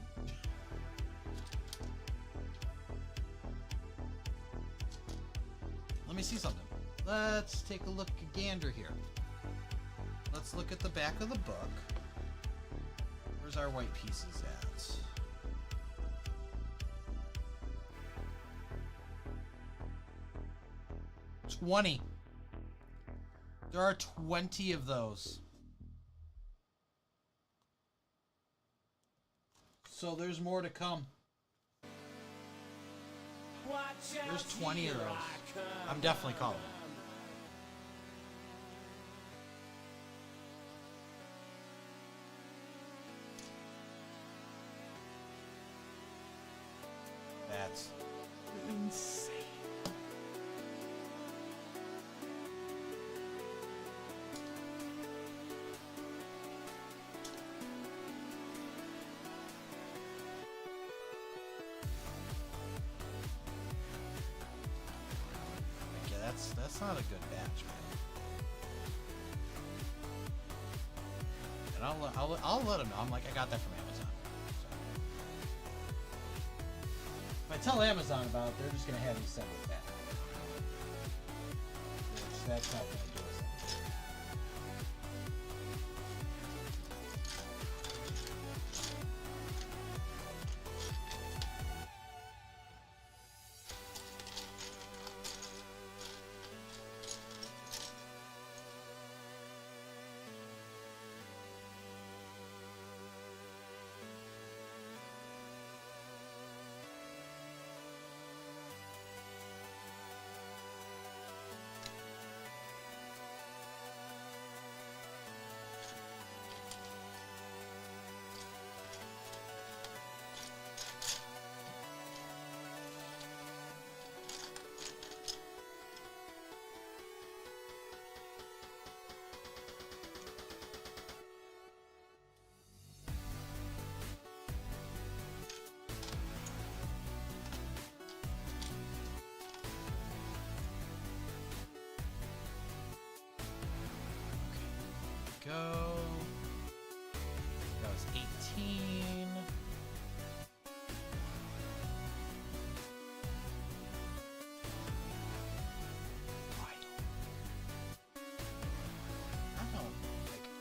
B: Let me see something. Let's take a look at gander here. Let's look at the back of the book. Where's our white pieces at? $20. There are 20 of those. So there's more to come. There's 20 of those. I'm definitely calling it. That's insane. That's not a good batch, man. And I'll let them know. I'm like, I got that from Amazon. So. If I tell Amazon about it, they're just gonna have me send it back. Which that's not gonna do us anything. Go. That was 18.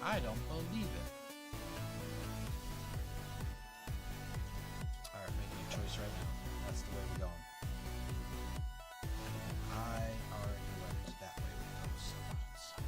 B: I don't believe it. Alright, making a choice right now. That's the way we're going. I already went that way with those. So.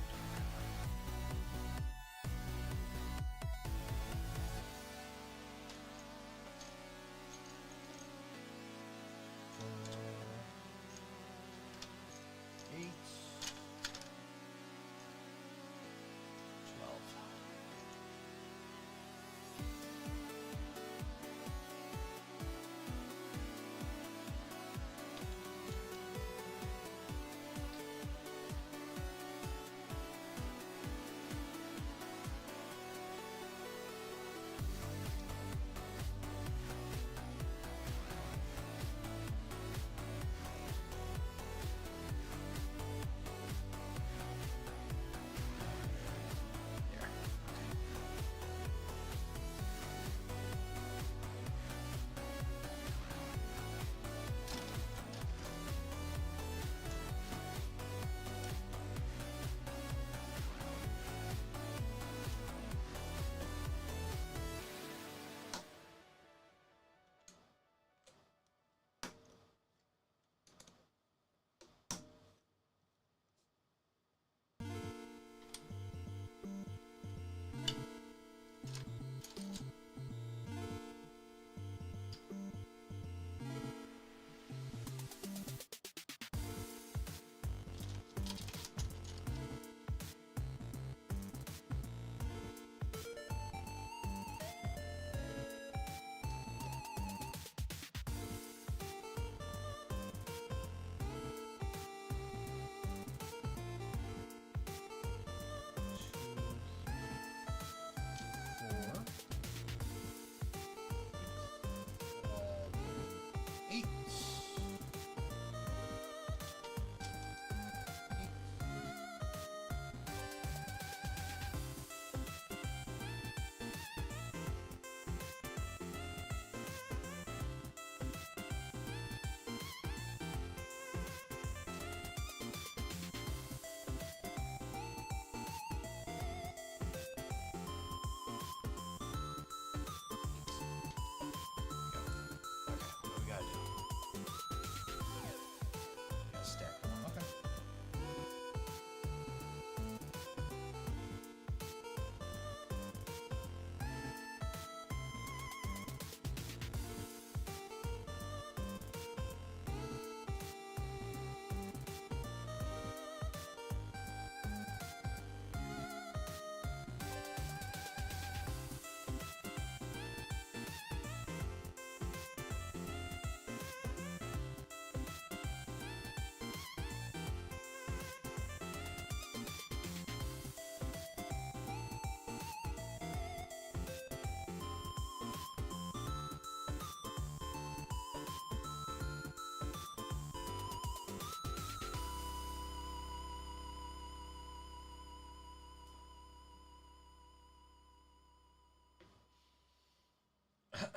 B: Alright,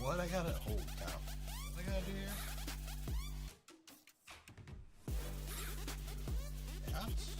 B: what I gotta... Holy cow. What I gotta do here? Yes.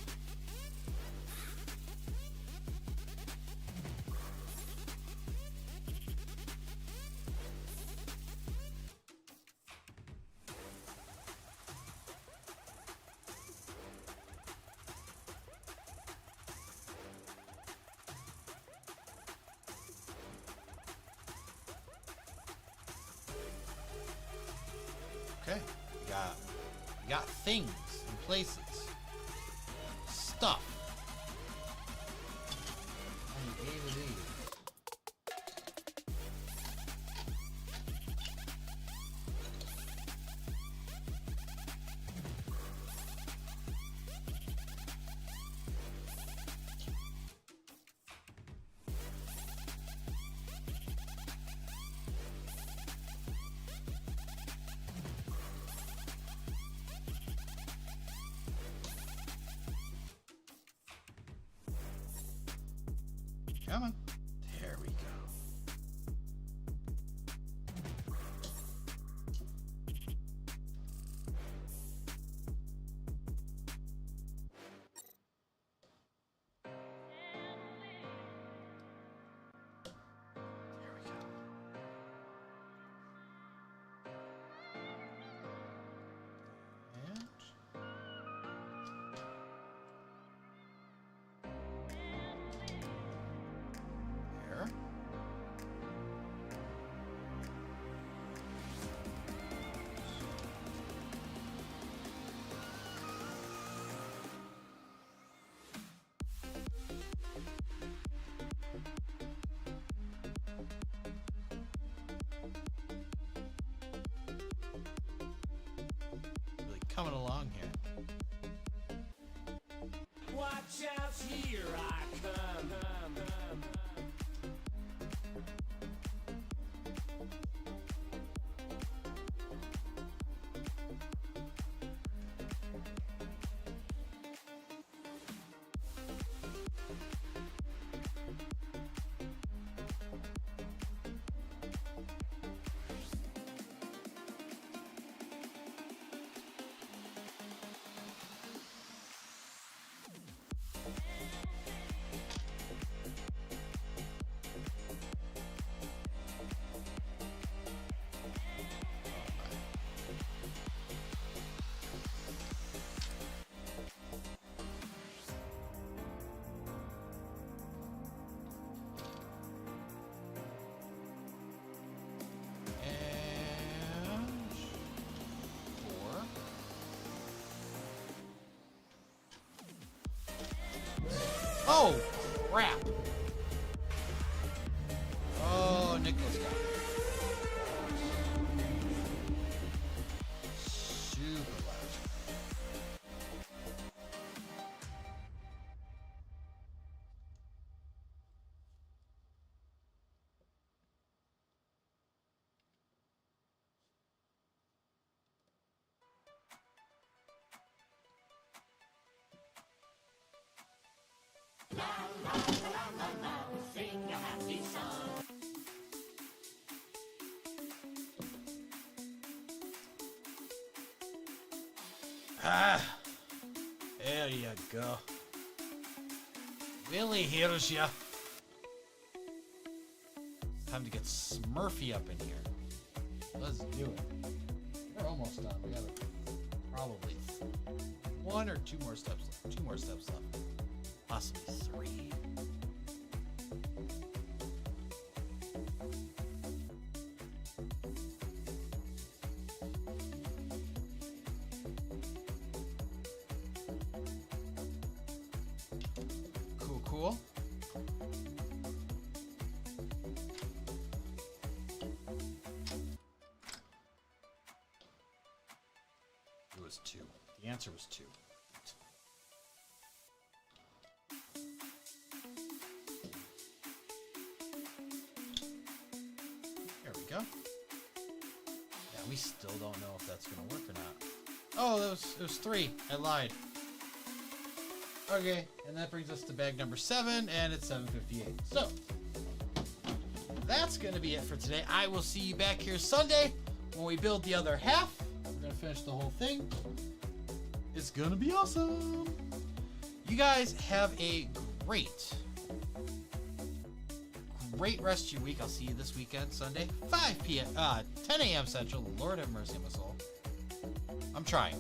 B: Okay, we got things and places, stuff. I need A to Z. Come on. There we go. There we go. And there. Really coming along here.
L: Watch out, here I come. And 4. Oh, crap. Oh, Nicholas got it. Super loud. Ah, there you go. Willie hears ya. Time to get Smurfy up in here. Let's do it. We're almost done. We got probably 1 or 2 more steps left. 2 more steps left. Possibly 3. Cool. It was 2. The answer was 2.
B: go. Yeah, we still don't know if that's gonna work or not. Oh, it was 3. I lied. Okay, and that brings us to bag number 7, and it's 7:58. So that's gonna be it for today. I will see you back here Sunday when we build the other half. We're gonna finish the whole thing. It's gonna be awesome. You guys have a great rest of your week. I'll see you this weekend, Sunday, 5 p.m. 10 a.m. Central. Lord have mercy on my soul. I'm trying.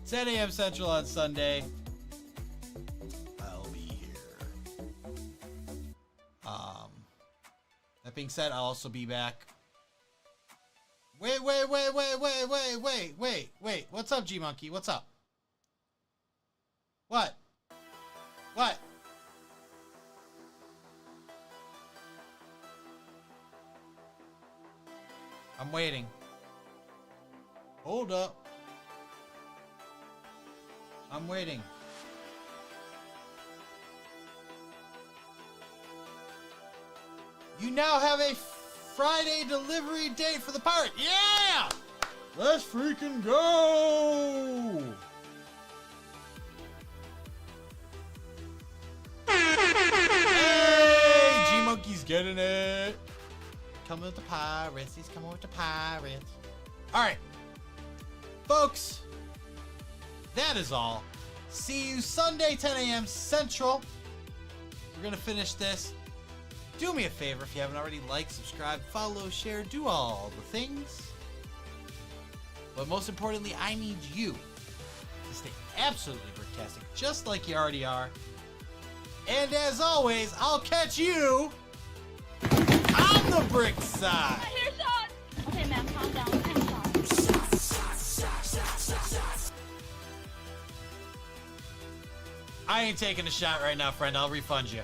B: 10 a.m. Central on Sunday. I'll be here. That being said, I'll also be back. Wait. What's up, G Monkey? What's up? What? I'm waiting. Hold up. I'm waiting. You now have a Friday delivery date for the part. Yeah! Let's freaking go! Hey! G-Monkey's getting it. Coming with the pirates. He's coming with the pirates. Alright. Folks, that is all. See you Sunday, 10 a.m. Central. We're going to finish this. Do me a favor if you haven't already. Like, subscribe, follow, share, do all the things. But most importantly, I need you to stay absolutely bricktastic, just like you already are. And as always, I'll catch you on the brick side.
E: I hear shots. Okay, ma'am, calm down. What kind of shots?
B: I ain't taking a shot right now, friend. I'll refund you.